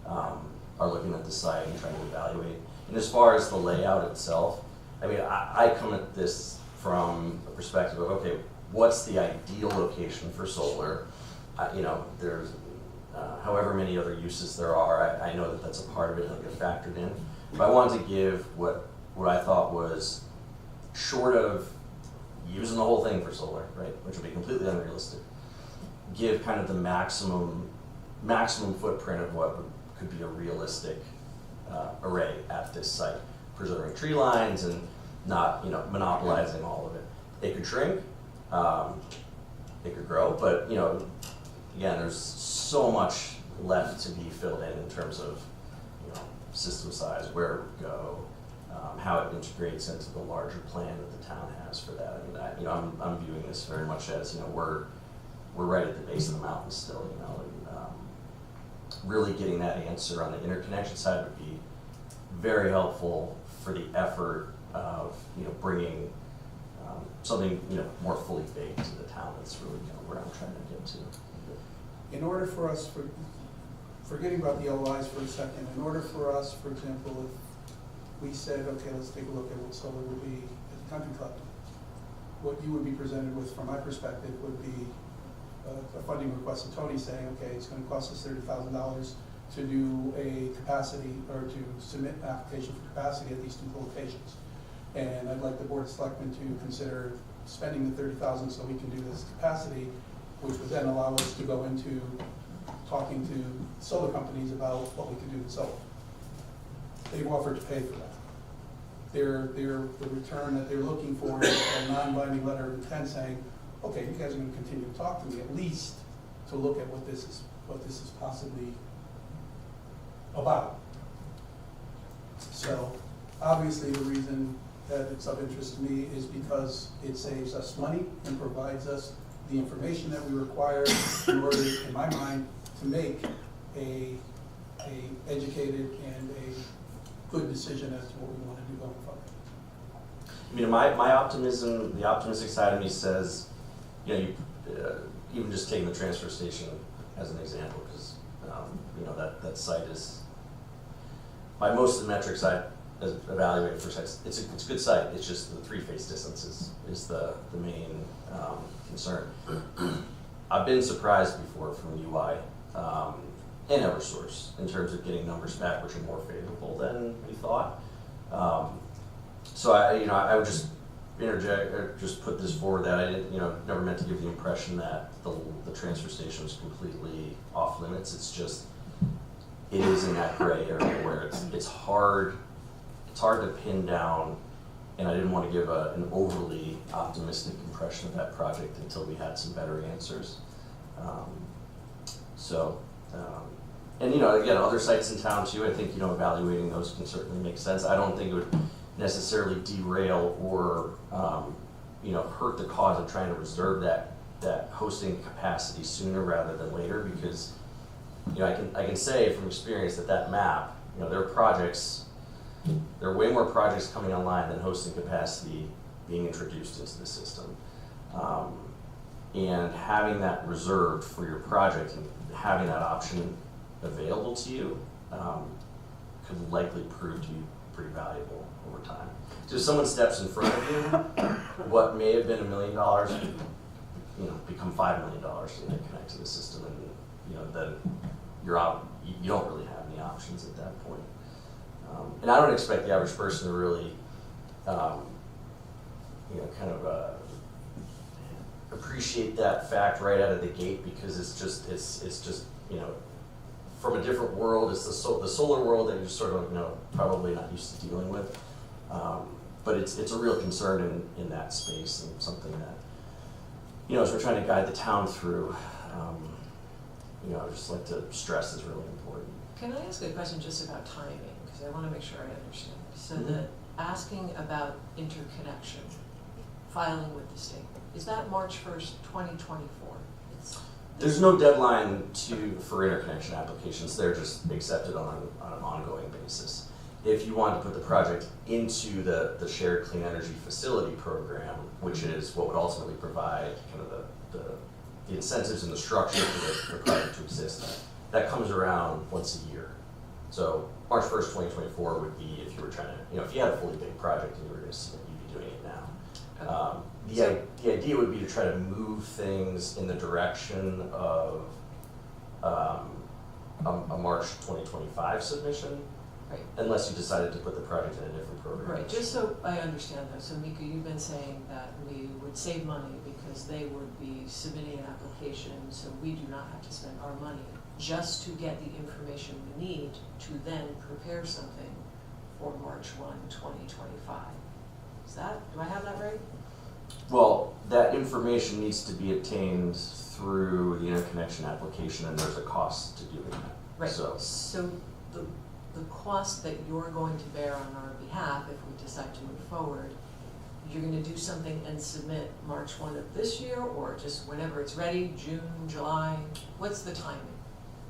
are looking at the site and trying to evaluate. And as far as the layout itself, I mean, I come at this from a perspective of, okay, what's the ideal location for solar? There's however many other uses there are. I know that that's a part of it that'll get factored in. If I wanted to give what I thought was, short of using the whole thing for solar, right, which would be completely unrealistic, give kind of the maximum footprint of what could be a realistic array at this site, preserving tree lines and not monopolizing all of it. It could shrink, it could grow, but again, there's so much left to be filled in terms of system size, where it would go, how it integrates into the larger plan that the town has for that. I mean, I'm viewing this very much as we're right at the base of the mountain still, and really getting that answer on the interconnection side would be very helpful for the effort of, bringing something, more fully baked to the town. That's really kind of where I'm trying to get to. In order for us, forgetting about the LOIs for a second, in order for us, for example, if we said, okay, let's take a look at what solar would be at the country club, what you would be presented with, from my perspective, would be a funding request to Tony saying, okay, it's going to cost us $30,000 to do a capacity, or to submit an application for capacity at these 2 locations. And I'd like the Board of Selectmen to consider spending the $30,000 so we can do this capacity, which would then allow us to go into talking to solar companies about what we can do with solar. They've offered to pay for that. The return that they're looking for is a non-binding letter of intent saying, okay, you guys are going to continue to talk to me at least to look at what this is possibly about. So obviously the reason that it's of interest to me is because it saves us money and provides us the information that we require in order, in my mind, to make a educated and a good decision as to what we want to do going forward. My optimism, the optimistic side of me says, even just taking the transfer station as an example, because that site is, by most of the metrics I evaluated for sites, it's a good site. It's just the 3-phase distance is the main concern. I've been surprised before from UI and Eversource in terms of getting numbers back which are more favorable than we thought. So I would just interject or just put this forward that I didn't, never meant to give the impression that the transfer station was completely off limits. It's just, it is in that gray area where it's hard to pin down, and I didn't want to give an overly optimistic impression of that project until we had some better answers. And again, other sites in town too, I think, evaluating those can certainly make sense. I don't think it would necessarily derail or, hurt the cause of trying to reserve that hosting capacity sooner rather than later, because, I can say from experience that map, there are way more projects coming online than hosting capacity being introduced into the system. And having that reserved for your project and having that option available to you could likely prove to be pretty valuable over time. So if someone steps in front of you, what may have been $1 million, become $5 million to connect to the system, and then you're out. You don't really have any options at that point. And I don't expect the average person to really, appreciate that fact right out of the gate, because it's just from a different world. It's the solar world that you're sort of probably not used to dealing with. But it's a real concern in that space, and something that, as we're trying to guide the town through, I just like to stress is really important. Can I ask a question just about timing? Because I want to make sure I understand. So that asking about interconnection, filing with the state, is that March 1st, 2024? There's no deadline for interconnection applications. They're just accepted on an ongoing basis. If you want to put the project into the Shared Clean Energy Facility program, which is what would ultimately provide kind of the incentives and the structure for the project to exist, that comes around once a year. So March 1st, 2024 would be if you were trying to, if you had a fully baked project and you were going to submit, you'd be doing it now. The idea would be to try to move things in the direction of a March 2025 submission, right, unless you decided to put the project in a different program. Right, just so I understand though, so Mika, you've been saying that we would save money because they would be submitting an application, so we do not have to spend our money just to get the information we need to then prepare something for March 1, 2025. Do I have that right? Well, that information needs to be obtained through the interconnection application, and there's a cost to doing that. Right. So the cost that you're going to bear on our behalf, if we decide to move forward, you're going to do something and submit March 1 of this year, or just whenever it's ready, June, July? What's the timing?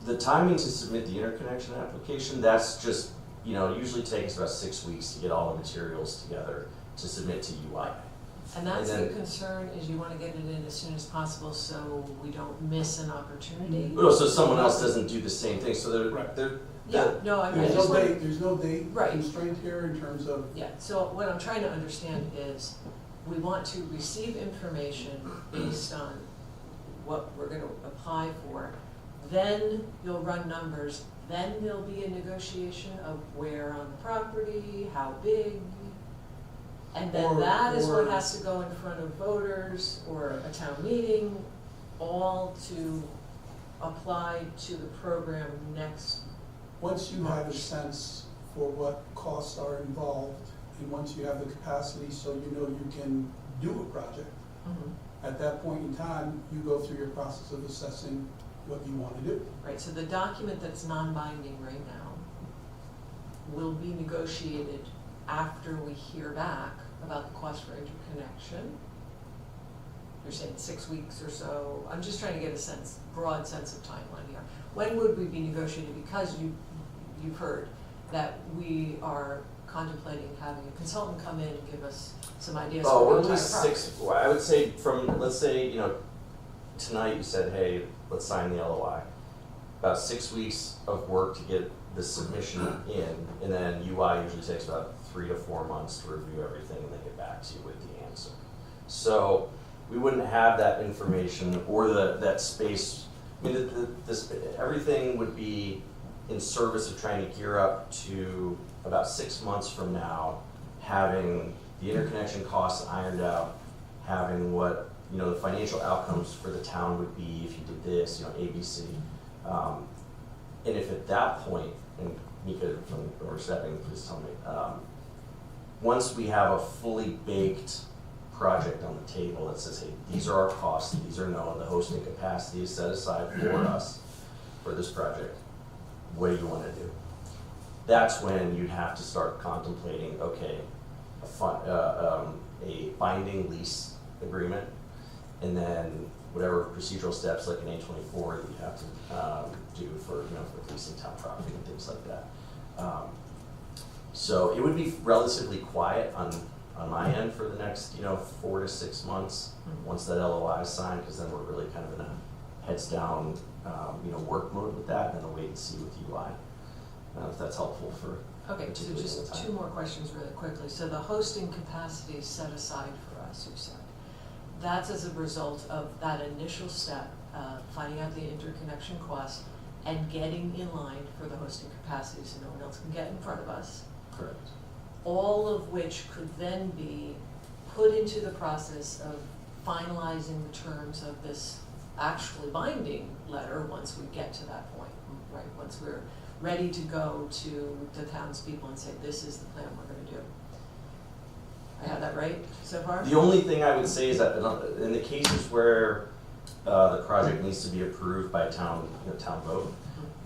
The timing to submit the interconnection application, that's just you know, it usually takes about 6 weeks to get all the materials together to submit to UI. And that's And the then- concern, is you wanna get it in as soon as possible so we don't miss an opportunity. Oh, so someone else doesn't do the same thing, so Right. they're, Yeah, no, I There's just no want, date, there's no date Right. constraint here in terms of, yeah, so what I'm trying to understand is, we want to receive information based on what we're gonna apply for. Then you'll run numbers, then there'll be a negotiation of where on the property, how big. And then Or- that is what or- has to go in front of voters or a town meeting, all to apply to the program next. once you have a sense for what costs are involved, and once you have the capacity so you know you can do a project, at that point in time, you go through your process of assessing what you want to do. Right, so the document that's non-binding right now will be negotiated after we hear back about the cost for interconnection. You're saying 6 weeks or so. I'm just trying to get a sense, broad sense of timeline here. When would we be negotiating? Because you've heard that we are contemplating having a consultant come in and give us some ideas oh, for we're the at entire least project. 6, well, I would say from, let's say, you know, tonight you said, hey, let's sign the LOI. About 6 weeks of work to get the submission in, and then UI usually takes about 3 to 4 months to review everything and then get back to you with the answer. So we wouldn't have that information or that space. I mean, everything would be in service of trying to gear up to about 6 months from now, having the interconnection costs ironed out, having what, you know, the financial outcomes for the town would be if you did this, you know, ABC. And if at that point, and Mika from or Stepping, please tell me, once we have a fully baked project on the table that says, hey, these are our costs, these are known, the hosting capacity is set aside for us for this project, what do you want to do? That's when you'd have to start contemplating, okay, a binding lease agreement, and then whatever procedural steps like an A24 that you have to do for, you know, for leasing town property and things like that. So it would be relatively quiet on my end for the next, you know, 4 to 6 months once that LOI is signed, because then we're really kind of in a heads down, you know, work mode with that, and then a wait and see with UI. I don't know if that's helpful for. Okay, so just 2 more questions really quickly. So the hosting capacity is set aside for us, you said. That's as a result of that initial step, finding out the interconnection cost and getting in line for the hosting capacity so no one else can get in front of us. Correct. All of which could then be put into the process of finalizing the terms of this actually binding letter once we get to that point, right? Once we're ready to go to the townspeople and say, this is the plan we're gonna do. I have that right so far? The only thing I would say is that in the cases where the project needs to be approved by a town, you know, town vote,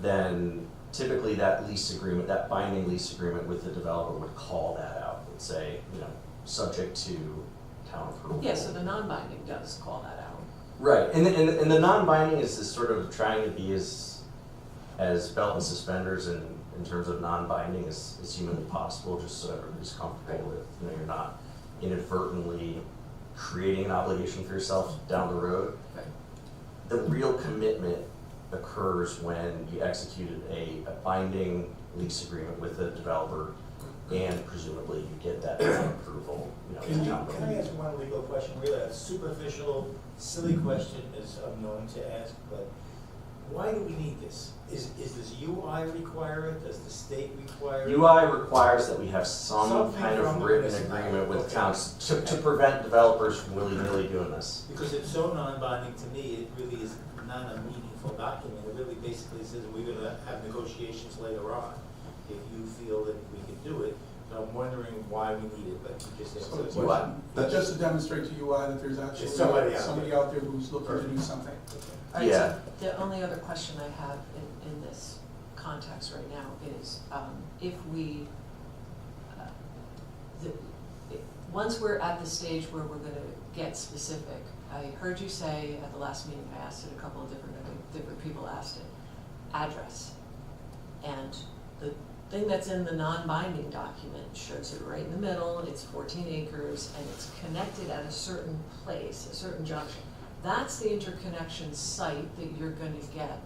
then typically that lease agreement, that binding lease agreement with the developer would call that out and say, you know, subject to town approval. Yeah, so the non-binding does call that out. Right, and the non-binding is sort of trying to be as belt and suspenders in terms of non-binding as humanly possible, just so everybody's comfortable with, you know, you're not inadvertently creating an obligation for yourself down the road. Right. The real commitment occurs when you executed a binding lease agreement with the developer, and presumably you get that approval, you know, Can town I vote. ask one legal question, really a superficial, silly question is unknown to ask, but why do we need this? Is this UI require it, does the state require it? UI requires that we have some Something kind from of the written municipality, agreement with okay. towns to prevent developers from willy-nilly doing this. Because it's so non-binding to me, it really is not a meaningful document. It really basically says we're gonna have negotiations later on if you feel that we can do it. So I'm wondering why we need it, but you just So answered it's the UI. question. But just to demonstrate to UI that there's actually There's somebody out somebody there. out there who's looking to do something. All right, Yeah. so the only other question I have in this context right now is, if we, once we're at the stage where we're gonna get specific, I heard you say at the last meeting, I asked it a couple of different people asked it, address. And thing that's in the non-binding document shows it right in the middle, it's 14 acres, and it's connected at a certain place, a certain junction. That's the interconnection site that you're gonna get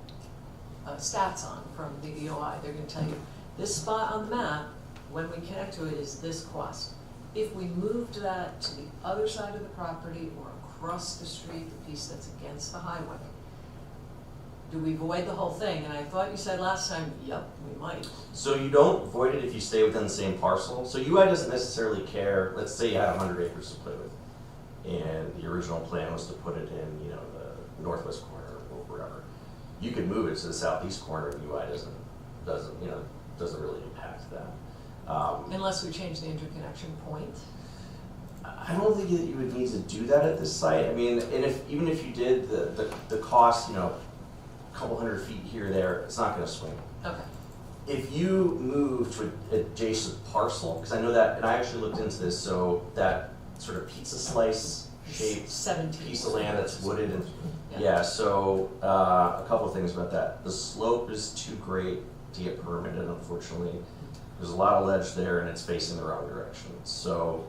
stats on from the EOI. They're gonna tell you, this spot on the map, when we connect to it, is this cost. If we moved that to the other side of the property or across the street, the piece that's against the highway, do we void the whole thing? And I thought you said last time, yep, we might. So you don't void it if you stay within the same parcel. So UI doesn't necessarily care, let's say you had 100 acres to play with, and the original plan was to put it in, you know, the northwest corner or wherever. You could move it to the southeast corner, and UI doesn't really impact that. Unless we change the interconnection point. I don't think that you would need to do that at this site. I mean, and even if you did, the cost, you know, a couple hundred feet here or there, it's not going to swing. Okay. If you move to an adjacent parcel, because I know that, and I actually looked into this, so that sort of pizza slice shaped 17 piece of land that's wooded and Yeah. so a couple of things about that. The slope is too great to get permitted, unfortunately. There's a lot of ledge there and it's facing the wrong direction. So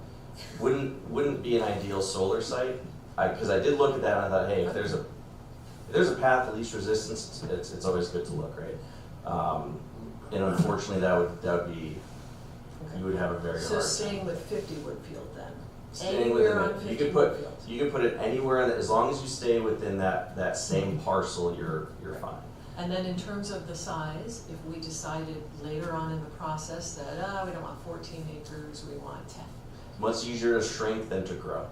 wouldn't be an ideal solar site. Because I did look at that and I thought, hey, if there's a path of least resistance, it's always good to look, right? And unfortunately, that would be, you would have a very hard. So staying with 50 Woodfield then? Staying Anywhere within on it. 50 You could Woodfield? put it anywhere, as long as you stay within that same parcel, you're fine. And then in terms of the size, if we decided later on in the process that, we don't want 14 acres, we want 10. Much easier to shrink than to grow.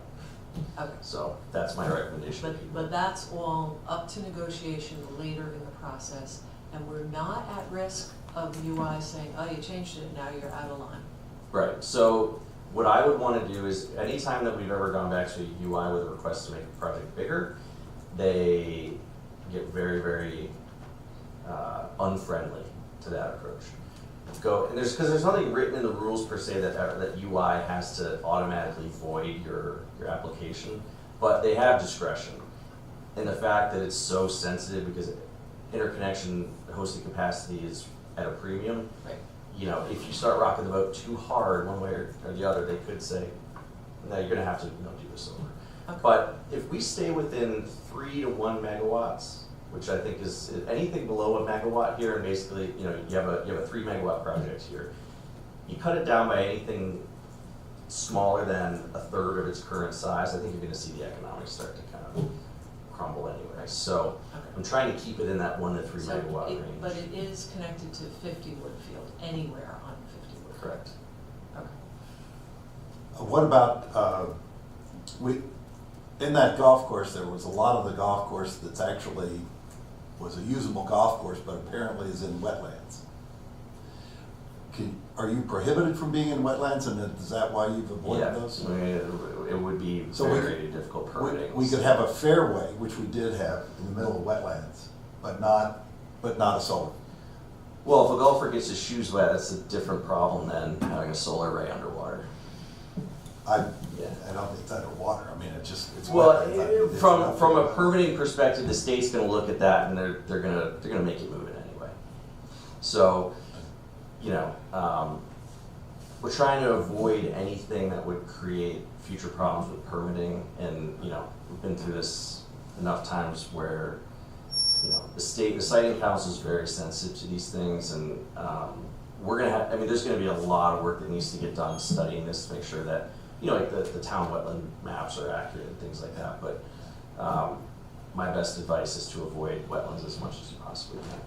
Okay. So that's my recommendation. But that's all up to negotiation later in the process, and we're not at risk of UI saying, oh, you changed it, now you're out of line. Right, so what I would want to do is, anytime that we've ever gone back to a UI with a request to make a project bigger, they get very, very unfriendly to that approach. And there's nothing written in the rules per se that UI has to automatically void your application, but they have discretion. And the fact that it's so sensitive because interconnection hosting capacity is at a premium. Right. You know, if you start rocking the boat too hard one way or the other, they could say, no, you're gonna have to do this over. Okay. But if we stay within 3 to 1 megawatts, which I think is anything below 1 megawatt here, and basically, you have a 3 megawatt project here. You cut it down by anything smaller than a third of its current size, I think you're gonna see the economics start to kind of crumble anyway. So Okay. I'm trying to keep it in that 1 to 3 So megawatt range. But it is connected to 50 Woodfield, anywhere on 50 Woodfield? Correct. Okay. What about, in that golf course, there was a lot of the golf course that's actually was a usable golf course, but apparently is in wetlands. Are you prohibited from being in wetlands, and is that why you've avoided those? I mean, it would be very difficult permitting. We could have a fairway, which we did have in the middle of wetlands, but not a solar. Well, if a golfer gets his shoes wet, that's a different problem than having a solar array underwater. I don't think it's underwater. I mean, it's well, wetlands. from a permitting perspective, the state's going to look at that and they're going to make you move it anyway. So, we're trying to avoid anything that would create future problems with permitting, and we've been through this enough times where the siting council is very sensitive to these things, and there's going to be a lot of work that needs to get done studying this to make sure that like the town wetland maps are accurate and things like that. But my best advice is to avoid wetlands as much as you possibly can.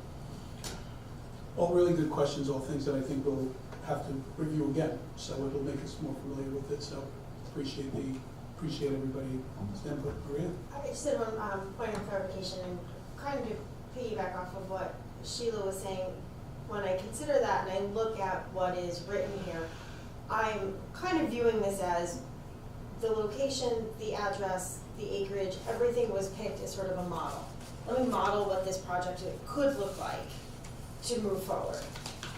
All really good questions, all things that I think we'll have to review again, so it'll make us more familiar with it. So appreciate everybody's input. Maria? I just had one point of clarification, and kind of to piggyback off of what Sheila was saying. When I consider that and I look at what is written here, I'm kind of viewing this as the location, the address, the acreage, everything was picked as sort of a model. Let me model what this project could look like to move forward.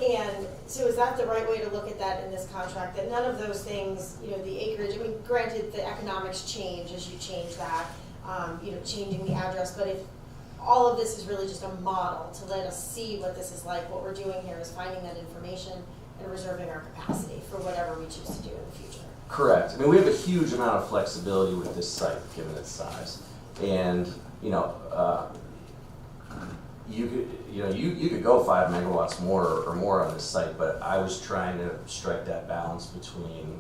And so is that the right way to look at that in this contract, that none of those things, the acreage, I mean, granted the economics change as you change that, changing the address, but if all of this is really just a model to let us see what this is like. What we're doing here is finding that information and reserving our capacity for whatever we choose to do in the future. Correct. I mean, we have a huge amount of flexibility with this site, given its size. And, you could go 5 megawatts more or more on this site, but I was trying to strike that balance between,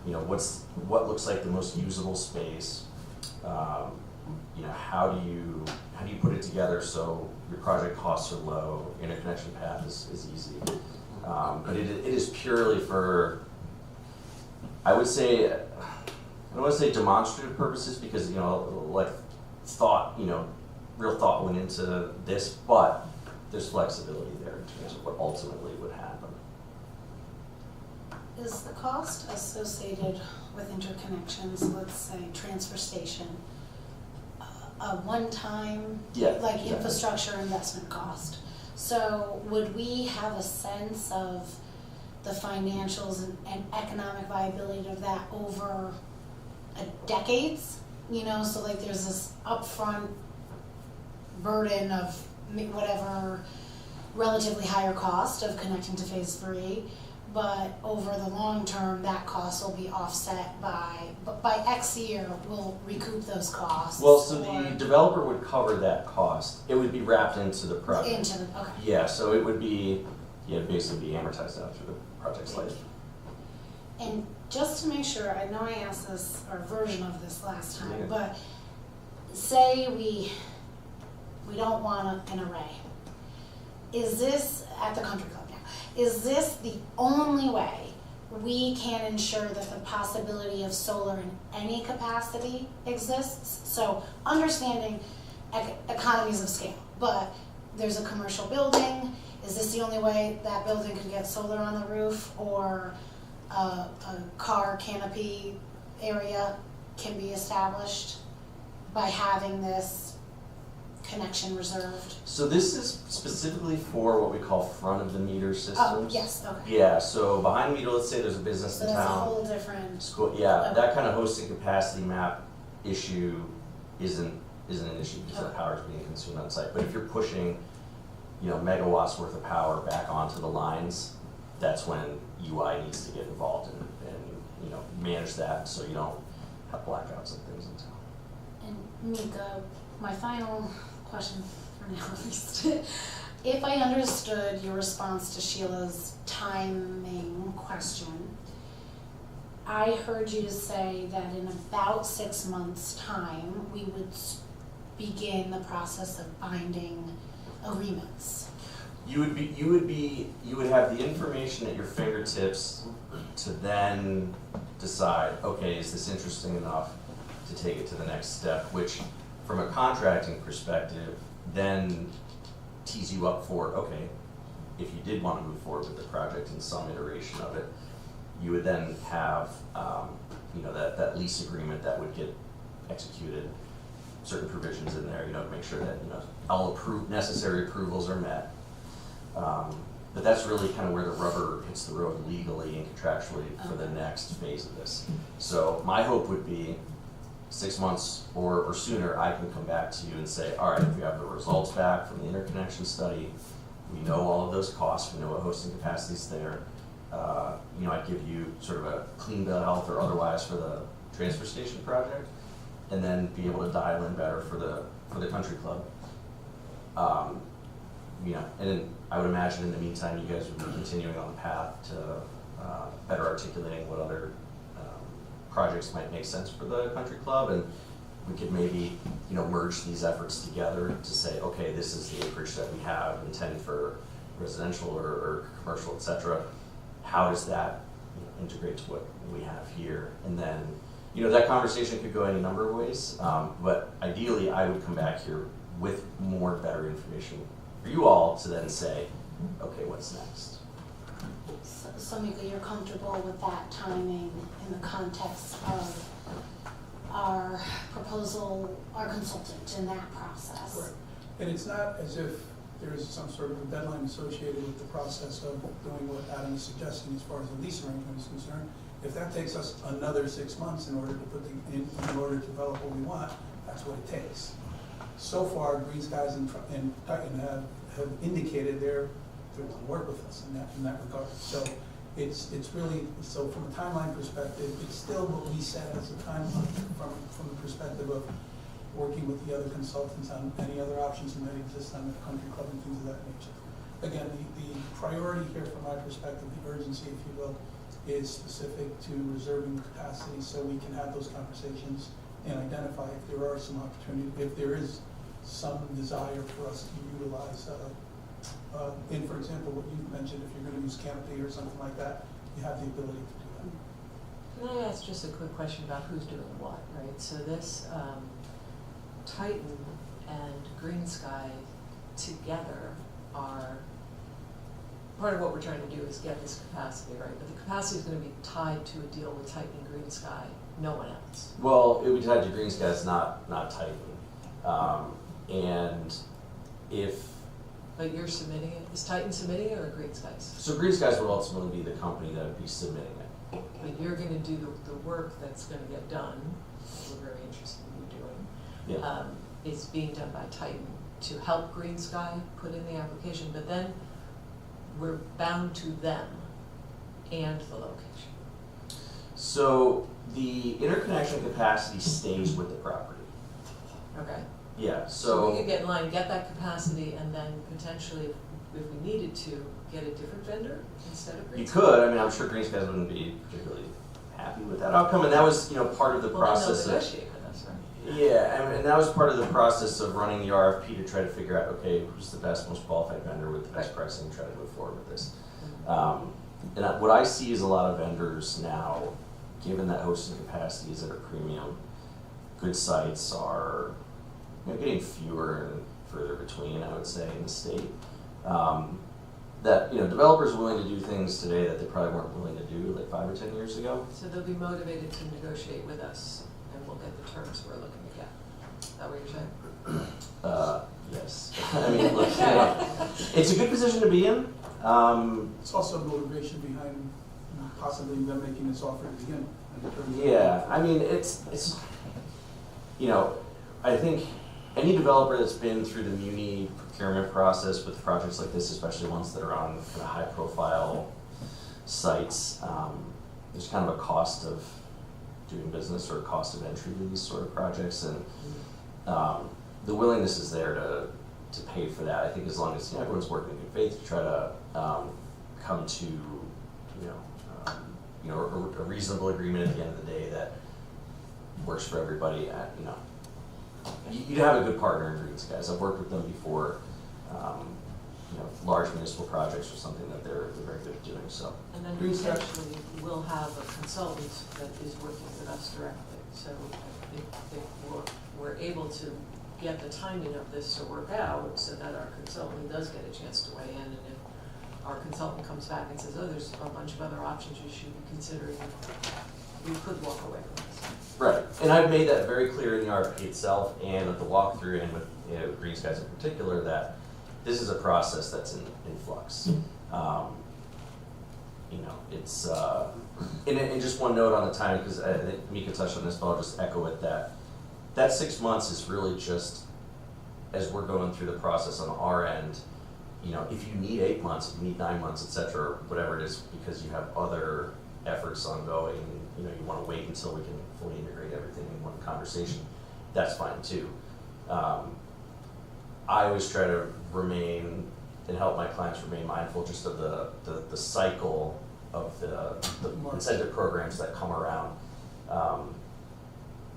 what looks like the most usable space. How do you put it together so your project costs are low, interconnection path is easy. But it is purely for, I would say, I don't want to say demonstrative purposes because, thought, real thought went into this, but there's flexibility there in terms of what ultimately would happen. Is the cost associated with interconnections, let's say transfer station, a one-time, exactly. Infrastructure investment cost? So would we have a sense of the financials and economic viability of that over decades? So there's this upfront burden of whatever relatively higher cost of connecting to phase 3, but over the long term, that cost will be offset by X year, we'll recoup those costs. Well, so the developer would cover that cost. It would be wrapped into the project. Okay. Yeah, so it would be, basically be amortized out through the project's life. And just to make sure, I know I asked this, or a version of this last time, but say we don't want an array. Is this, at the country club now, is this the only way we can ensure that the possibility of solar in any capacity exists? So understanding economies of scale, but there's a commercial building. Is this the only way that building can get solar on the roof, or a car canopy area can be established by having this connection reserved? So this is specifically for what we call front of the meter systems. Oh, yes, okay. Yeah, so behind the meter, let's say there's a business So in that's a town. whole different. School, yeah, that kind of hosting capacity map issue isn't an issue because that power is being consumed on site. But if you're pushing, megawatts worth of power back onto the lines, that's when UI needs to get involved and manage that so you don't have blackouts and things in town. And Mika, my final question for now at least. If I understood your response to Sheila's timing question, I heard you say that in about 6 months' time, we would begin the process of binding agreements. You would have the information at your fingertips to then decide, okay, is this interesting enough to take it to the next step, which from a contracting perspective then tees you up for, okay, if you did want to move forward with the project in some iteration of it, you would then have that lease agreement that would get executed, certain provisions in there, to make sure that all necessary approvals are met. But that's really kind of where the rubber hits the road legally and contractually for the next phase of this. So my hope would be 6 months or sooner, I can come back to you and say, all right, we have the results back from the interconnection study. We know all of those costs. We know what hosting capacity is there. I'd give you sort of a clean bill of health or otherwise for the transfer station project, and then be able to dial in better for the country club. And then I would imagine in the meantime, you guys would be continuing on the path to better articulating what other projects might make sense for the country club, and we could maybe merge these efforts together to say, okay, this is the acreage that we have intended for residential or commercial, etc. How does that integrate to what we have here? And then that conversation could go any number of ways, but ideally I would come back here with better information for you all to then say, okay, what's next? So Mika, you're comfortable with that timing in the context of our proposal, our consultant in that process? Correct. And it's not as if there is some sort of a deadline associated with the process of doing what Adam is suggesting as far as the lease arrangement is concerned. If that takes us another 6 months in order to in order to develop what we want, that's what it takes. so far, Green Skies and Titan have indicated they want to work with us in that regard. So it's really, so from a timeline perspective, it's still what we set as a timeline from the perspective of working with the other consultants on any other options that may exist on the country club and things of that nature. Again, the priority here from my perspective, the urgency, if you will, is specific to reserving capacity so we can have those conversations and identify if there are some opportunities, if there is some desire for us to utilize, for example, what you mentioned, if you're going to use canopy or something like that, you have the ability to do that. Can I ask just a quick question about who's doing what, right? So this Titan and Green Sky together are, part of what we're trying to do is get this capacity, right? But the capacity is going to be tied to a deal with Titan and Green Sky, no one else. Well, it would be tied to Green Skies, not Titan. And if... But you're submitting it? Is Titan submitting it or Green Skies? So Green Skies would ultimately be the company that would be submitting it. But you're going to do the work that's going to get done, we're very interested in you doing, Yeah. is being done by Titan to help Green Sky put in the application, but then we're bound to them and the location. So the interconnection capacity stays with the property. Okay. Yeah, So we could get in line, get that capacity, and then potentially, if we needed to, get a different vendor instead of Green you Sky? could. I mean, I'm sure Green Skies wouldn't be particularly happy with that outcome, and that was, part of the process Well, of... they'll negotiate with us, right? Yeah, and that was part of the process of running the RFP to try to figure out, okay, who's the best, most qualified vendor with the best pricing, and try to move forward with this. What I see is a lot of vendors now, given that hosting capacity is at a premium, good sites are getting fewer and further between, I would say, in the state. That developers are willing to do things today that they probably weren't willing to do like 5 or 10 years ago. So they'll be motivated to negotiate with us, and we'll get the terms we're looking to get. Is that what you're saying? Yes. I mean, look, it's a good position to be in. It's also motivation behind possibly them making this offer to begin. Yeah, I mean, it's I think any developer that's been through the muni procurement process with projects like this, especially ones that are on kind of high-profile sites, there's kind of a cost of doing business or a cost of entry to these sort of projects, and the willingness is there to pay for that. I think as long as everyone's working in good faith to try to come to a reasonable agreement at the end of the day that works for everybody. You'd have a good partner in Green Skies. I've worked with them before. Large municipal projects or something that they're very good at doing. So. And then potentially we'll have a consultant that is working with us directly. So if we're able to get the timing of this to work out so that our consultant does get a chance to weigh in, and if our consultant comes back and says, oh, there's a bunch of other options you should be considering, we could walk away from this. Right, and I've made that very clear in the RFP itself and at the walkthrough and with Green Skies in particular that this is a process that's in flux. It's and just one note on the timing, because I think Mika touched on this, but I'll just echo it that 6 months is really just as we're going through the process on our end. If you need 8 months, if you need 9 months, etc., whatever it is, because you have other efforts ongoing, you want to wait until we can fully integrate everything in one conversation, that's fine too. I always try to remain and help my clients remain mindful just of the cycle of the incentive programs that come around,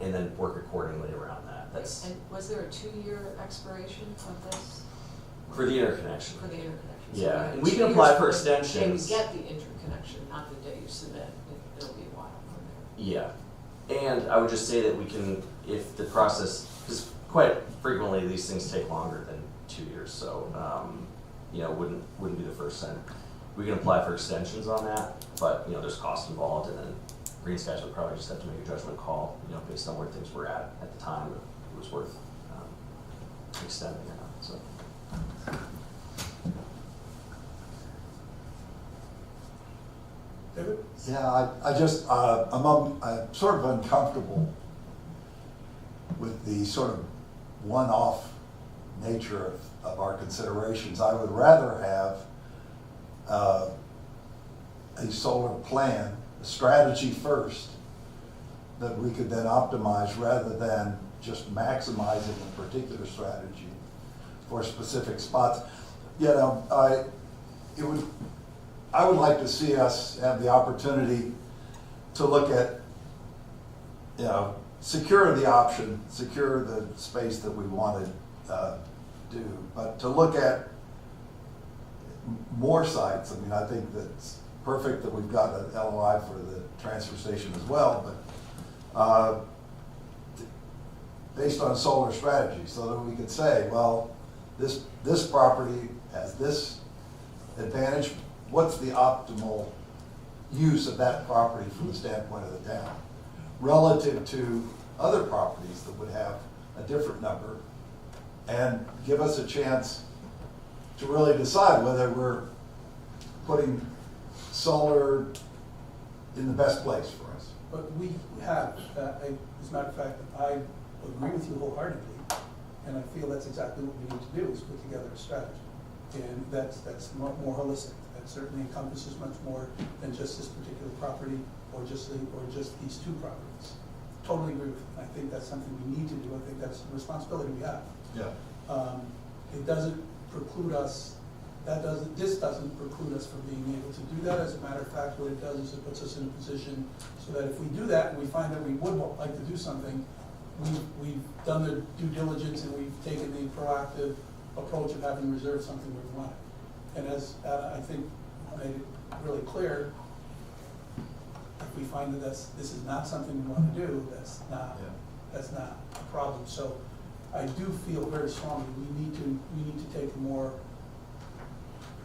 and then work accordingly around that. And was there a 2-year expiration of this? For the interconnection. For the interconnection. Yeah, So and we can apply for the day extensions. we get the interconnection, not the day you submit. It'll be a while from there. Yeah, and I would just say that we can, if the process, because quite frequently these things take longer than 2 years, so wouldn't be the first time. We can apply for extensions on that, but there's cost involved, and then Green Skies would probably just have to make a judgment call, based on where things were at the time, if it was worth extending or not. So. David? Yeah, I just, I'm sort of uncomfortable with the sort of one-off nature of our considerations. I would rather have a solar plan, a strategy first, that we could then optimize rather than just maximizing a particular strategy for specific spots. You know, I would like to see us have the opportunity to look at, you know, secure the option, secure the space that we want to do, but to look at more sites. I mean, I think that's perfect that we've got an LOI for the transfer station as well, but based on solar strategy, so that we could say, well, this property has this advantage. What's the optimal use of that property from the standpoint of the town relative to other properties that would have a different number, and give us a chance to really decide whether we're putting solar in the best place for us. But we have, as a matter of fact, I agree with you wholeheartedly, and I feel that's exactly what we need to do, is put together a strategy. And that's more holistic. That certainly encompasses much more than just this particular property or just these two properties. Totally agree with you. I think that's something we need to do. I think that's a responsibility we have. Yeah. It doesn't preclude us, this doesn't preclude us from being able to do that. As a matter of fact, what it does is it puts us in a position so that if we do that and we find that we would like to do something, we've done the due diligence and we've taken the proactive approach of having reserved something where we want it. And as I think made it really clear, if we find that this is not something we want to do, that's not a problem. So I do feel very strongly we need to take a more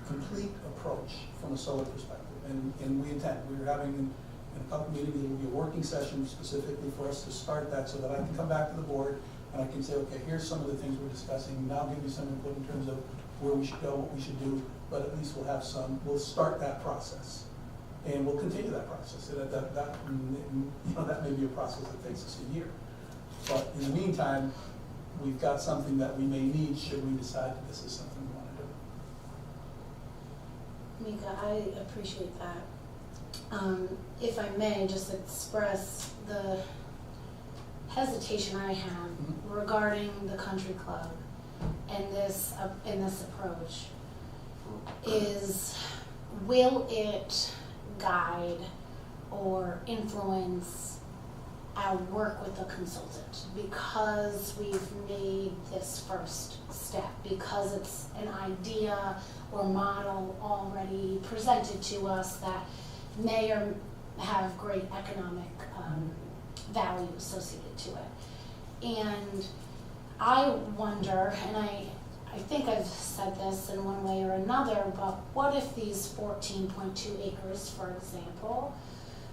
complete approach from a solar perspective, and we intend. We're having in a couple meetings, there will be a working session specifically for us to start that, so that I can come back to the board and I can say, okay, here's some of the things we're discussing. Now give you some input in terms of where we should go, what we should do, but at least we'll start that process. And we'll continue that process. And that may be a process that takes us a year. But in the meantime, we've got something that we may need should we decide that this is something we want to do. Mika, I appreciate that. If I may, just express the hesitation I have regarding the country club and this approach is, will it guide or influence our work with the consultant because we've made this first step, because it's an idea or model already presented to us that may or have great economic value associated to it. And I wonder, and I think I've said this in one way or another, but what if these 14.2 acres, for example,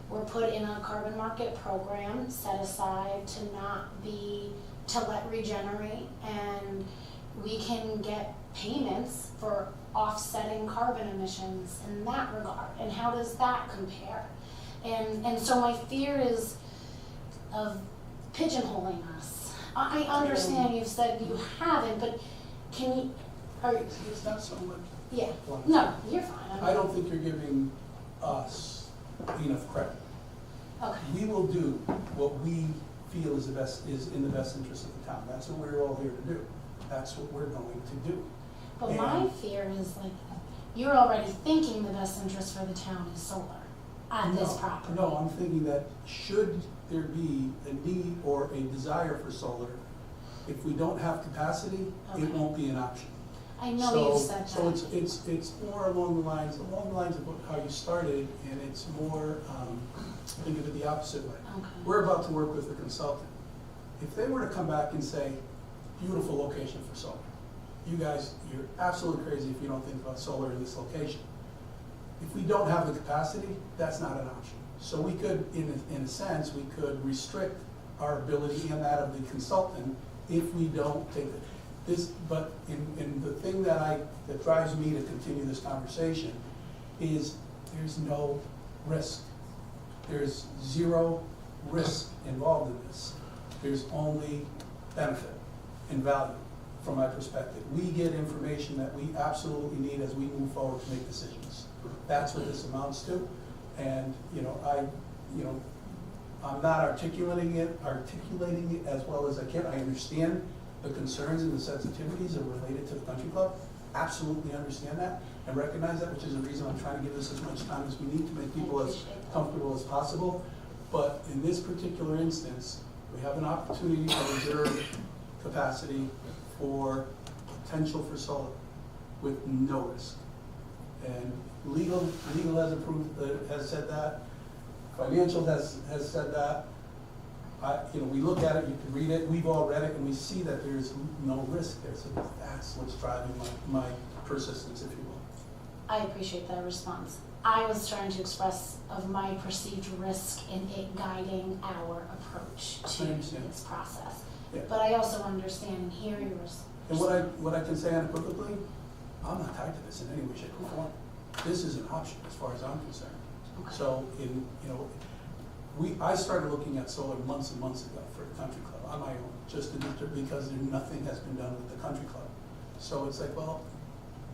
were put in a carbon market program set aside to let regenerate, and we can get payments for offsetting carbon emissions in that regard, and how does that compare? And so my fear is of pigeonholing us. I understand you've said you haven't, but can you, It's not so much. yeah, no, you're fine. I don't think you're giving us enough credit. Okay. We will do what we feel is in the best interest of the town. That's what we're all here to do. That's what we're going to do. But my fear is, like, you're already thinking the best interest for the town is solar on this property. No, I'm thinking that should there be a need or a desire for solar, if we don't have capacity, it won't be an option. I know you've said that. So it's more along the lines of how you started, and it's more, think of it the opposite way. Okay. We're about to work with a consultant. If they were to come back and say, beautiful location for solar, you guys, you're absolutely crazy if you don't think about solar in this location. If we don't have the capacity, that's not an option. So we could, in a sense, we could restrict our ability and that of the consultant if we don't take this. But in the thing that drives me to continue this conversation is there's no risk. There's zero risk involved in this. There's only benefit. and value from my perspective. We get information that we absolutely need as we move forward to make decisions. That's what this amounts to. And, I'm not articulating it as well as I can. I understand the concerns and the sensitivities that are related to the country club. Absolutely understand that and recognize that, which is the reason I'm trying to give this as much time as we need to make people as comfortable as possible. But in this particular instance, we have an opportunity to reserve capacity for potential for solar with no risk. And legal has approved, has said that. Financial has said that. We look at it, you can read it, we've all read it, and we see that there's no risk there. So that's what's driving my persistence, if you will. I appreciate that response. I was trying to express of my perceived risk in it guiding our approach to this process. Yeah. But I also understand and hear yours. And what I can say unequivocally, I'm not tied to this in any way, shape, or form. This is an option as far as I'm concerned. Okay. So I started looking at solar months and months ago for the country club on my own, just because nothing has been done with the country club. So it's like, well,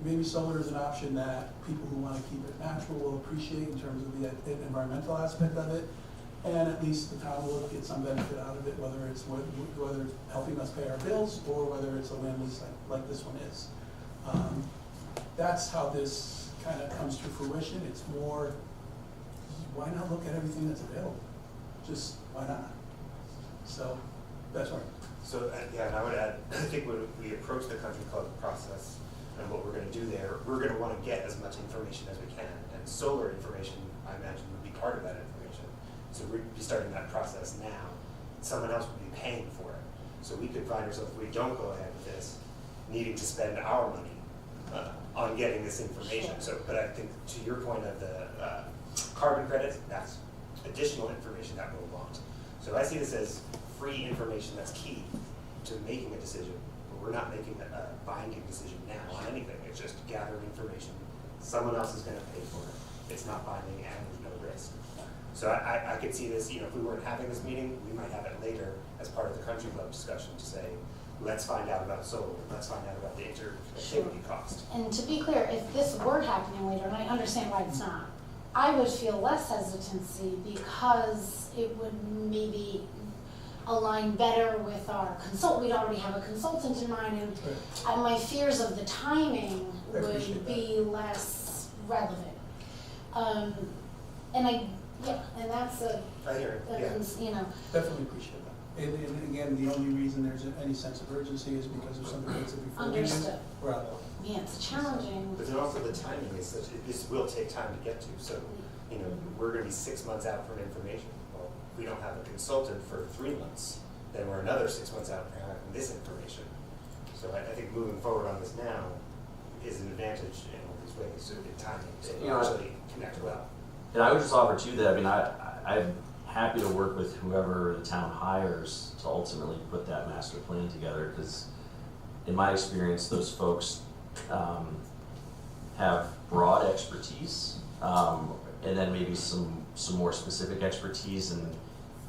maybe solar is an option that people who want to keep it natural will appreciate in terms of the environmental aspect of it, and at least the town will get some benefit out of it, whether it's helping us pay our bills or whether it's a land lease like this one is. That's how this kind of comes to fruition. It's more, why not look at everything that's available? Just why not? So that's right. So, and I would add, I think when we approach the country club process and what we're gonna do there, we're gonna wanna get as much information as we can. And solar information, I imagine, would be part of that information. So we'd be starting that process now. Someone else would be paying for it. So we could find ourselves, if we don't go ahead with this, needing to spend our money on getting this information. Sure. So, but I think to your point of the carbon credits, that's additional information that we'll want. So I see this as free information that's key to making a decision. But we're not making a binding decision now on anything. It's just gathering information. Someone else is going to pay for it. It's not binding and there's no risk. So I could see this, if we weren't having this meeting, we might have it later as part of the country club discussion to say, let's find out about solar, let's find out about the interconnectivity cost. And to be clear, if this were happening later, and I understand why it's not, I would feel less hesitancy because it would maybe align better with our we'd already have a consultant in mind, and my fears of the timing would be less relevant. And that's I hear it, yeah. Definitely appreciate that. And again, the only reason there's any sense of urgency is because of some of the things that before. Understood. We're out. Yeah, it's challenging. But then also the timing is such, this will take time to get to. So, we're gonna be 6 months out from information. Well, if we don't have a consultant for 3 months, then we're another 6 months out from having this information. So I think moving forward on this now is an advantage in all these ways, so the timing to actually connect well. And I would just offer too that, I'm happy to work with whoever the town hires to ultimately put that master plan together, because in my experience, those folks have broad expertise, and then maybe some more specific expertise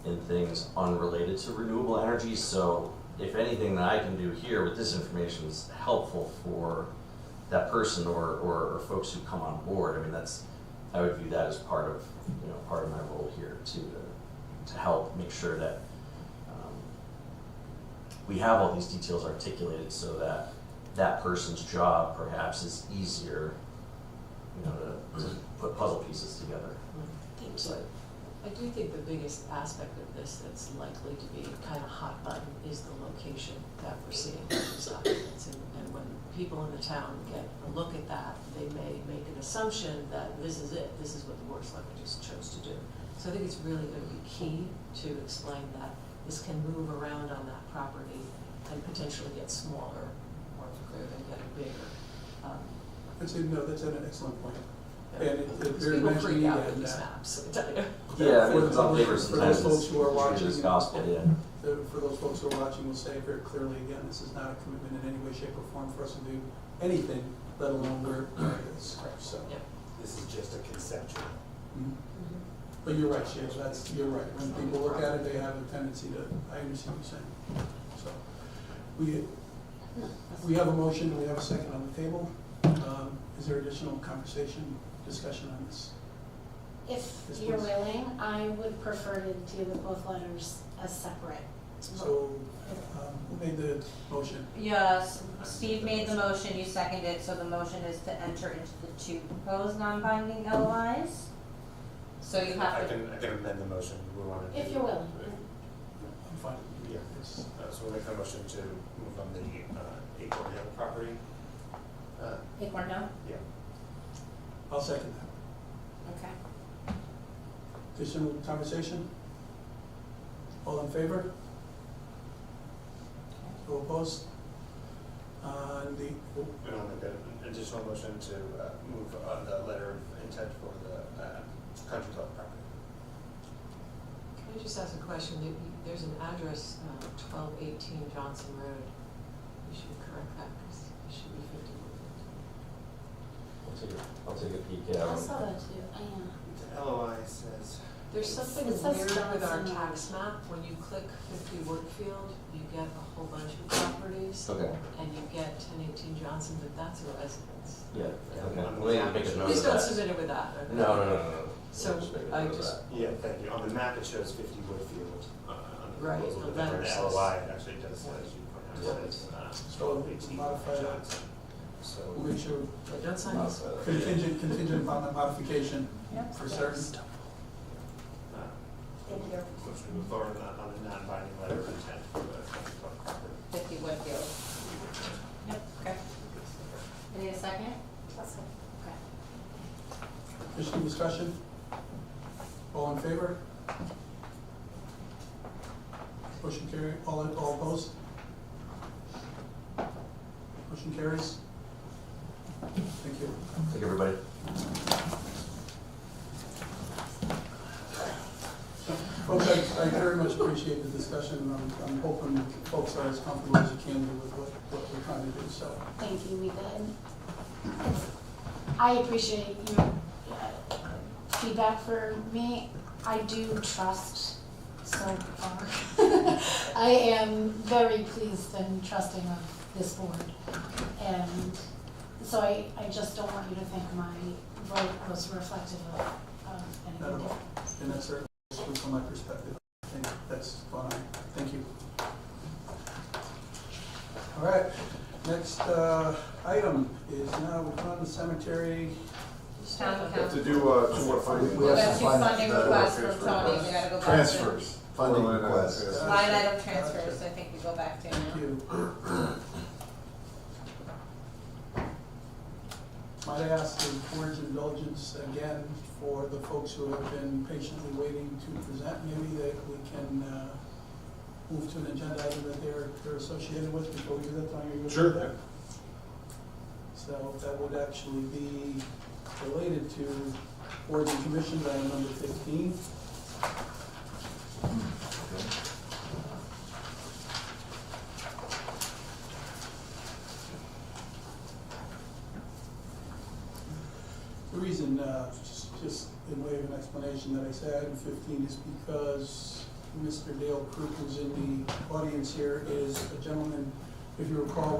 in things unrelated to renewable energy. So if anything that I can do here with this information is helpful for that person or folks who come on board, I would view that as part of my role here too, to help make sure that we have all these details articulated so that that person's job perhaps is easier, to put puzzle pieces together. I do think the biggest aspect of this that's likely to be kind of hot button is the location that we're seeing in these documents. And when people in the town get a look at that, they may make an assumption that this is it, this is what the Board of Selectmen just chose to do. So I think it's really going to be key to explain that this can move around on that property and potentially get smaller or than getting bigger. That's an excellent point. Yeah. And Because very people much freak needed out with and these maps, I tell you. Some papers for those sometimes folks who are it's watching, treated as gospel, for those folks who are watching, we'll say very clearly again, this is not a commitment in any way, shape, or form for us to do anything, let alone where it is. So. Yep. This is just a conceptual. Mm-hmm. But you're right, Sheila, you're right. When people look at it, they have a tendency to, I understand what you're saying. So, We have a motion, we have a second on the table. Is there additional conversation, discussion on this? If Yes, you're please. willing, I would prefer to deal with both letters as separate. So, who made the motion? Yes, Steve made the motion, you seconded, so the motion is to enter into the two proposed non-binding LOIs. So you have I to, can amend the motion, we want to. If you're willing. I'm fine. Yeah, so we'll make the motion to move on the Acorn Hill property. Acorn Hill? Yeah. I'll second that. Okay. Additional conversation? All in favor? No opposed? And I'll make an additional motion to move on the letter of intent for the country club property. Can I just ask a question? There's an address, 1218 Johnson Road. You should correct that because it should be 50 Woodfield. I'll take a peek I at saw that too, yeah. The LOI says. There's something It says weird with our Johnson. tax map. When you click 50 Woodfield, you get a whole bunch of properties. Okay. And you get 1018 Johnson, but that's a residence. Yeah, okay. On the We'll map, make a note Please of don't that. submit it with that. Okay? No. So We'll just make a I note of just, that. Yeah, thank you. On the map, it shows 50 Woodfield on the Right, proposal, the but then on letter the says- LOI, it actually does, as you point out, it says 1218 Modify that. Johnson. So. We'll make sure yeah, don't sign this. contingent upon the modification Yep. for certain. Thank you. Motion to move forward on the non-binding letter of intent for the country club property. 50 Woodfield. Yep, okay. Any a second? Okay. Additional discussion? All in favor? Motion carry, all opposed? Motion carries. Thank you. Thank you, everybody. Folks, I very much appreciate the discussion. I'm hoping folks are as comfortable as you can be with what we're trying to do, so. Thank you, Mika. And I appreciate your feedback for me. I do trust so far. I am very pleased and trusting of this board. And so I just don't want you to think my vote was reflective of anything Not at all. different. And that's certainly true from my perspective. I think that's fine. Thank you. All right, next item is now we're on the cemetery. Town We have to council. do two more funding. We have two funding requests from Tony, we gotta go back to. Transfers, funding Line item, requests. yes. Line item transfers, I think we go back to now. Thank you. Might I ask the board's indulgence again for the folks who have been patiently waiting to present, maybe that we can move to an agenda item that they're associated with before we do that, Tony? Are you okay Sure. with that? So that would actually be related to boards and commissions, item number 15. The reason, just in way of an explanation that I said item 15 is because Mr. Dale Crook, who's in the audience here, is a gentleman. If you recall,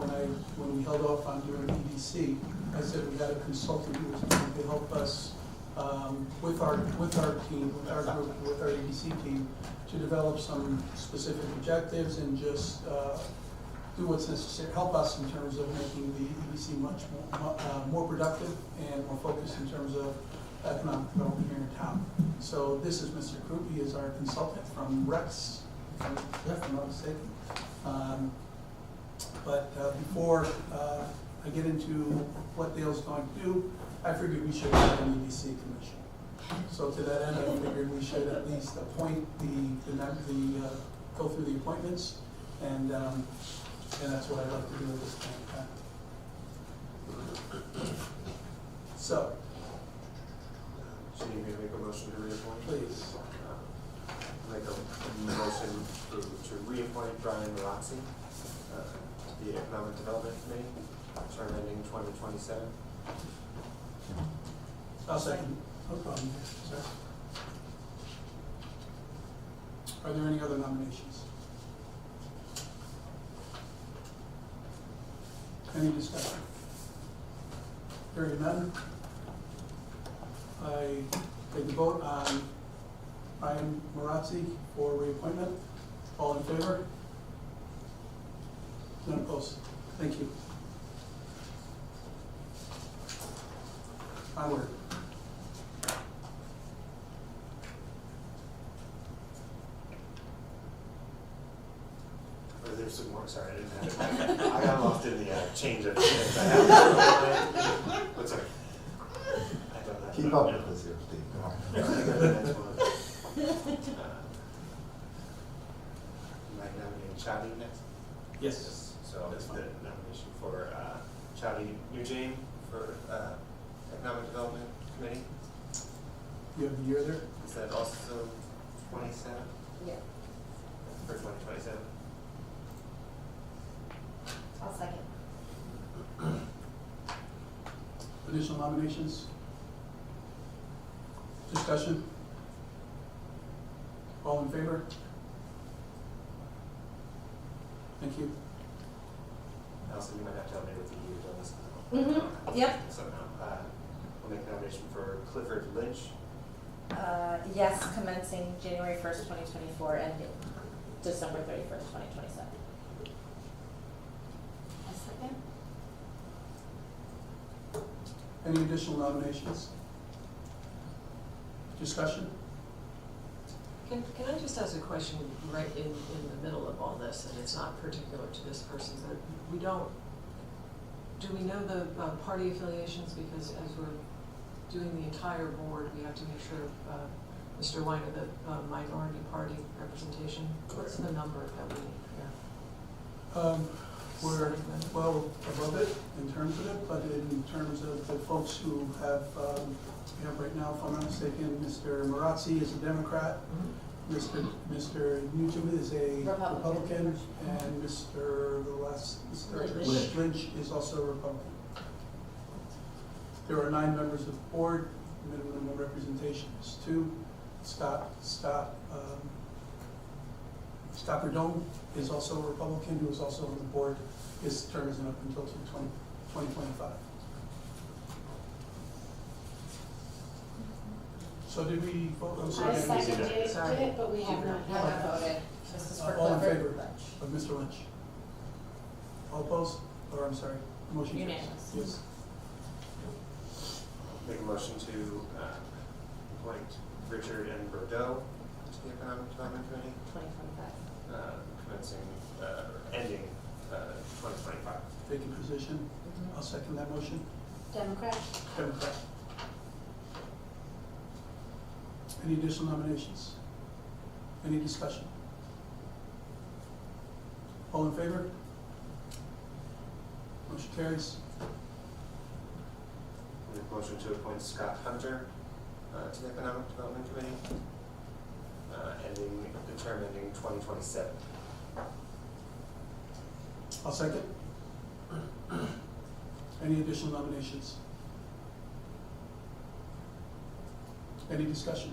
when we held off on doing EDC, I said we had a consultant who was going to help us with our team, with our group, with our EDC team, to develop some specific objectives and just do what's necessary, help us in terms of making the EDC much more productive and more focused in terms of economic development here in town. So this is Mr. Crook. He is our consultant from Rex, if I'm not mistaken. But before I get into what Dale's going to do, I figured we should have an EDC commission. So to that end, I figured we should at least appoint go through the appointments, and that's what I'd like to do at this point in time. So, So you can make a motion to reappoint? please. Make a motion to reappoint Brian Marazzi to the Economic Development Committee, term ending 2027. I'll second. No problem. Sir. Are there any other nominations? Any discussion? Hearing none. I take the vote on Ryan Marazzi for reappointment. All in favor? None opposed. Thank you. Onward. Or there's some more, sorry, I didn't have it. I got lost in the change of things I have. What's sorry? I don't have. Keep up with this here, Steve, come on. I got the next one. You might nominate Chadi next? Yes. So That's it's the fine. nomination for Chadi Nugent for Economic Development Committee. You have the year there? Is that also 27? Yeah. For 2027? I'll second. Additional nominations? Discussion? All in favor? Thank you. Allison, you might have to help me with the years on this. Mm-hmm. Yep. So now, I'll make a nomination for Clifford Lynch. Yes, commencing January 1st, 2024, and December 31st, 2027. A second? Any additional nominations? Discussion? Can I just ask a question right in the middle of all this, and it's not particular to this person, but do we know the party affiliations? Because as we're doing the entire board, we have to make sure, Mr. Weiner, the minority party representation, what's the number that we need here? We're well above it in terms of it, but in terms of the folks who have, we have right now, if I'm not mistaken, Mr. Marazzi is a Democrat, Mr. Nugent is a Republican, and Mr. Lynch is also a Republican. There are 9 members of the board. Minimum representation is 2. Scott Perdome is also a Republican who is also on the board. His term isn't up until 2025. So did we vote? I'm sorry. I seconded Sorry. it, but we have not voted. This is for All in Clifford favor Lynch. of Mr. Lynch? All opposed? Or I'm sorry, motion carries. Unanimous. Yes. Make a motion to appoint Richard N. Bordeaux to the Economic Development Committee, 2025. commencing, ending 2025. Vacant position. I'll second that motion. Democrat? Democrat. Any additional nominations? Any discussion? All in favor? Motion carries. Make a motion to appoint Scott Hunter to the Economic Development Committee, the term ending 2027. I'll second. Any additional nominations? Any discussion?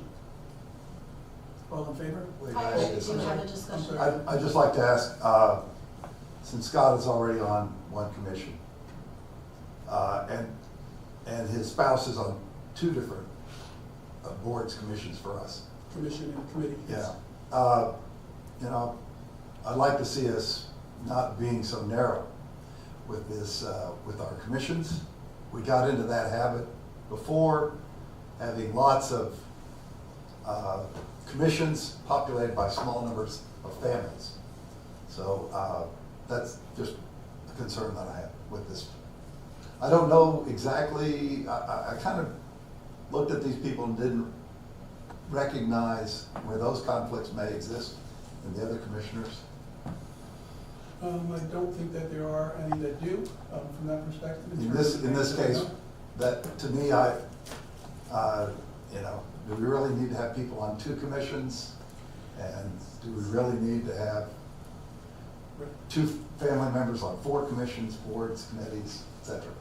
All in favor? Wait, I I do just- have a I'm discussion. sorry. I'd just like to ask, since Scott is already on one commission, and his spouse is on 2 different boards, commissions for us. Commission and committee. yes. Yeah. You know, I'd like to see us not being so narrow with this, with our commissions. We got into that habit before, having lots of commissions populated by small numbers of families. So that's just a concern that I have with this. I don't know exactly, I kind of looked at these people and didn't recognize where those conflicts may exist in the other commissioners. I don't think that there are any that do, from that perspective. In terms this, of in this things that case, that, to me, you know, do we really need to have people on 2 commissions? And do we really need to have 2 family members on 4 commissions, boards, committees, et cetera?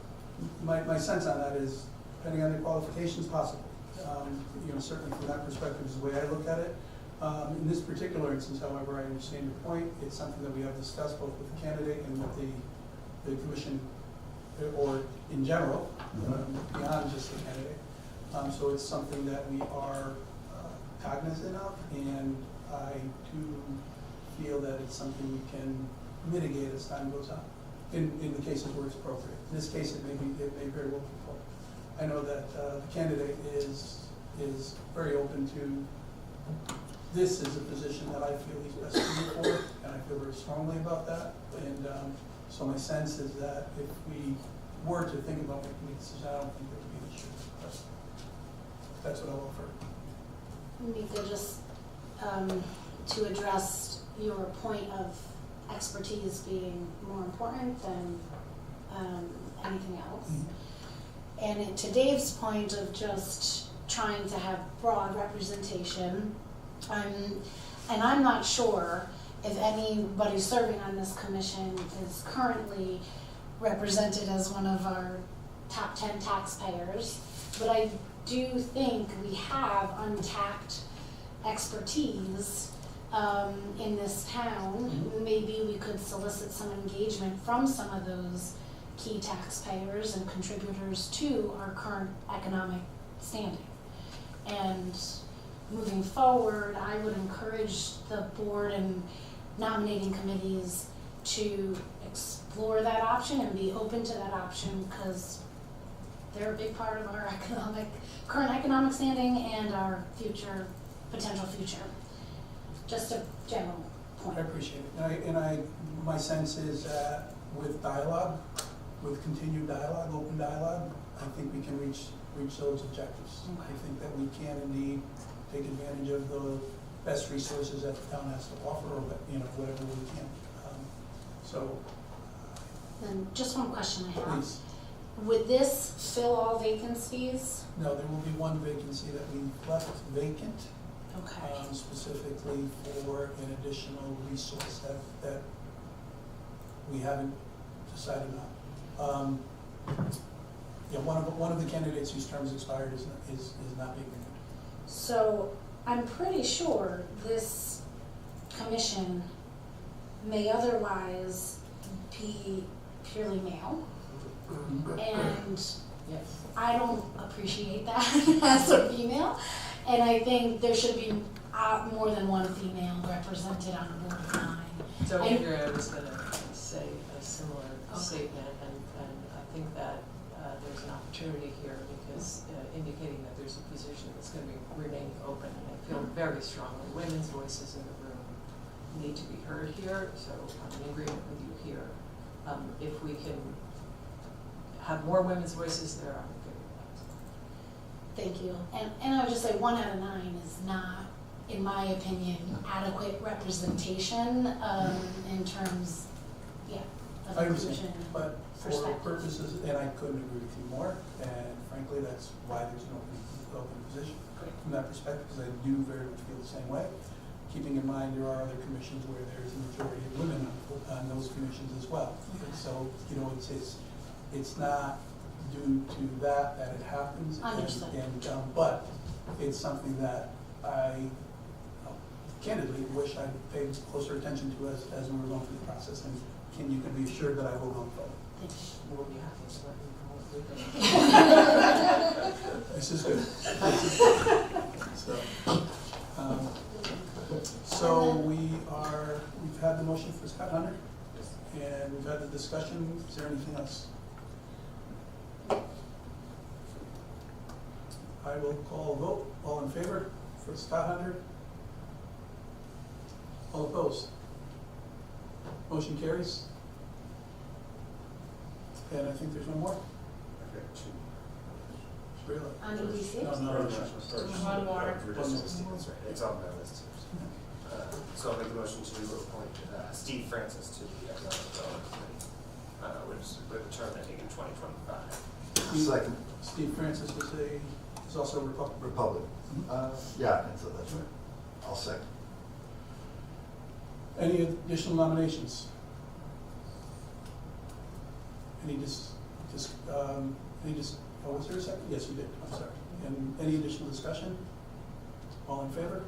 My sense on that is, depending on the qualifications, possible. You know, certainly from that perspective is the way I look at it. In this particular instance, however, I understand your point. It's something that we have discussed both with the candidate and with the commission or in general, beyond just the candidate. So it's something that we are cognizant of, and I do feel that it's something we can mitigate as time goes on, in the cases where it's appropriate. In this case, it may very well be appropriate. I know that the candidate is very open to, this is a position that I feel he's best suited for, and I feel very strongly about that. And so my sense is that if we were to think about making a decision, I don't think there would be an issue. That's what I'll offer. Mika, just to address your point of expertise being more important than anything else. And to Dave's point of just trying to have broad representation, and I'm not sure if anybody serving on this commission is currently represented as one of our top 10 taxpayers, but I do think we have untapped expertise in this town. Maybe we could solicit some engagement from some of those key taxpayers and contributors to our current economic standing. And moving forward, I would encourage the board and nominating committees to explore that option and be open to that option, because they're a big part of our current economic standing and our potential future. Just a general point. I appreciate it. My sense is that with dialogue, with continued dialogue, open dialogue, I think we can reach those objectives. Okay. I think that we can indeed take advantage of the best resources that the town has to offer, or whatever we can. And just one question I have. Please. Would this fill all vacancies? No, there will be one vacancy that we left vacant, Okay. specifically for an additional resource that we haven't decided on. One of the candidates whose terms expired is not being renewed. So I'm pretty sure this commission may otherwise be purely male. And I don't appreciate that as a female. And I think there should be more than one female represented on a board of 9. So Andrea was going to say a similar statement, and I think that there's an opportunity here, because indicating that there's a position that's going to be remaining open, and I feel very strongly women's voices in the room need to be heard here, so I'm in agreement with you here. If we can have more women's voices there, I'm okay with that. Thank you. And I would just say 1 out of 9 is not, in my opinion, adequate representation in terms, of I inclusion. understand, but for perspective. purposes, and I couldn't agree with you more, and frankly, that's why there's an open position from that perspective, because I do very much feel the same way. Keeping in mind there are other commissions where there's a majority of women on those commissions as well. Okay. So, it's not due to that it happens. Understood. But it's something that I candidly wish I'd paid closer attention to as we were going through the process. And you can be assured that I will go forward. Thank you. We'll be happy to let you know. This is good. So we've had the motion for Scott Hunter, and we've had the discussion. Is there anything else? I will call a vote. All in favor for Scott Hunter? All opposed? Motion carries. And I think there's one more. Really? On EDC? No. One more. It's on my list. So I'll make a motion to appoint Steve Francis to the Economic Development Committee, with a term ending in 2025. Second. Steve Francis is also a Republican. Republican. Yeah, and so that's right. I'll second. Any additional nominations? Was there a second? Yes, you did. I'm sorry. And any additional discussion? All in favor?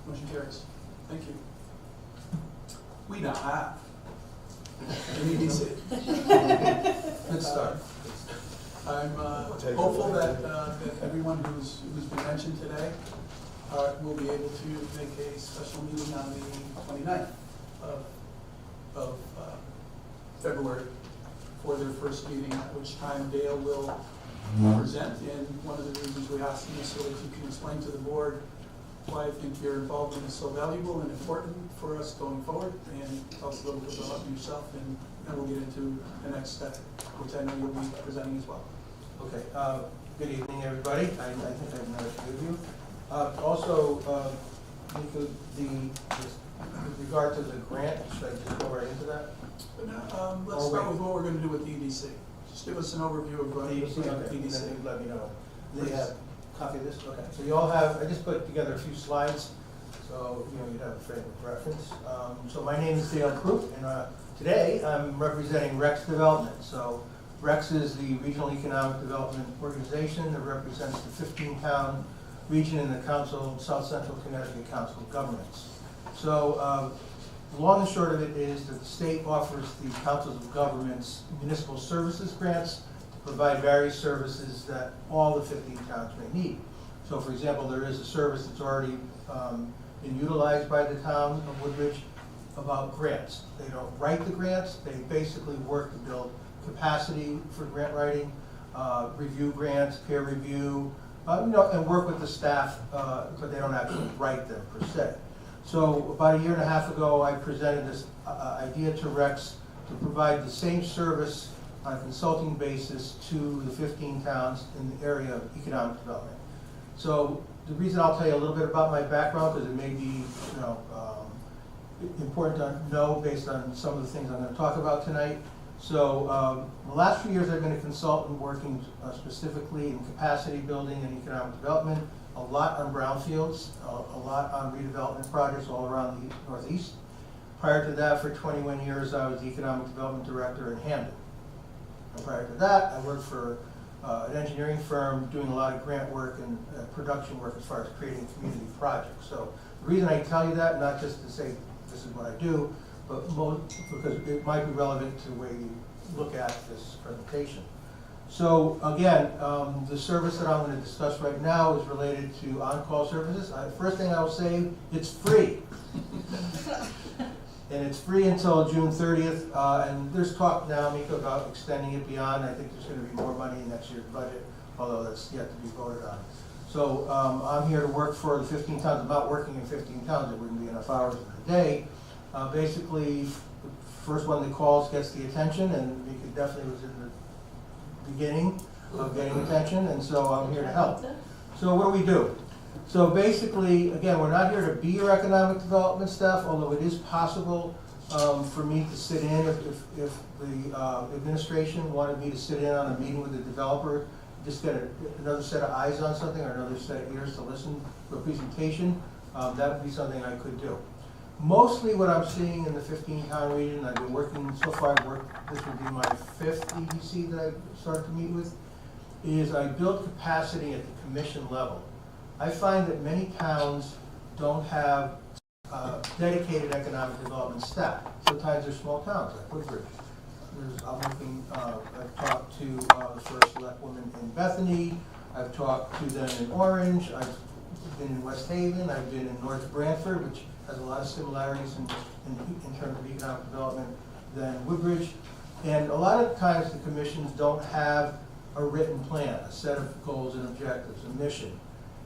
Motion carries. Thank you. We now have in EDC. Good start. I'm hopeful that everyone who's been mentioned today will be able to make a special meeting on the 29th of February for their first meeting, at which time Dale will present. And one of the reasons we asked him is so that you can explain to the board why I think your involvement is so valuable and important for us going forward, and tell us a little bit about yourself, and then we'll get into the next step, which I know you'll be presenting as well. Okay, good evening, everybody. I think I've met a few of you. Also, with regard to the grant, should I just go right into that? Let's start with what we're going to do with the EDC. Just give us an overview of The EDC, okay, and EDC. then you let me know. Please. They have a copy of this? Okay, so you all have, I just put together a few slides, so you'd have a frame of reference. So my name is Dale Croup, and today I'm representing Rex Development. So Rex is the Regional Economic Development Organization that represents the 15-town region in the Council, South Central Connecticut Council of Governments. So the long and short of it is that the state offers the councils of governments municipal services grants to provide various services that all the 15 towns may need. So for example, there is a service that's already been utilized by the town of Woodbridge about grants. They don't write the grants, they basically work to build capacity for grant writing, review grants, peer review, and work with the staff, but they don't actually write them per se. So about a year and a half ago, I presented this idea to Rex to provide the same service on a consulting basis to the 15 towns in the area of economic development. So the reason I'll tell you a little bit about my background, because it may be important to know based on some of the things I'm going to talk about tonight. So the last few years I've been a consultant working specifically in capacity building and economic development, a lot on brownfields, a lot on redevelopment projects all around the Northeast. Prior to that, for 21 years, I was the Economic Development Director in Hamden. And prior to that, I worked for an engineering firm doing a lot of grant work and production work as far as creating community projects. So the reason I tell you that, not just to say this is what I do, but because it might be relevant to the way you look at this presentation. So again, the service that I'm going to discuss right now is related to on-call services. First thing I will say, it's free. And it's free until June 30th. And there's talk now, Mika, about extending it beyond. I think there's going to be more money in next year's budget, although that's yet to be voted on. So I'm here to work for the 15 towns. I'm not working in 15 towns. It wouldn't be enough hours in a day. Basically, the first one that calls gets the attention, and Mika definitely was in the beginning of getting attention, and so I'm here to help. So what do we do? So basically, again, we're not here to be your economic development staff, although it is possible for me to sit in if the administration wanted me to sit in on a meeting with the developer, just get another set of eyes on something or another set of ears to listen to a presentation, that would be something I could do. Mostly what I'm seeing in the 15-town region, I've been working, so far this would be my 5th EDC that I've started to meet with, is I build capacity at the commission level. I find that many towns don't have dedicated economic development staff. Sometimes they're small towns, like Woodbridge. I've talked to the first select woman in Bethany, I've talked to them in Orange, I've been in West Haven, I've been in North Branford, which has a lot of similarities in terms of economic development than Woodbridge. And a lot of times the commissions don't have a written plan, a set of goals and objectives, a mission.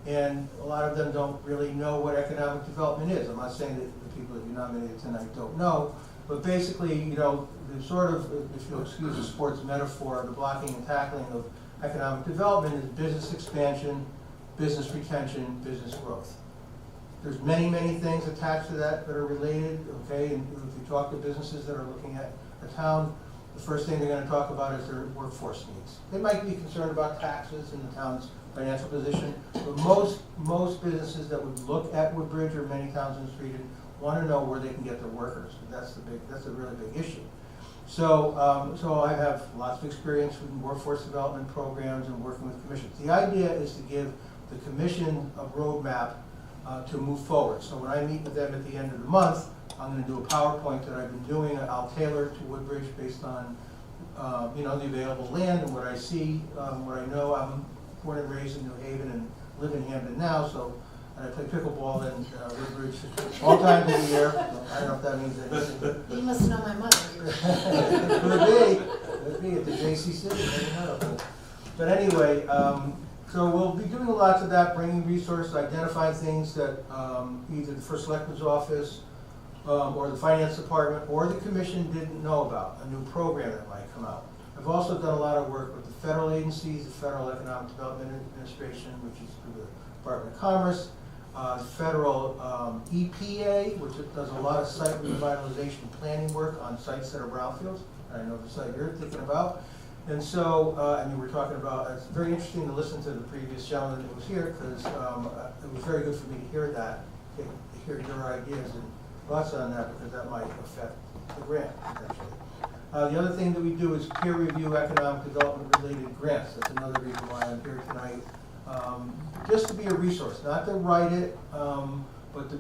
And a lot of them don't really know what economic development is. I'm not saying that the people that you nominated tonight don't know, but basically, the sort of, if you'll excuse the sports metaphor, the blocking and tackling of economic development is business expansion, business retention, business growth. There's many, many things attached to that that are related, okay? And if you talk to businesses that are looking at a town, the first thing they're going to talk about is their workforce needs. They might be concerned about taxes and the town's financial position, but most businesses that would look at Woodbridge or many towns in Sweden want to know where they can get their workers. That's a really big issue. So I have lots of experience with workforce development programs and working with commissions. The idea is to give the commission a roadmap to move forward. So when I meet with them at the end of the month, I'm gonna do a PowerPoint that I've been doing, I'll tailor to Woodbridge based on, you know, the available land and what I see, what I know. I'm born and raised in New Haven and live in Hampton now, so and I play pickleball in Woodbridge all times of the year. So I don't know if that means anything. You must know my mother. Could be at the JCC, maybe not. But anyway, so we'll be doing lots of that, bringing resources, identifying things that either the First Selectman's office or the finance department or the commission didn't know about, a new program that might come out. I've also done a lot of work with the federal agencies, the Federal Economic Development Administration, which is through the Department of Commerce, federal EPA, which does a lot of site revitalization planning work on sites that are brownfields. I know the site you're thinking about. And so, and you were talking about, it's very interesting to listen to the previous gentleman that was here, because it was very good for me to hear that, to hear your ideas and thoughts on that, because that might affect the grant potentially. The other thing that we do is peer review economic development related grants. That's another reason why I'm here tonight. Just to be a resource, not to write it, but to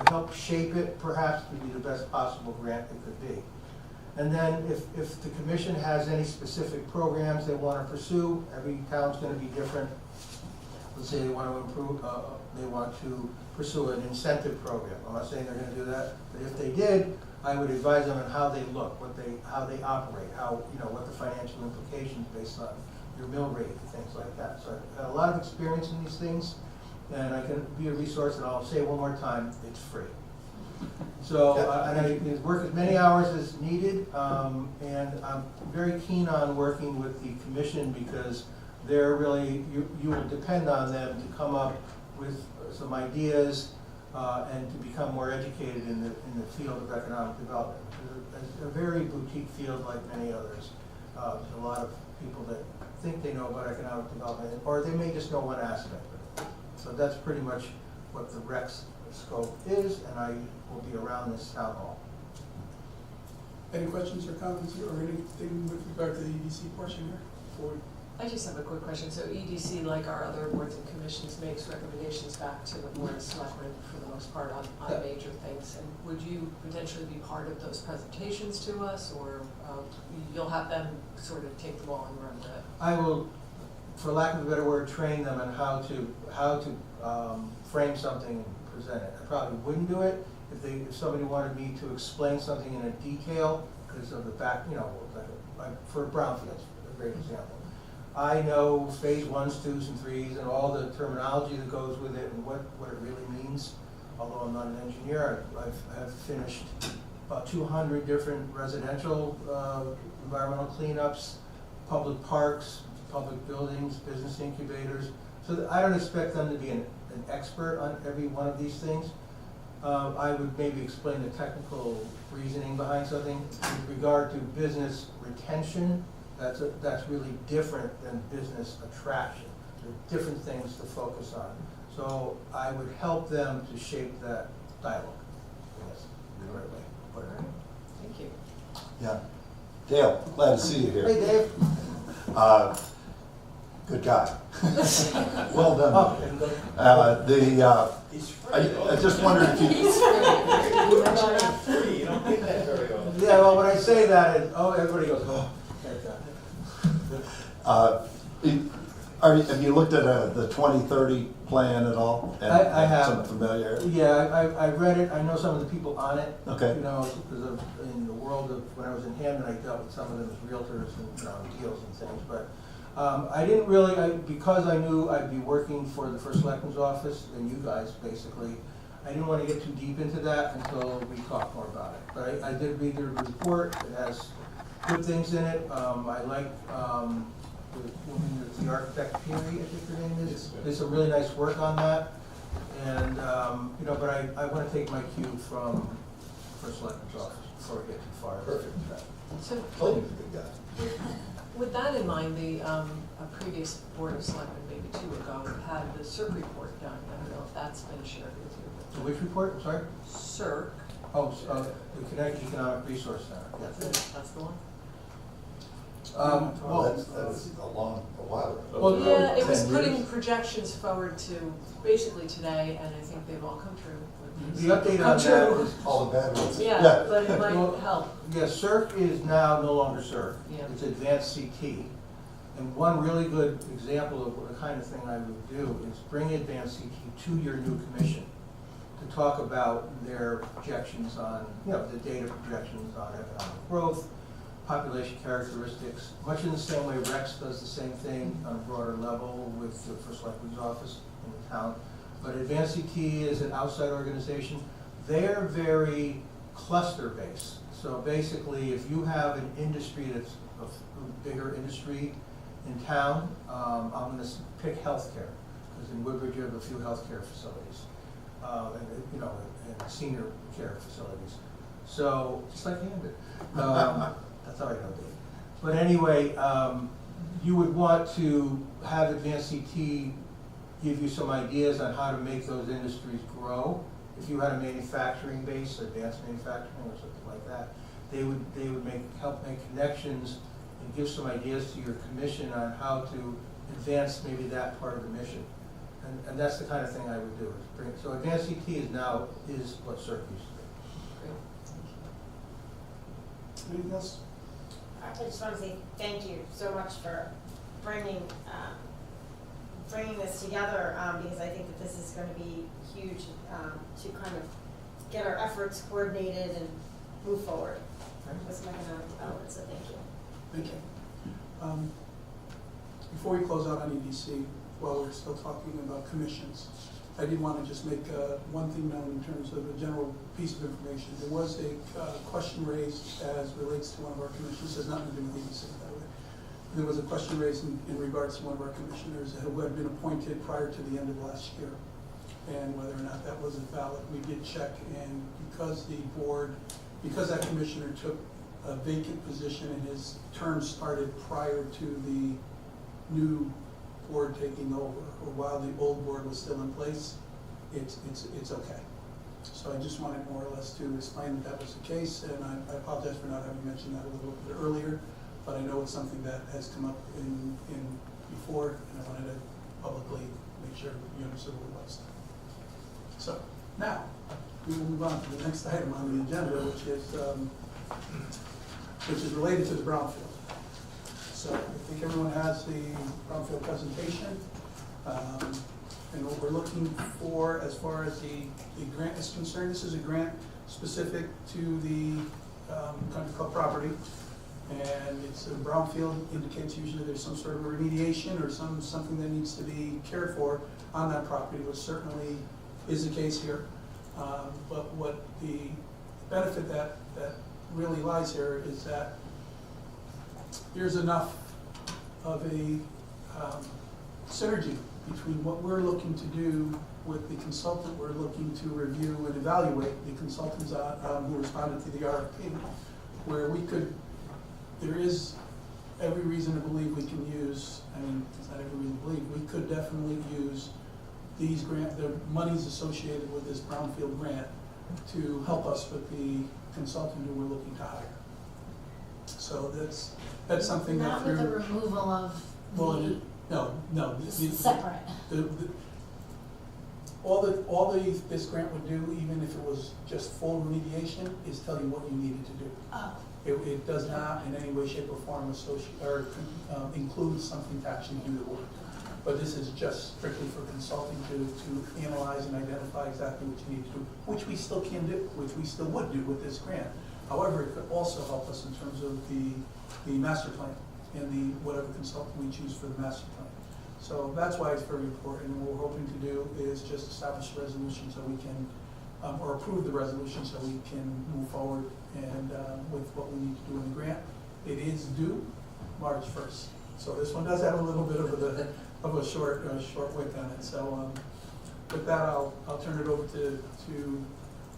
help shape it, perhaps to be the best possible grant it could be. And then if the commission has any specific programs they want to pursue, every town's going to be different. Let's say they want to improve, they want to pursue an incentive program. I'm not saying they're going to do that, but if they did, I would advise them on how they look, how they operate, what the financial implications based on your mill rate and things like that. So I've got a lot of experience in these things, and I can be a resource, and I'll say it one more time, it's free. So, and I work as many hours as needed, and I'm very keen on working with the commission because they're really, you will depend on them to come up with some ideas and to become more educated in the field of economic development. It's a very boutique field like many others. There's a lot of people that think they know about economic development, or they may just know one aspect of it. So that's pretty much what the REC's scope is, and I will be around this town hall. Any questions or comments or anything with regard to the EDC portion here? Before we I just have a quick question. So EDC, like our other boards and commissions, makes recommendations back to the board of selectmen for the most part on major things. And would you potentially be part of those presentations to us, or you'll have them sort of take the ball and run with it? I will, for lack of a better word, train them on how to frame something and present it. I probably wouldn't do it if somebody wanted me to explain something in a detail because of the back, like for brownfields, a great example. I know phase 1s, 2s, and 3s, and all the terminology that goes with it and what it really means. Although I'm not an engineer, I've finished about 200 different residential environmental cleanups, public parks, public buildings, business incubators. So I don't expect them to be an expert on every one of these things. I would maybe explain the technical reasoning behind something. With regard to business retention, that's really different than business attraction. There are different things to focus on. So I would help them to shape that dialogue. Yes, the right way. All right. Thank you. Yeah. Dale, glad to see you here. Hey, Dave. Good guy. Well done. Oh, I just wondered if you. You don't get that very often. yeah, well, when I say that, everybody goes, oh. Have you looked at the 2030 plan at all? And I have. Some familiarity? Yeah, I read it. I know some of the people on it. Okay. Because in the world of, when I was in Hampton, I dealt with some of them as realtors and deals and things. But I didn't really, because I knew I'd be working for the First Selectman's office, and you guys basically, I didn't want to get too deep into that until we talked more about it. But I did read the report. It has good things in it. I like the woman that's the architect, Peary, I think her name is. Did some really nice work on that. And, but I want to take my cue from First Selectman's office before we get too far. Perfect. So Clayton's a good guy. with that in mind, a previous board of selectmen, maybe 2 ago, had the CERC report done. I don't know if that's been shared with you. So which report, I'm sorry? CERC. Oh, the Connecticut Economic Resource Center. That's it. That's the one. Well, that was a while ago. Well, Yeah, it was 10 putting years. projections forward to basically today, and I think they've all come true. The update Come on that true. is, All the bad ones. Yeah, but it Well, might help. yeah, CERC is now no longer CERC. Yeah. It's advanced CT. And one really good example of the kind of thing I would do is bring advanced CT to your new commission to talk about their projections on, the data projections on economic growth, population characteristics, much in the same way Rex does the same thing on a broader level with the First Selectmen's office in the town. But Advanced CT is an outside organization. They're very cluster-based. So basically, if you have an industry that's a bigger industry in town, I'm going to pick healthcare, because in Woodbridge you have a few healthcare facilities, and senior care facilities. So just like Camden. That's how I know Dave. But anyway, you would want to have Advanced CT give you some ideas on how to make those industries grow. If you had a manufacturing base, advanced manufacturing or something like that, they would help make connections and give some ideas to your commission on how to advance maybe that part of the mission. And that's the kind of thing I would do. So Advanced CT is what CERC used to be. Anything else? I just want to say thank you so much for bringing this together, because I think that this is going to be huge to kind of get our efforts coordinated and move forward with some economic development, so thank you. Thank you. Before we close out on EDC, while we're still talking about commissions, I did want to just make one thing known in terms of a general piece of information. There was a question raised as relates to one of our commissioners. It has nothing to do with EDC, by the way. There was a question raised in regards to one of our commissioners who had been appointed prior to the end of last year, and whether or not that was valid. We did check, and because that commissioner took a vacant position and his term started prior to the new board taking over, or while the old board was still in place, it's okay. So I just wanted more or less to explain that was the case, and I apologize for not having mentioned that a little bit earlier, but I know it's something that has come up in before, and I wanted to publicly make sure you understood what it was. So now we will move on to the next item on the agenda, which is related to the brownfield. So I think everyone has the brownfield presentation. And what we're looking for as far as the grant is concerned, this is a grant specific to the country club property. And it's a brownfield, indicates usually there's some sort of a remediation or something that needs to be cared for on that property, which certainly is the case here. But what the benefit that really lies here is that there's enough of a synergy between what we're looking to do with the consultant we're looking to review and evaluate, the consultants who responded to the RFP, where there is every reason to believe we can use, it's not every reason to believe, we could definitely use the monies associated with this brownfield grant to help us with the consultant who we're looking to hire. So that's something that Not with the removal of separate. This grant would do, even if it was just full remediation, is tell you what you needed to do. Oh. It does not in any way, shape, or form include something to actually do the work. But this is just strictly for consulting to analyze and identify exactly what you need to do, which we still can do, which we still would do with this grant. However, it could also help us in terms of the master plan and whatever consultant we choose for the master plan. So that's why it's very important. And what we're hoping to do is just establish a resolution so we can, or approve the resolution so we can move forward and with what we need to do in the grant. It is due March 1st. So this one does have a little bit of a short wick on it. So with that, I'll turn it over to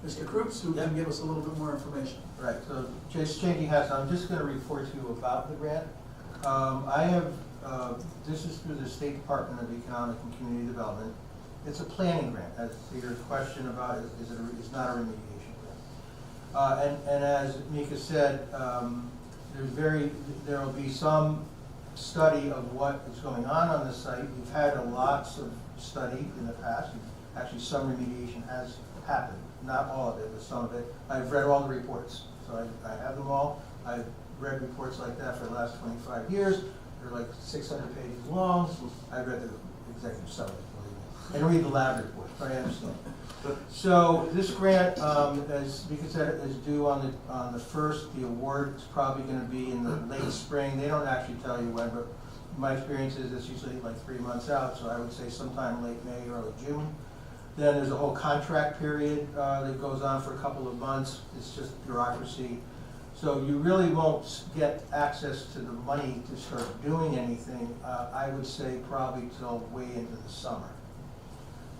Mr. Krups, who can give us a little bit more information. Right, so just changing hats, I'm just going to report to you about the grant. I have, this is through the State Department of Economic and Community Development. It's a planning grant, as to your question about it's not a remediation grant. And as Mika said, there will be some study of what is going on the site. We've had lots of study in the past. Actually, some remediation has happened, not all of it, but some of it. I've read all the reports, so I have them all. I've read reports like that for the last 25 years. They're like 600 pages long. I've read the executive summary, believe me. I don't read the lab report, but I understand. So this grant, as Vika said, is due on the 1st. The award is probably going to be in the late spring. They don't actually tell you when, but my experience is it's usually like 3 months out, so I would say sometime late May, early June. Then there's a whole contract period that goes on for a couple of months. It's just bureaucracy. So you really won't get access to the money to start doing anything, I would say probably till way into the summer,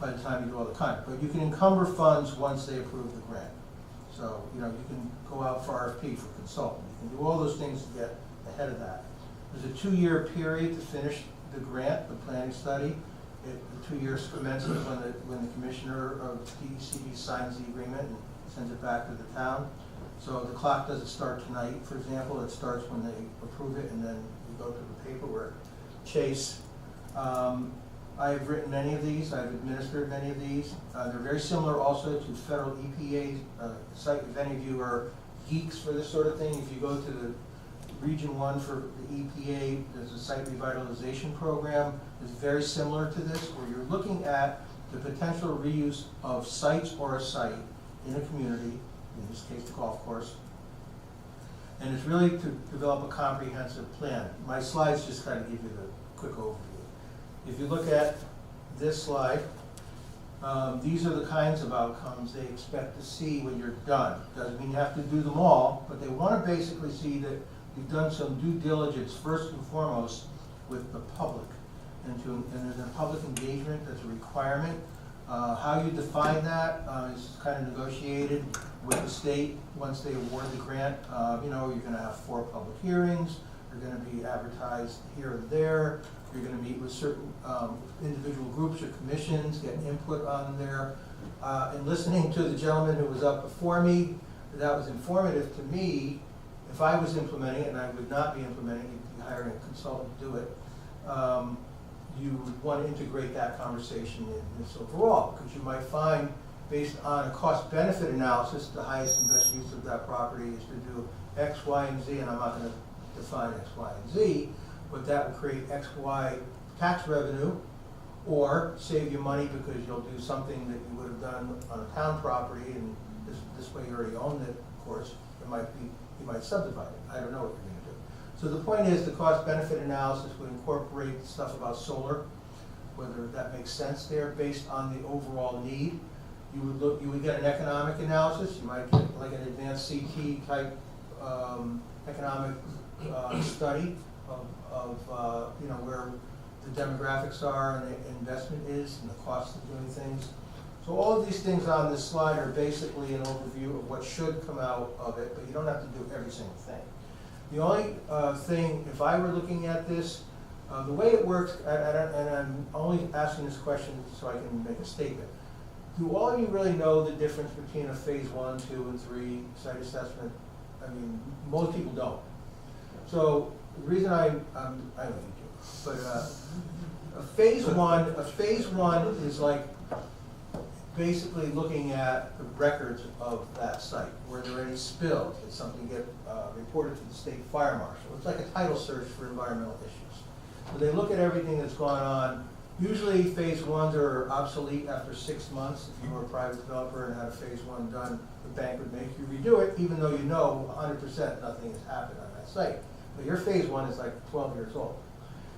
by the time you do all the contract. But you can encumber funds once they approve the grant. So, you can go out for RFP for consultant. You can do all those things to get ahead of that. There's a 2-year period to finish the grant, the planning study. The 2 years commences when the commissioner of DECD signs the agreement and sends it back to the town. So the clock doesn't start tonight, for example. It starts when they approve it, and then we go through the paperwork. Chase. I've written many of these. I've administered many of these. They're very similar also to federal EPA site. If any of you are geeks for this sort of thing, if you go to the Region 1 for the EPA, there's a site revitalization program. It's very similar to this, where you're looking at the potential reuse of sites or a site in a community, in this case the golf course. And it's really to develop a comprehensive plan. My slides just kind of give you the quick overview. If you look at this slide, these are the kinds of outcomes they expect to see when you're done. Doesn't mean you have to do them all, but they want to basically see that you've done some due diligence first and foremost with the public. And there's a public engagement that's a requirement. How you define that is kind of negotiated with the state once they award the grant. You're going to have 4 public hearings. They're going to be advertised here and there. You're going to meet with certain individual groups or commissions, get input on there. And listening to the gentleman who was up before me, that was informative to me. If I was implementing it, and I would not be implementing it, you'd be hiring a consultant to do it, you would want to integrate that conversation in this overall, because you might find, based on a cost-benefit analysis, the highest and best use of that property is to do X, Y, and Z, and I'm not going to define X, Y, and Z, but that would create X, Y tax revenue, or save you money because you'll do something that you would have done on a town property, and this way you already own it, of course. You might subdivide it. I don't know what you're going to do. So the point is, the cost-benefit analysis would incorporate stuff about solar, whether that makes sense there based on the overall need. You would get an economic analysis. You might get like an advanced CT type economic study of where the demographics are and the investment is and the cost of doing things. So all of these things on this slide are basically an overview of what should come out of it, but you don't have to do every single thing. The only thing, if I were looking at this, the way it works, and I'm only asking this question so I can make a statement. Do all of you really know the difference between a phase 1, 2, and 3 site assessment? I mean, most people don't. So the reason I don't know you do, but a phase one is like basically looking at the records of that site. Were there any spills? Did something get reported to the state fire marshal? It's like a title search for environmental issues. So they look at everything that's gone on. Usually phase 1s are obsolete after 6 months. If you were a private developer and had a phase 1 done, the bank would make you redo it, even though you know 100% nothing has happened on that site. But your phase 1 is like 12 years old.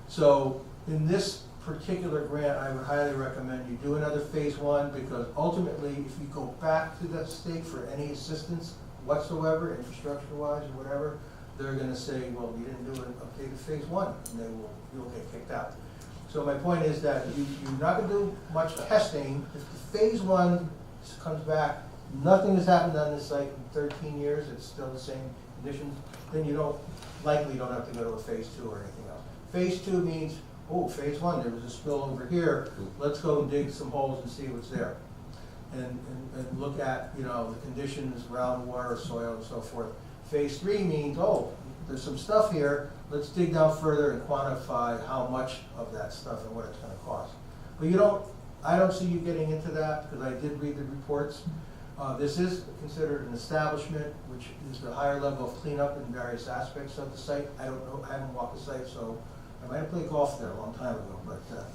So in this particular grant, I would highly recommend you do another phase 1, because ultimately, if you go back to that state for any assistance whatsoever, infrastructure-wise or whatever, they're going to say, well, you didn't do an updated phase 1, and you'll get kicked out. So my point is that you're not going to do much testing. If the phase 1 comes back, nothing has happened on this site in 13 years, it's still the same conditions, then you likely don't have to go to a phase 2 or anything else. Phase 2 means, oh, phase 1, there was a spill over here, let's go and dig some holes and see what's there. And look at, the conditions, groundwater, soil, and so forth. Phase 3 means, oh, there's some stuff here, let's dig down further and quantify how much of that stuff and what it's gonna cost. But I don't see you getting into that, because I did read the reports. This is considered an establishment, which is the higher level of cleanup in various aspects of the site. I don't know, I haven't walked the site, so I might have played golf there a long time ago, but you know,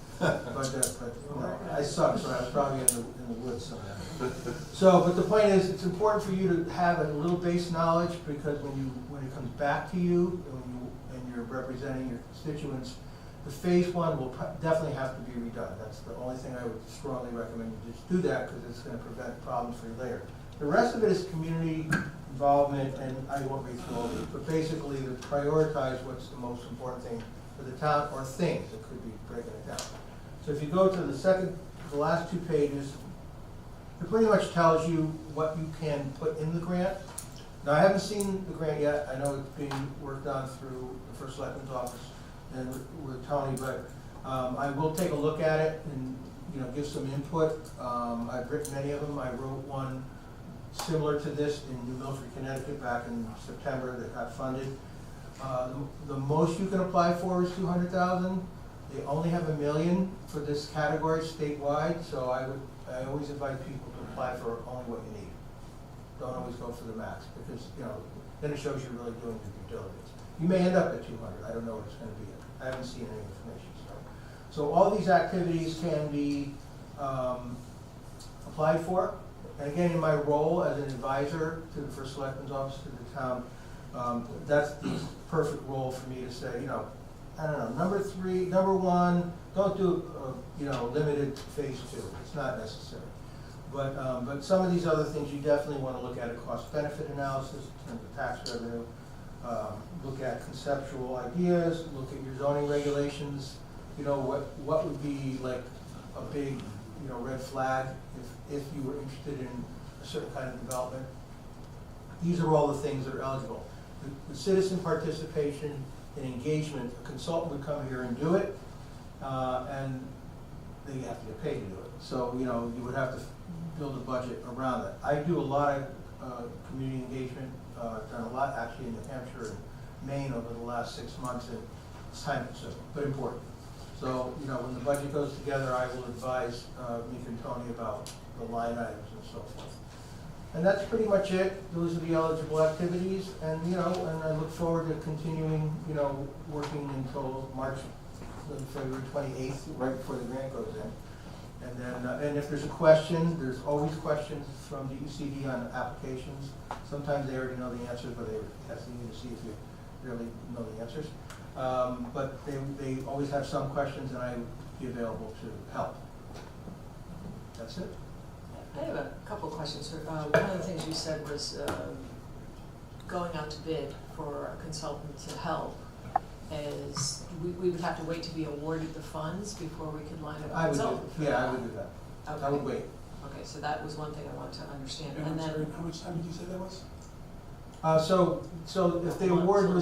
I suck, so I was probably in the woods somewhere. So, but the point is, it's important for you to have a little base knowledge, because when it comes back to you, and you're representing your constituents, the phase one will definitely have to be redone. That's the only thing I would strongly recommend you just do that, because it's going to prevent problems for you later. The rest of it is community involvement, and I won't read through all of it, but basically to prioritize what's the most important thing for the town, or things. It could be breaking it down. So if you go to the last 2 pages, it pretty much tells you what you can put in the grant. Now, I haven't seen the grant yet. I know it's being worked on through the First Selectmen's office and with Tony, but I will take a look at it and, you know, give some input. I've written many of them. I wrote one similar to this in New Milford, Connecticut back in September that got funded. The most you can apply for is $200,000. They only have $1 million for this category statewide, so I always invite people to apply for only what you need. Don't always go for the max, because, you know, then it shows you're really doing your due diligence. You may end up at 200. I don't know what it's going to be. I haven't seen any information. So all these activities can be applied for. And again, in my role as an advisor to the First Selectmen's office to the town, that's the perfect role for me to say, you know, I don't know, number one, don't do you know, limited phase 2. It's not necessary. But some of these other things you definitely want to look at a cost-benefit analysis in terms of tax revenue. Look at conceptual ideas. Look at your zoning regulations. You know, what would be like a big, you know, red flag if you were interested in a certain kind of development. These are all the things that are eligible. The citizen participation and engagement, a consultant would come here and do it, and they have to get paid to do it. So, you know, you would have to build a budget around it. I do a lot of community engagement. I've done a lot actually in New Hampshire and Maine over the last 6 months, and it's time consuming, but important. So, you know, when the budget goes together, I will advise Meek and Tony about the line items and so forth. And that's pretty much it. Those are the eligible activities, and, you know, and I look forward to continuing, you know, working until February 28th, right before the grant goes in. And then, and if there's a question, there's always questions from the UCD on applications. Sometimes they already know the answers, but they're testing you to see if you really know the answers. But they always have some questions, and I would be available to help. That's it. I have a couple questions. One of the things you said was going out to bid for a consultant to help. Is we would have to wait to be awarded the funds before we could line up a consultant for that? I would do that. Okay. I would wait. Okay, so that was one thing I wanted to understand. And And I'm sorry, then, how much time did you say that was? So if the award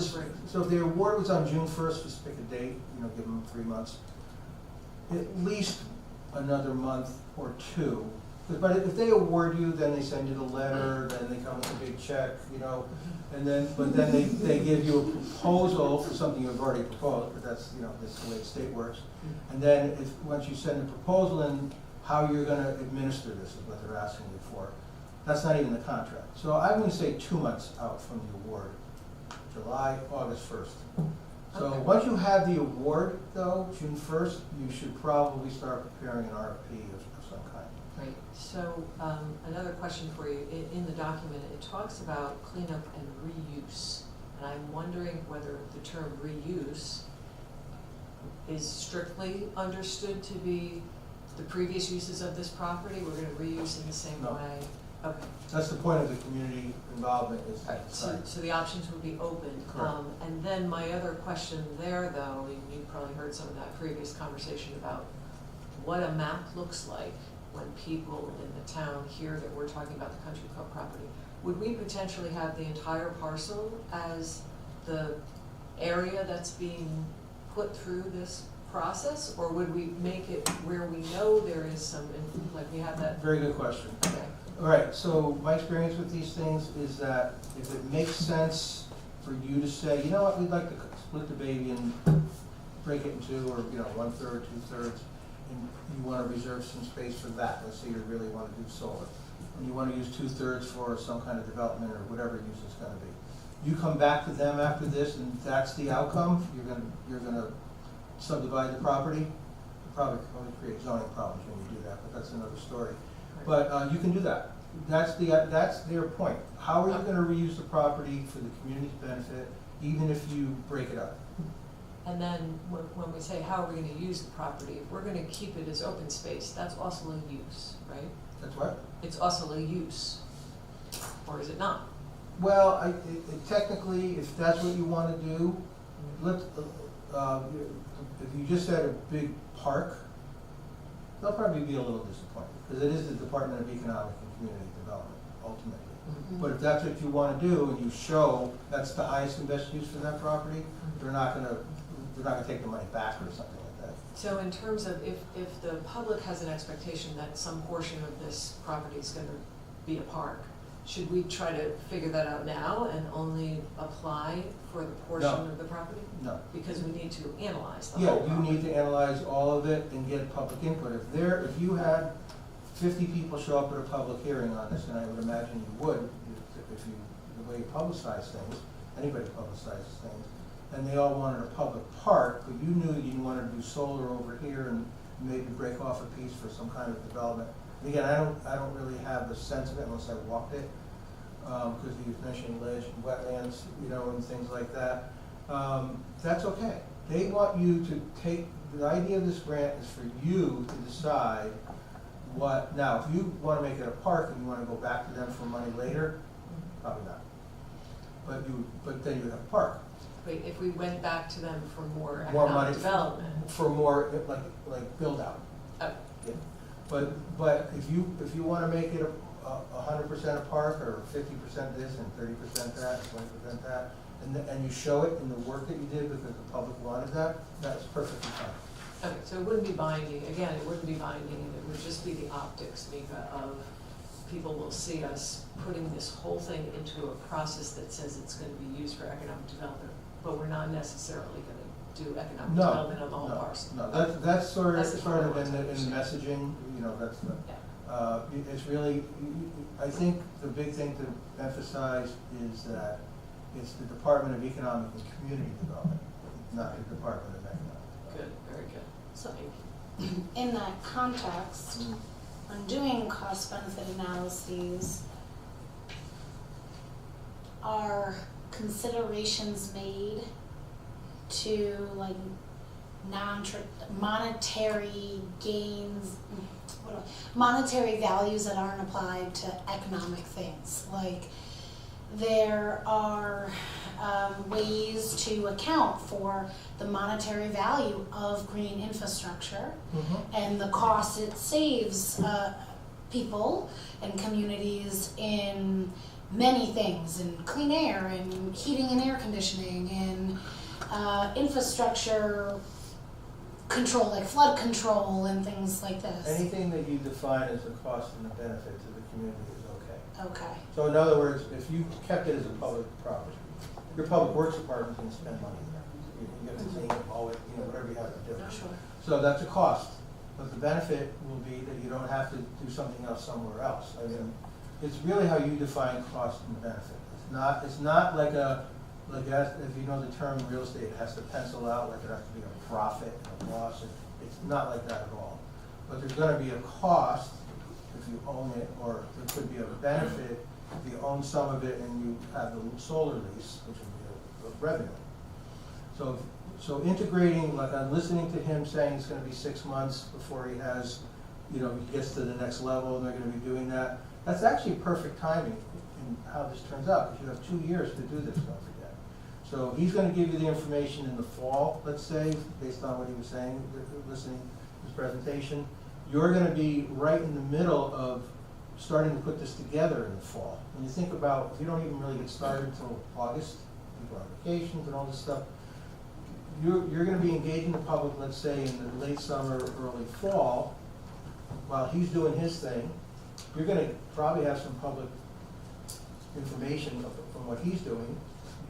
was on June 1st, just pick a date, you know, give them 3 months. At least another month or 2. But if they award you, then they send you the letter, then they come with a big check, you know, and then, but then they give you a proposal for something you've already proposed, but that's, you know, that's the way the state works. And then once you send the proposal in, how you're gonna administer this is what they're asking you for. That's not even the contract. So I'm gonna say 2 months out from the award, July, August 1st. So Okay. once you have the award though, June 1st, you should probably start preparing an RFP of some kind. great. So another question for you. In the document, it talks about cleanup and reuse. And I'm wondering whether the term reuse is strictly understood to be the previous uses of this property. We're going to reuse in the same No. way. Okay. That's the point of the community involvement is Right, so the options would be open. Correct. And then my other question there, though, and you probably heard some of that previous conversation about what a map looks like when people in the town hear that we're talking about the country club property. Would we potentially have the entire parcel as the area that's being put through this process? Or would we make it where we know there is some, like we have that? Very good question. Okay. All right, so my experience with these things is that if it makes sense for you to say, you know what, we'd like to split the baby and break it in two, or, 1/3, 2/3, and you wanna reserve some space for that, let's say you really wanna do solar. And you wanna use 2/3 for some kind of development or whatever use it's gonna be. You come back to them after this and that's the outcome, you're gonna subdivide the property. You probably create zoning problems when you do that, but that's another story. But you can do that. That's their point. How are you gonna reuse the property for the community's benefit, even if you break it up? And then when we say how are we gonna use the property, if we're gonna keep it as open space, that's also a use, right? That's what? It's also a use, or is it not? Well, technically, if that's what you wanna do, if you just had a big park, they'll probably be a little disappointed, because it is the Department of Economic and Community Development, ultimately. But if that's what you wanna do, and you show that's the highest and best use for that property, they're not gonna take the money back or something like that. So in terms of if the public has an expectation that some portion of this property is gonna be a park, should we try to figure that out now and only apply for the portion No. of the property? No. Because we need to analyze the Yeah, whole you property. need to analyze all of it and get public input. If you had 50 people show up at a public hearing on this, and I would imagine you would, the way you publicize things, anybody publicizes things, and they all wanted a public park, but you knew you wanted to do solar over here and maybe break off a piece for some kind of development. And again, I don't really have the sense of it unless I walked it, because he was mentioning ledge and wetlands, and things like that. That's okay. They want you to take, the idea of this grant is for you to decide now, if you want to make it a park and you want to go back to them for money later, probably not. But then you have a park. Wait, if we went back to them for more More economic money development? for more, like build out. Oh. Yeah. But if you want to make it 100% a park, or 50% this and 30% that, 20% that, and you show it in the work that you did because the public wanted that, that's perfectly fine. Okay, so it wouldn't be binding, again, it wouldn't be binding, and it would just be the optics, Mika, of people will see us putting this whole thing into a process that says it's gonna be used for economic development, but we're not necessarily gonna do economic development on the whole parcel. No, that's sort That's the of in part the messaging, that's the, Yeah. it's really, I think the big thing to emphasize is that it's the Department of Economic and Community Development, not the Department of Economic. Good, very good. So, in that context, when doing cost-benefit analyses, are considerations made to monetary gains, monetary values that aren't applied to economic things? Like, there are ways to account for the monetary value of green infrastructure and the cost it saves people and communities in many things, in clean air, in heating and air conditioning, in infrastructure control, like flood control and things like this. Anything that you define as a cost and a benefit to the community is okay. Okay. So in other words, if you kept it as a public property, your public works department can spend money there. You get to clean it, mow it, whatever you have to do. Sure. So that's a cost, but the benefit will be that you don't have to do something else somewhere else. I mean, it's really how you define cost and benefit. It's not like if you know the term real estate, it has to pencil out like it has to be a profit and a loss. It's not like that at all. But there's gonna be a cost if you own it, or there could be a benefit if you own some of it and you have the solar lease, which would be a revenue. So integrating, like I'm listening to him saying it's gonna be 6 months before he has, he gets to the next level and they're gonna be doing that. That's actually perfect timing in how this turns out, because you have 2 years to do this, don't forget. So he's gonna give you the information in the fall, let's say, based on what he was saying, listening to his presentation. You're gonna be right in the middle of starting to put this together in the fall. When you think about, if you don't even really get started until August, people on vacations and all this stuff, you're gonna be engaging the public, let's say, in the late summer, early fall, while he's doing his thing. You're gonna probably have some public information from what he's doing.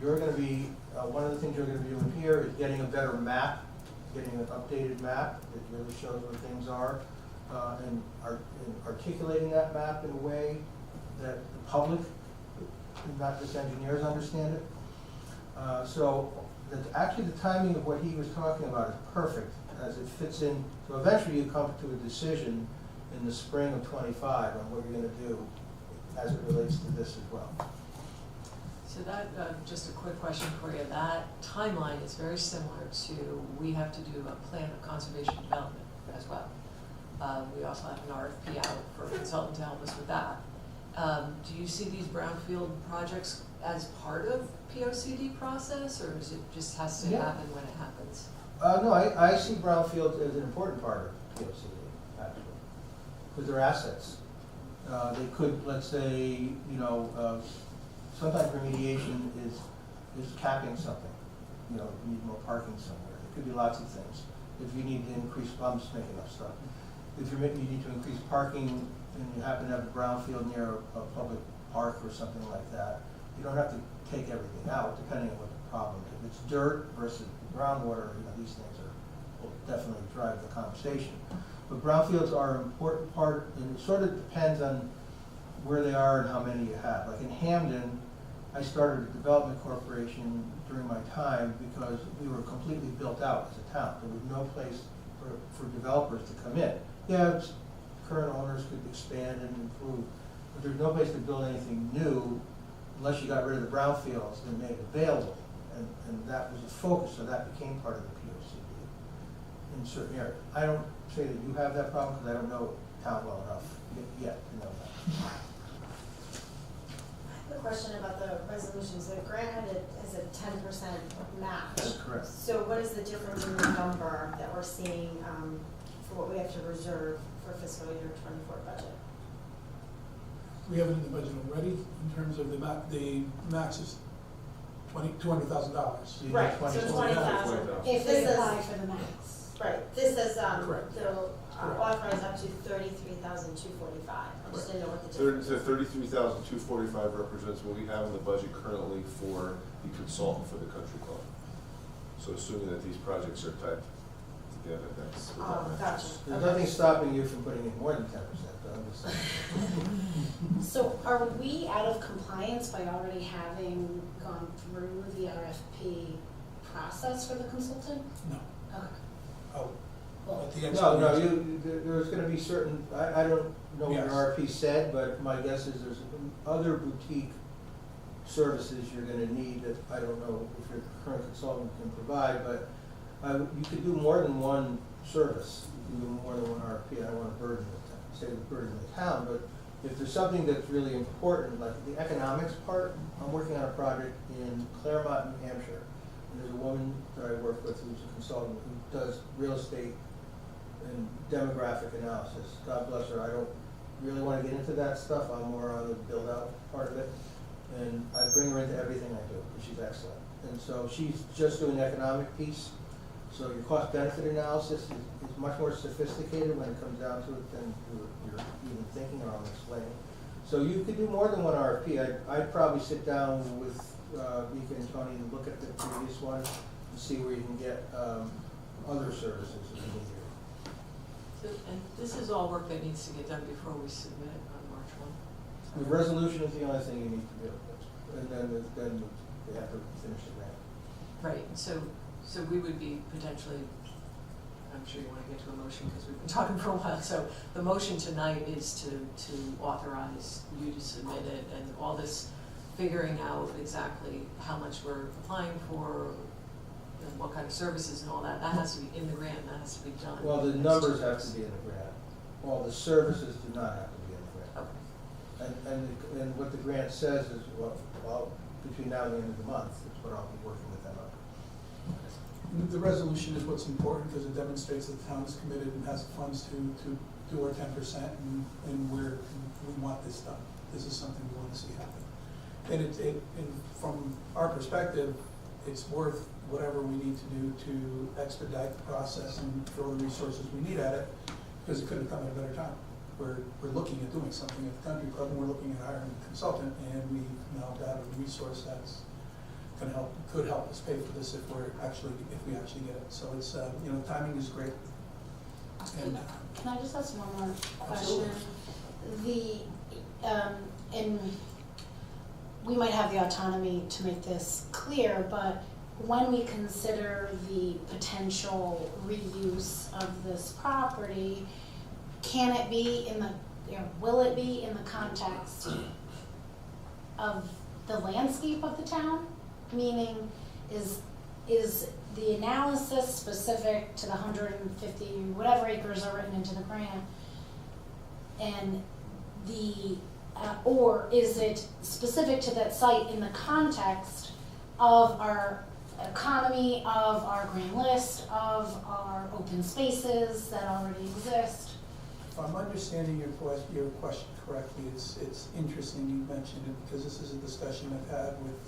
you're gonna be, one of the things you're gonna be doing here is getting a better map, getting an updated map that really shows where things are, and articulating that map in a way that the public, not just engineers, understand it. So actually the timing of what he was talking about is perfect as it fits in. So eventually you come to a decision in the spring of '25 on what you're gonna do as it relates to this as well. So that, just a quick question for you, that timeline is very similar to, we have to do a plan of conservation development as well. We also have an RFP out for a consultant to help us with that. Do you see these brownfield projects as part of POCD process, or is it just has to happen when it happens? No, I see brownfield as an important part of POCD, actually, because they're assets. They could, let's say, sometimes remediation is capping something. You need more parking somewhere. It could be lots of things. If you need to increase, I'm just making up stuff. If you need to increase parking and you happen to have a brownfield near a public park or something like that, you don't have to take everything out, depending on what the problem is. If it's dirt versus groundwater, these things will definitely drive the conversation. But brownfields are an important part, and it sort of depends on where they are and how many you have. Like in Hamden, I started a development corporation during my time because we were completely built out as a town. There was no place for developers to come in. Yeah, current owners could expand and improve, but there's no place to build anything new unless you got rid of the brownfields and made it available. And that was the focus, so that became part of the POCD in certain areas. I don't say that you have that problem because I don't know town well enough yet to know that. The question about the resolutions, the grant had it as a 10% match. That's correct. So what is the difference in the number that we're seeing for what we have to reserve for fiscal year '24 budget? We have it in the budget already in terms of the max is $200,000. Right, so 20,000. If They this apply is, for the max. right, this says, Correct. they'll authorize up to $33,245. I just didn't know what the difference So is. 33,245 represents what we have in the budget currently for the consultant for the country club. So assuming that these projects are tied together, that's what that matches. Gotcha. There's nothing stopping you from putting in more than 10%, though, I'm just saying. So are we out of compliance by already having gone through the RFP process for the consultant? No. Okay. Oh, Cool. at the end. No, there's gonna be certain, I don't know what Yes. your RFP said, but my guess is there's other boutique services you're gonna need that I don't know if your current consultant can provide, but you could do more than one service, you can do more than one RFP. I don't wanna say the burden of the town, but if there's something that's really important, like the economics part, I'm working on a project in Claremont, New Hampshire. And there's a woman that I work with who's a consultant who does real estate and demographic analysis. God bless her, I don't really want to get into that stuff, I'm more on the build out part of it. And I bring her into everything I do, because she's excellent. And so she's just doing the economic piece. So your cost benefit analysis is much more sophisticated when it comes down to it than you're even thinking or I'm explaining. So you could do more than one RFP. I'd probably sit down with Vika and Tony and look at the previous one and see where you can get other services if you need here. So, and this is all work that needs to get done before we submit it on March 1. The resolution is the only thing you need to do, and then they have to finish the grant. Right, so we would be potentially, I'm sure you want to get to a motion because we've been talking for a while, so the motion tonight is to authorize you to submit it and all this figuring out exactly how much we're applying for and what kind of services and all that, that has to be in the grant, and that has to be done. Well, the numbers have to be in the grant. All the services do not have to be in the grant. Okay. And what the grant says is, well, between now and the end of the month, is what I'll be working with them on. The resolution is what's important because it demonstrates that the town is committed and has the funds to do our 10% and we want this done. This is something we want to see happen. And and from our perspective, it's worth whatever we need to do to expedite the process and throw the resources we need at it, because it couldn't come at a better time. We're looking at doing something at the country club, and we're looking at hiring a consultant, and we've now got a resource that's could help us pay for this if we actually get it. So it's, timing is great. And Can I just ask one more Absolutely. question? And we might have the autonomy to make this clear, but when we consider the potential reuse of this property, can it be in the, will it be in the context of the landscape of the town? Meaning, is the analysis specific to the 150, whatever acres are written into the grant, and or is it specific to that site in the context of our economy, of our grand list, of our open spaces that already exist? if I'm understanding your question correctly, it's interesting you mentioned it, because this is a discussion I've had with,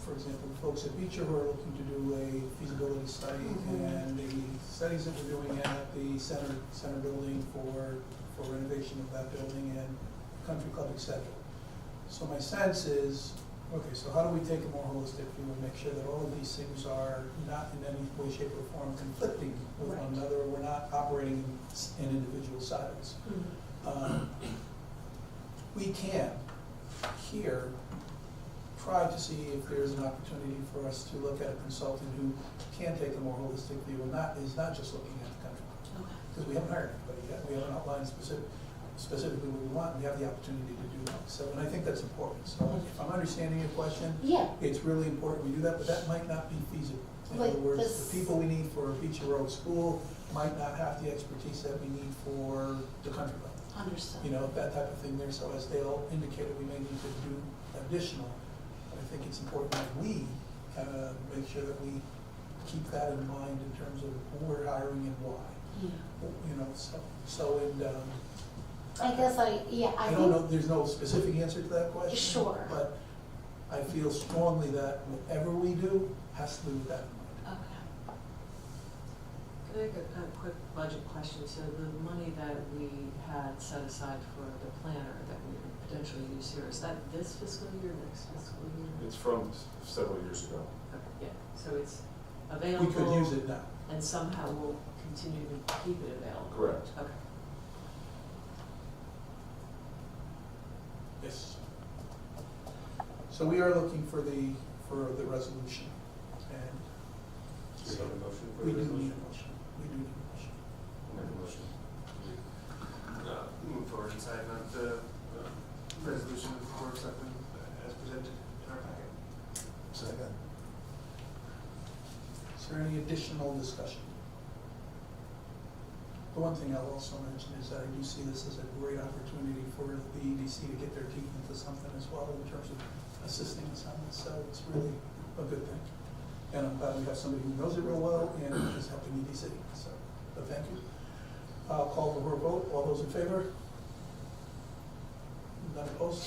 for example, the folks at Beecher who are looking to do a feasibility study, and the studies that we're doing at the center building for renovation of that building and country club, et cetera. So my sense is, okay, so how do we take a more holistic view and make sure that all of these things are not in any way, shape, or form conflicting with one another, or we're not operating in individual silos. We can here try to see if there's an opportunity for us to look at a consultant who can take a more holistic view and is not just looking at the country. Because we haven't hired anybody yet, we haven't outlined specifically what we want, we have the opportunity to do that. So, and I think that's important. So if I'm understanding your question, it's really important we do that, but that might not be feasible. In other words, the people we need for Beecher Road School might not have the expertise that we need for the country club. Understood. That type of thing there. So as Dale indicated, we may need to do additional. But I think it's important that we kind of make sure that we keep that in mind in terms of who we're hiring and why. I guess I don't know, there's no specific answer to that question. Sure. But I feel strongly that whatever we do has to do with that in mind. Can I get a quick budget question? So the money that we had set aside for the planner that we would potentially use here, is that this fiscal year, next fiscal year? It's from several years ago. Okay, yeah, so it's available. We could use it now. And somehow we'll continue to keep it available. Correct. Okay. Yes. So we are looking for the resolution, and Do we need a motion for we the do resolution? need a motion. We do need a motion. Make a motion. Move forward and sign on the resolution of the Board of Selectmen as presented in our packet. Second. Is there any additional discussion? The one thing I'll also mention is that I do see this as a great opportunity for the EDC to get their teeth into something as well in terms of assisting us on this, so it's really a good thing. And I'm glad we have somebody who knows it real well and is helping EDC, so, but thank you. I'll call for a vote. All those in favor? None opposed?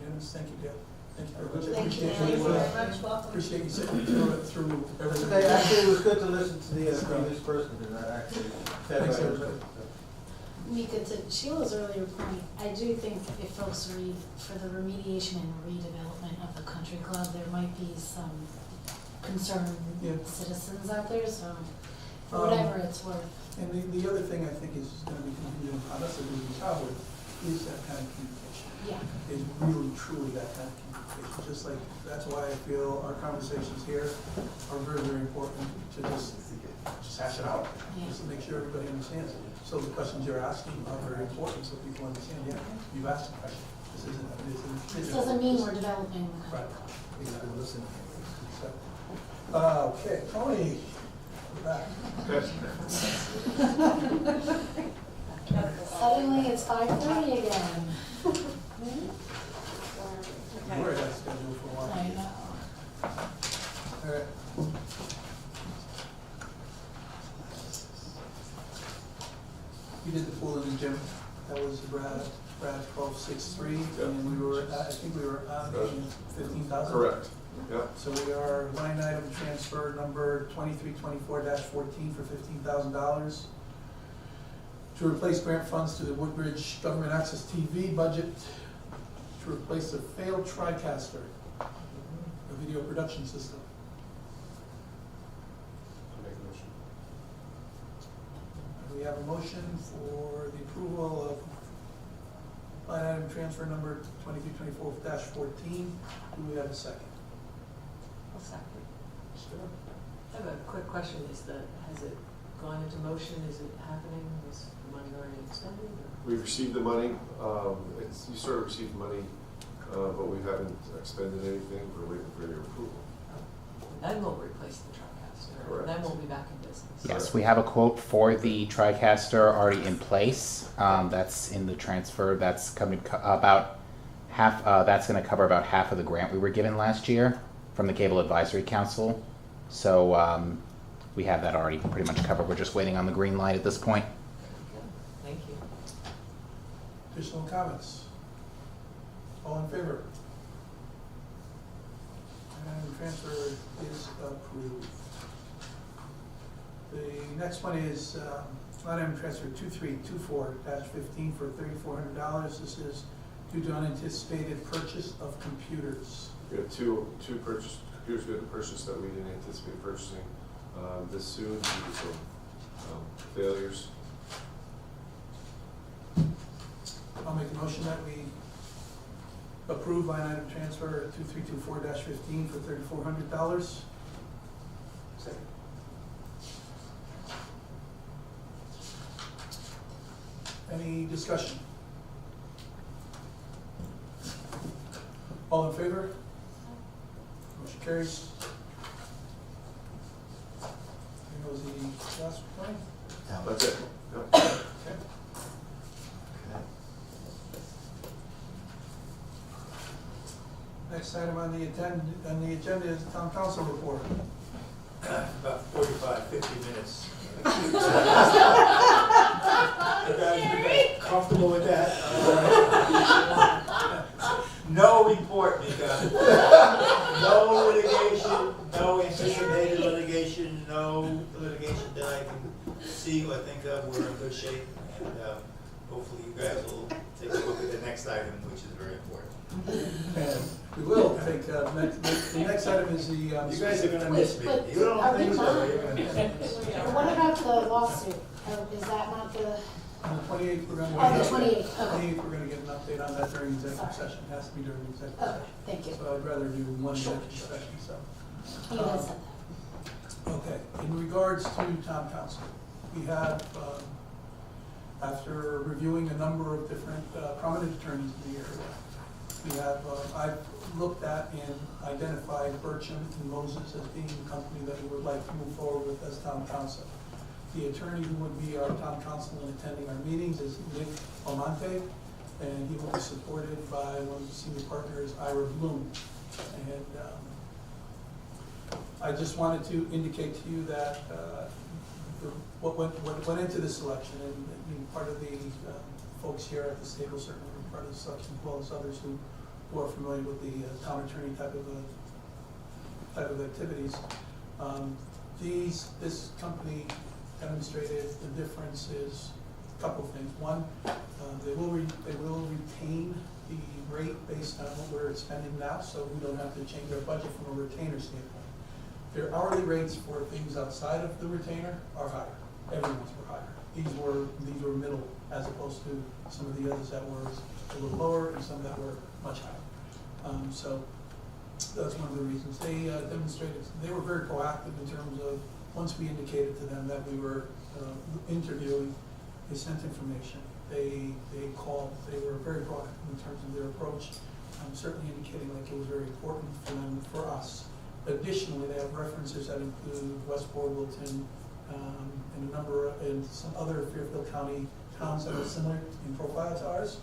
Unanimous. Thank you, Dale. Thank you very much. Thank you. Appreciate Thank you very much. Welcome. Appreciate you sitting through everything. Okay, actually, it was good to listen to the previous person, and I actually. Thanks, everybody. Mika, to Sheila's earlier point, I do think if folks read for the remediation and redevelopment of the country club, there might be some concerned citizens out there, so for whatever it's worth. And the other thing I think is gonna be contingent upon us as we move forward is that kind of communication. Yeah. Is really truly that kind of communication. Just like, that's why I feel our conversations here are very, very important to just hash it out. Just to make sure everybody understands. So the questions you're asking are very important so people understand, you've asked a question. This doesn't mean we're developing the country Right. club. We gotta listen. So, okay, Tony, we're back. Suddenly it's 5:30 again. You were that schedule for a while. I know. All right. We did the pool in the gym. That was Brad 1263, and we were, I think we were on 15,000. Correct. Yep. So we are line item transfer number 2324-14 for $15,000 to replace grant funds to the Woodbridge Government Access TV budget to replace the failed TriCaster video production system. I'll make a motion. We have a motion for the approval of line item transfer number 2324-14. Do we have a second? I'll second. Sure. I have a quick question, has it gone into motion, is it happening, is the money already expended? Or? We received the money, you sort of received money, but we haven't expended anything, we're waiting for your approval. And then we'll replace the TriCaster, Correct. and then we'll be back in business. Yes, we have a quote for the TriCaster already in place. That's in the transfer. That's coming about half. That's going to cover about half of the grant we were given last year from the Cable Advisory Council. So we have that already pretty much covered. We're just waiting on the green light at this point. Thank you. Additional comments? All in favor? And transfer is approved. The next one is line item transfer 2324-15 for $3,400. This is due to unanticipated purchase of computers. We have two computers we had to purchase that we didn't anticipate purchasing this soon due to some failures. I'll make a motion that we approve line item transfer 2324-15 for $3,400. Second. Any discussion? All in favor? Motion carries. Here goes the last one. That's it. Yep. Okay. Next item on the agenda is the town council report. About 45, 50 minutes. You guys comfortable with that? No report, Mika. No litigation, no anticipated litigation, no litigation that I can see or think of. We're in good shape, and hopefully you guys will take a look at the next item, which is very important. And we will take, the next item is the. You guys are gonna miss me. But You don't are we think so, not? but you're gonna miss me. What about the lawsuit? Is that not the, On the 28th, we're going to. Oh, the 28th, okay. 28th, we're going to get an update on that during executive Sorry. session. It has to be during executive okay, session. thank you. So I'd rather do one executive session, so. You guys said that. Okay, in regards to town council, we have, after reviewing a number of different prominent attorneys in the area, we have, I've looked at and identified Bircham and Moses as being the company that we would like to move forward with as town council. The attorney who would be our town council in attending our meetings is Nick Almonte, and he will be supported by one of the senior partners, Ira Bloom. And I just wanted to indicate to you that what went into this selection, and part of the folks here at this table certainly were part of the selection, as well as others who are familiar with the town attorney type of activities. This company demonstrated the difference is a couple of things. One, they will retain the rate based on what we're spending now, so we don't have to change our budget from a retainer standpoint. Their hourly rates for things outside of the retainer are higher. Everyone's were higher. These were middle, as opposed to some of the others that were a little lower and some that were much higher. So that's one of the reasons. They demonstrated, they were very proactive in terms of, once we indicated to them that we were interviewing, they sent information. They called. They were very proactive in terms of their approach, certainly indicating like it was very important for them, for us. Additionally, they have references that include Westport, Wilton, and some other Fairfield County towns that are similar in profile to ours.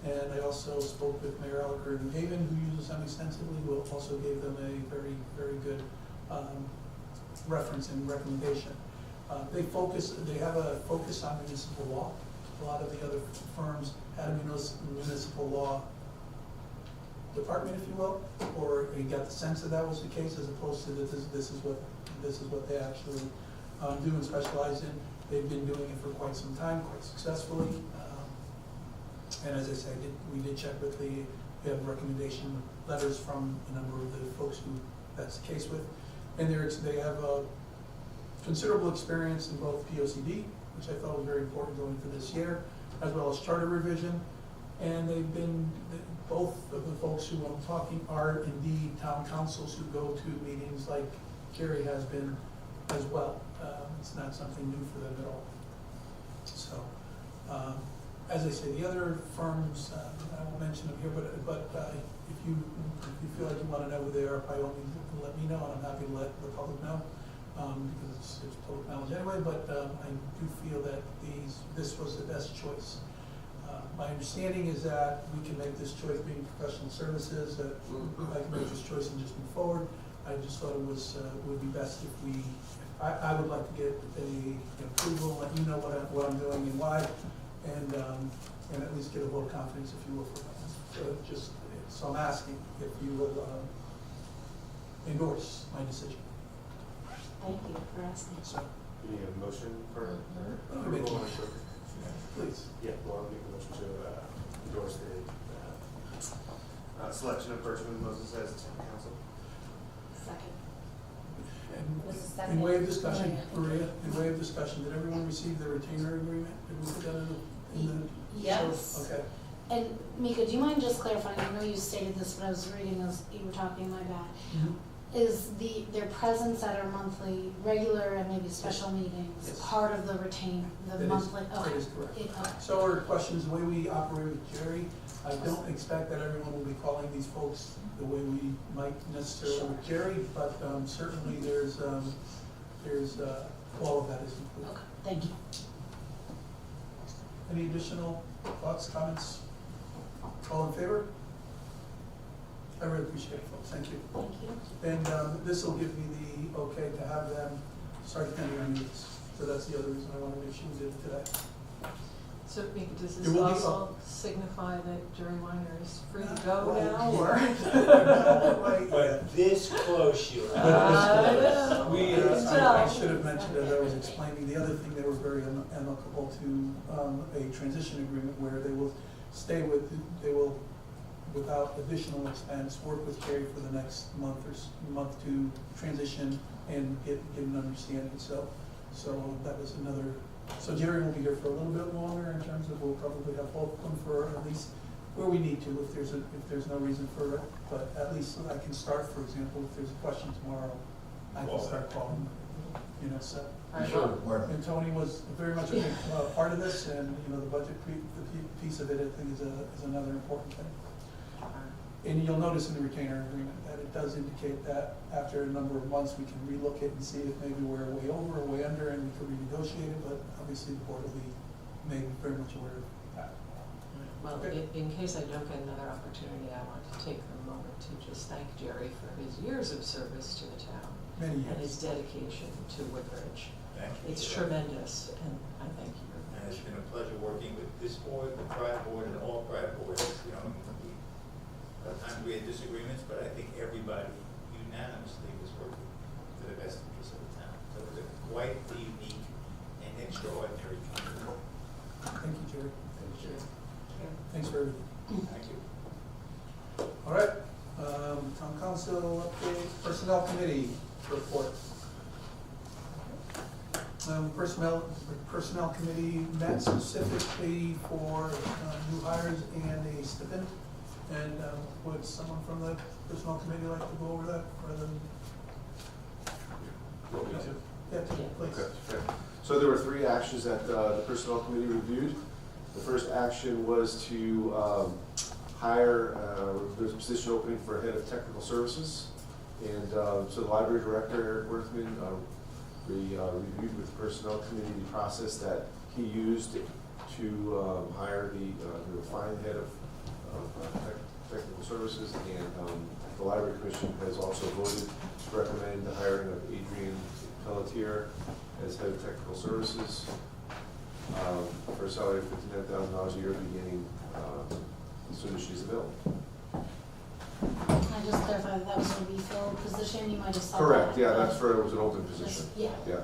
And I also spoke with Mayor Alliker in New Haven, who uses them extensively, who also gave them a very, very good reference and recommendation. They have a focus on municipal law. A lot of the other firms had a municipal law department, if you will, or you got the sense that that was the case, as opposed to that this is what they actually do and specialize in. They've been doing it for quite some time, quite successfully. And as I said, we did check with we have recommendation letters from a number of the folks who that's the case with. And they have considerable experience in both POCD, which I thought was very important going for this year, as well as charter revision. And both of the folks who I'm talking are indeed town councils who go to meetings like Jerry has been as well. It's not something new for them at all. So, as I say, the other firms, I won't mention them here, but if you feel like you want to know who they are, by all means, let me know, and I'm happy to let the public know, because it's public knowledge anyway. But I do feel that this was the best choice. My understanding is that we can make this choice being professional services, that I can make this choice and just move forward. I just thought it would be best if I would like to get an approval, let you know what I'm doing and why, and at least get a vote of confidence, if you will, for that. So I'm asking if you will endorse my decision. Thank you for asking. So, You need a motion for I'll make a approval? motion. Please. Yeah, well, I'll make a motion to endorse the selection of Bertram Moses as town council. Second. And in way of discussion, Maria, in way of discussion, did everyone receive the retainer agreement? Did we put that in the? Yes. Okay. And Mika, do you mind just clarifying, I know you stated this, but I was reading as you were talking, my bad. Is their presence at our monthly, regular and maybe special meetings, Yes. part of the retainer, the It monthly? is, Okay. it is correct. Okay. So our questions, the way we operate with Jerry, I don't expect that everyone will be calling these folks the way we might necessarily with Jerry, but certainly there's all of that is included. Okay, thank you. Any additional thoughts, comments? All in favor? I really appreciate it, folks, thank you. Thank you. And this will give me the okay to have them start attending our meetings. So that's the other reason I want to make sure we did it today. So Mika, does It this will be also signify that Jerry Weiner is free to go Well, now, yeah. or? But this close, you I should have mentioned, as I was explaining, the other thing, they were very amicable to a transition agreement where they will without additional expense, work with Jerry for the next month to transition and get an understanding. So that was another. So Jerry will be here for a little bit longer in terms of we'll probably have both of them for at least where we need to if there's no reason for it. But at least I can start, for example, if there's a question tomorrow, I can start calling. So. Sure. And Tony was very much a big part of this, and the budget piece of it, I think, is another important thing. And you'll notice in the retainer agreement that it does indicate that after a number of months, we can relook it and see if maybe we're way over or way under, and we can renegotiate it, but obviously the board will be made very much aware of that. Well, Okay. in case I don't get another opportunity, I want to take a moment to just thank Jerry for his years of service to the town. Many And his years. dedication to Woodbridge. Thank you. It's tremendous, and I thank you. And it's been a pleasure working with this board, the prior board, and all prior boards. Sometimes we had disagreements, but I think everybody unanimously was working for the best interest of the town. So it was a quite unique and extraordinary company. Thank you, Jerry. Thank you. Thanks for everything. Thank you. All right, town council update, personnel committee report. Personnel committee met specifically for new hires and a stipend. And would someone from the personnel committee like to go over that rather than? Want me to? Yeah, please. Okay. So there were 3 actions that the Personnel Committee reviewed. The first action was to hire, there's a position opening for head of technical services. And so the library director, Eric Worthman, reviewed with the Personnel Committee the process that he used to hire the fine head of technical services. And the Library Commission has also voted to recommend the hiring of Adrian Pelletier as head of technical services for a salary of $59,000 a year beginning as soon as she's available. Can I just clarify that was a refill position? You might have saw that. Correct, yeah, that's for, it was an open position. Yeah. Yeah.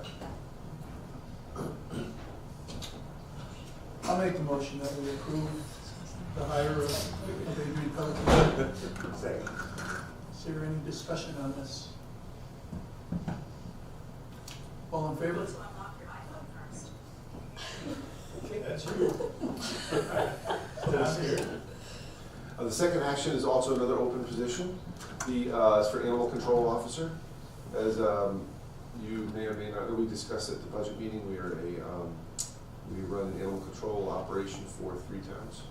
I'll make the motion that we approve the hire of Adrian Pelletier. Second. Is there any discussion on this? favor? That's you. Down here. The second action is also another open position. It's for animal control officer. As you may or may not know, we discussed at the budget meeting, we run an animal control operation for 3 towns.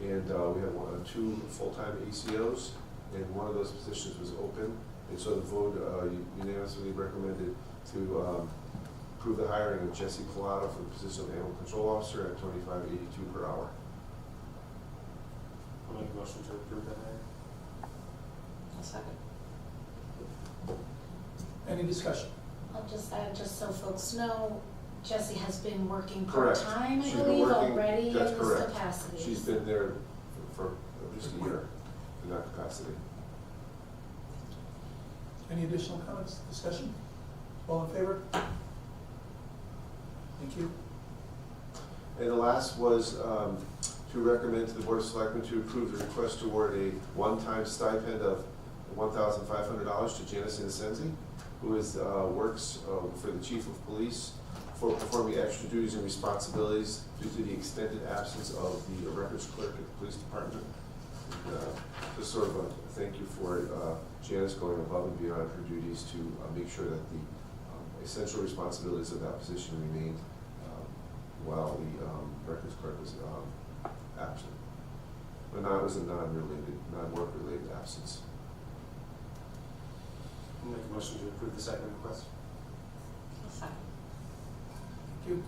And we have 2 full-time ACOs, and one of those positions was open. And so the vote unanimously recommended to approve the hiring of Jesse Pilato for the position of animal control officer at $25.82 per hour. I'll make a motion to approve that hire. A second. Any discussion? I'll just add, just so folks know, Jessie has been working Correct. part-time, I She's been believe, working- already in that's this correct. capacity. She's been there for at least a year in that capacity. Any additional comments, discussion? All in favor? Thank you. And the last was to recommend to the Board of Selectmen to approve the request to award a one-time stipend of $1,500 to Janice Innocenzi, who works for the Chief of Police for performing extra duties and responsibilities due to the extended absence of the records clerk at the police department. Just sort of a thank you for Janice going above and beyond her duties to make sure that the essential responsibilities of that position remained while the records clerk was absent. But it was a non-work-related absence. I'll make a motion to approve the second request. A second. Thank you.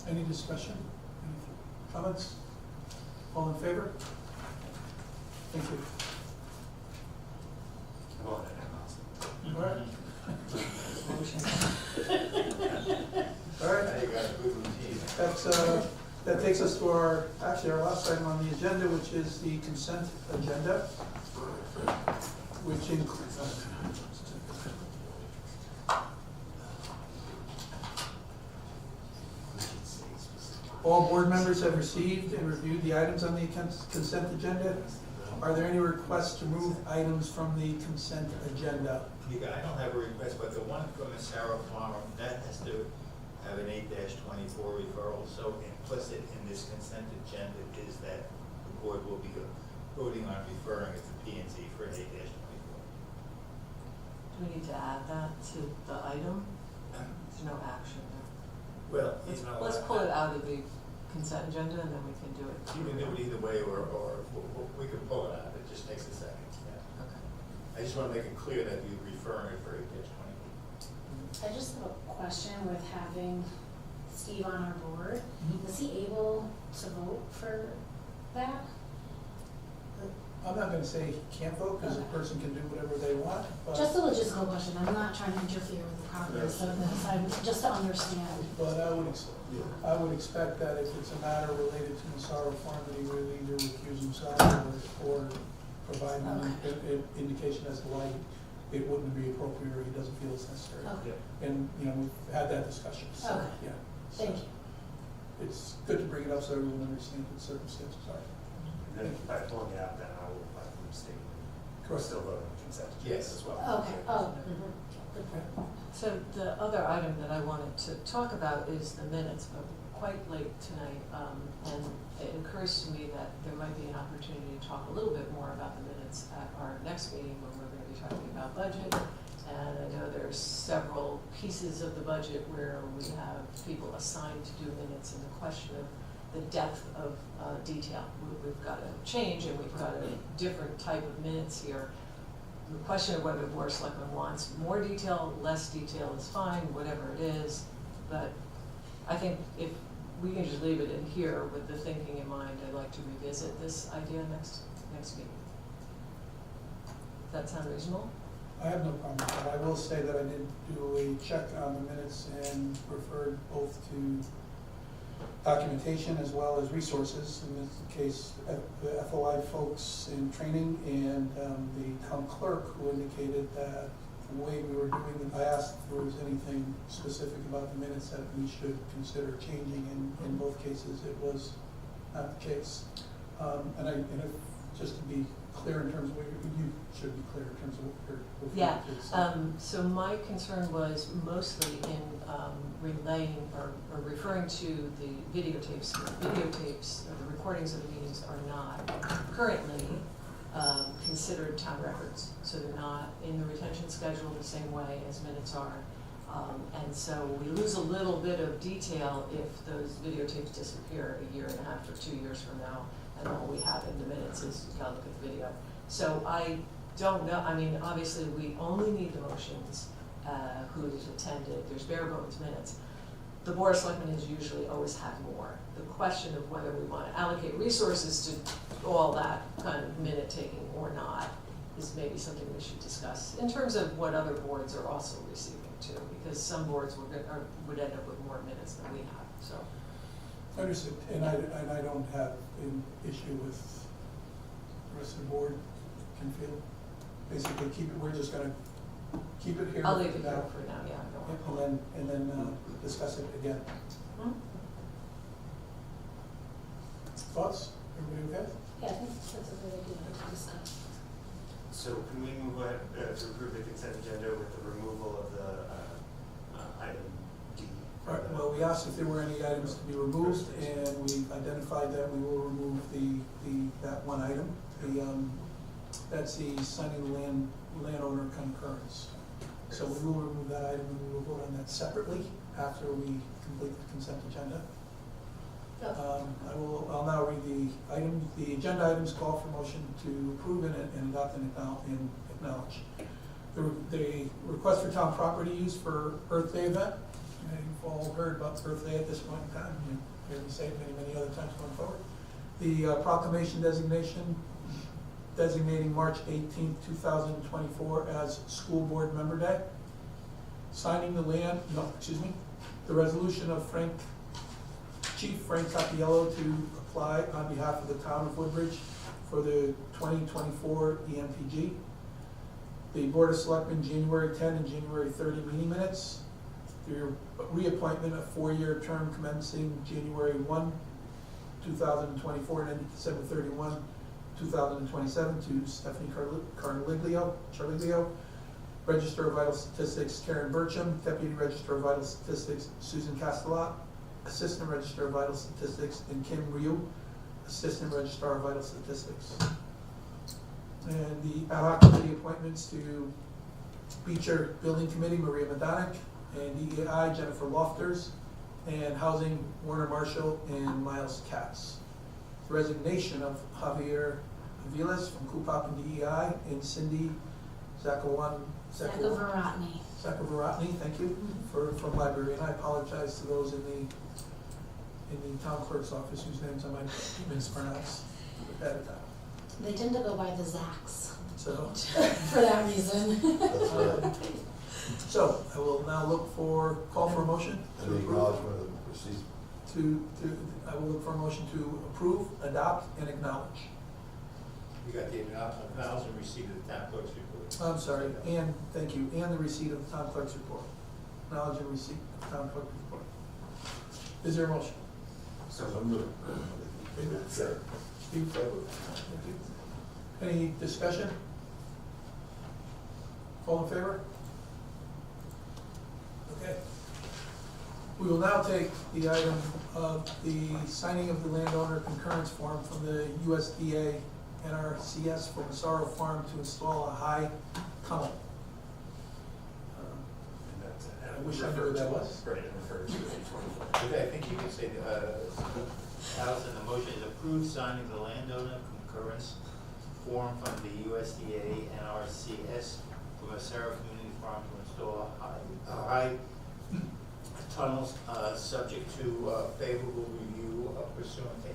Any discussion? Any comments? All in favor? Thank you. I'm on it, All right. All right. Now you got a good routine. That takes us to our last item on the agenda, which is the consent agenda, which includes. All board members have received and reviewed the items on the consent agenda. Are there any requests to move items from the consent agenda? I don't have a request, but the one from the Sarah Farmer, that has to have an 8-24 referral. So implicit in this consent agenda is that the board will be voting on referring it to P&Z for an 8-24. Do we need to add that to the item? There's no action there. Well, Let's pull it out of the consent agenda and then we can do it. You can do it either way, or we can pull it out. It just takes a second. Yeah. Okay. I just want to make it clear that you're referring it for 8-24. I just have a question with having Steve on our board. Mhm. Was he able to vote for that? I'm not gonna say he can't vote, because a person can do whatever they want, but. Just a logistical question, I'm not trying to interfere with the progress of this, just to understand. But I would expect that if it's a matter related to Massaro Farm, that he would either recuse himself or provide an indication as to why it wouldn't be appropriate or he doesn't feel it's necessary. Okay, And, we've had that discussion, so, Okay. yeah. thank you. It's good to bring it up so everyone understands what the circumstances are. And then by pulling it out, then I will abstain. We're still voting on consent Yes. as well. Okay, good point. So the other item that I wanted to talk about is the minutes, but quite late tonight. And it occurs to me that there might be an opportunity to talk a little bit more about the minutes at our next meeting when we're going to be talking about budget. And I know there's several pieces of the budget where we have people assigned to do minutes, and the question of the depth of detail. We've got to change, and we've got a different type of minutes here. The question of whether the Board of Selectmen wants more detail, less detail is fine, whatever it is. But I think if we can just leave it in here with the thinking in mind, I'd like to revisit this idea next meeting. Does that sound reasonable? I have no problem with that. I will say that I did do a check on the minutes and referred both to documentation as well as resources. In this case, the FOI folks in training and the town clerk, who indicated that the way we were doing it, I asked if there was anything specific about the minutes that we should consider changing. In both cases, it was not the case. And if just to be clear in terms of what you should be clear in terms of what you're Yeah, referring to. So- so my concern was mostly in relaying or referring to the videotapes. Videotapes, or the recordings of the meetings are not currently considered town records. So they're not in the retention schedule the same way as minutes are. And so we lose a little bit of detail if those videotapes disappear a year and a half or 2 years from now, and all we have in the minutes is, you gotta look at the video. So I don't know, I mean, obviously, we only need the motions, who's attended, there's bare bones minutes. The Board of Selectmen has usually always had more. The question of whether we wanna allocate resources to all that kind of minute taking or not is maybe something we should discuss in terms of what other boards are also receiving too, because some boards would end up with more minutes than we have, so. Understood, and I don't have an issue with the rest of the board can feel. Basically, we're just gonna keep it here. I'll leave it for here now. for now, yeah, I don't want to. And then discuss it again. Hmm? Thoughts? Everybody okay? Yeah, I think that's a good idea. So can we move ahead to approve the consent agenda with the removal of the item D? All right, well, we asked if there were any items to be removed, and we identified that we will remove that one item. That's the signing landowner concurrence. So we will remove that item, and we will vote on that separately after we complete the consent agenda. I'll now read the item. The agenda items call for motion to approve and adopt and acknowledge. The request for town property use for Earth Day event. You've all heard about Earth Day at this point in time. You hear me say it many other times going forward. The proclamation designating March 18th, 2024 as School Board Member Day. Signing the resolution of Chief Frank Cappiello to apply on behalf of the town of Woodbridge for the 2024 EMPG. The Board of Selectmen January 10 and January 30 meeting minutes. The reappointment of 4-year term commencing January 1, 2024 and ending December 31, 2027 to Stephanie Carliglio. Register of Vital Statistics Karen Burcham. Deputy Register of Vital Statistics Susan Castellat. Assistant Registrar of Vital Statistics and Kim Ryu, Assistant Registrar of Vital Statistics. And the ad hoc committee appointments to Beecher Building Committee, Maria Madonic, and DEI, Jennifer Lofters, and Housing, Warner Marshall, and Miles Katz. The resignation of Javier Aviles from Coupop and DEI, and Cindy Zakawaratney, thank you, from library, and I apologize to those in the town clerk's office whose names I might mispronounce at a time. They tend to go by the Zacks, So, for that reason. That's right. so I will now call for a motion to And the approve. acknowledgement of the proceeds. I will look for a motion to approve, adopt, and acknowledge. You got the acknowledgement receipt of the town clerk's report. I'm sorry, and, thank you, and the receipt of the town clerk's report. Acknowledge and receipt of the town clerk's report. Is there a motion? So Sure. Steve? Any discussion? All in favor? Okay. We will now take the item of the signing of the landowner concurrence form from the USDA NRCS for Massaro Farm to install a high tunnel. I wish I knew what that was. Right, it refers to Okay, I think you can say, Allison, the motion is approved signing the landowner concurrence form from the USDA NRCS for Massaro Community Farm to install high tunnels, subject to favorable review pursuant to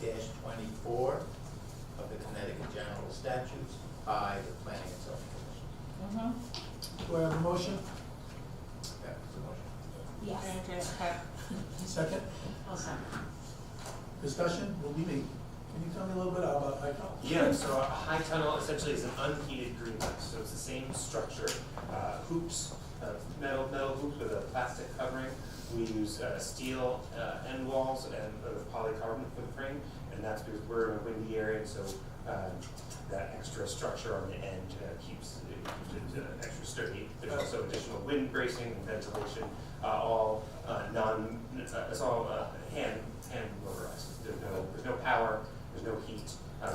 8-24 of the Connecticut General Statutes by the Planning and Zoning Commission. Do I have a motion? That's the motion. Yes. Second? I'll second. Discussion will be me. Can you tell me a little bit about high tunnel? Yeah, so a high tunnel essentially is an unheated greenhouse, so it's the same structure, hoops, metal hoops with a plastic covering. We use steel end walls and polycarbonate for the frame, and and that's because we're in a windy area, and so that extra structure on the end keeps it extra sturdy. There's also additional wind bracing and ventilation, all it's all hand motorized. There's no power, there's no heat.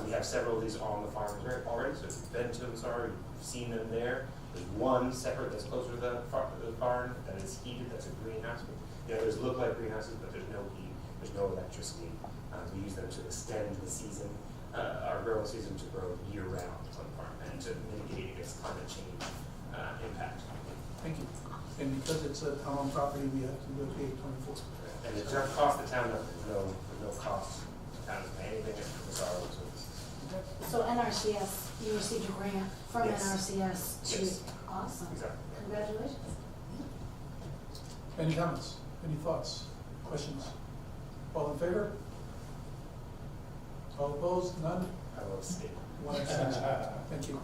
We have several of these on the farm already, so you've been to them, sorry, you've seen them there. There's one separate that's closer to the barn that is heated, that's a greenhouse. But the others look like greenhouses, but there's no heat, there's no electricity. We use them to extend the season, our growing season, to grow year round on the farm and to mitigate against climate change impact. Thank you. And because it's a town property, we have to go pay 24. And it doesn't cost the town nothing, there's no cost to the town to pay anything extra for our services. So NRCS, you received a grant from Yes. NRCS to, Yes. awesome. Exactly. Congratulations. Any comments? Any thoughts? Questions? All in favor? All opposed? None? I will escape. One abstention. Thank you.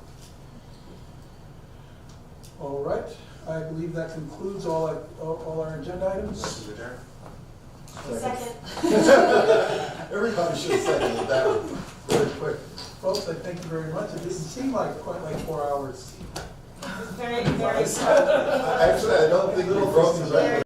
All right, I believe that concludes all our agenda items. Motion to adjourn. Second. Everybody should second it that way, very quick. Folks, I thank you very much. It didn't seem like quite like 4 hours. Very, very. Actually, I don't think we broke the record.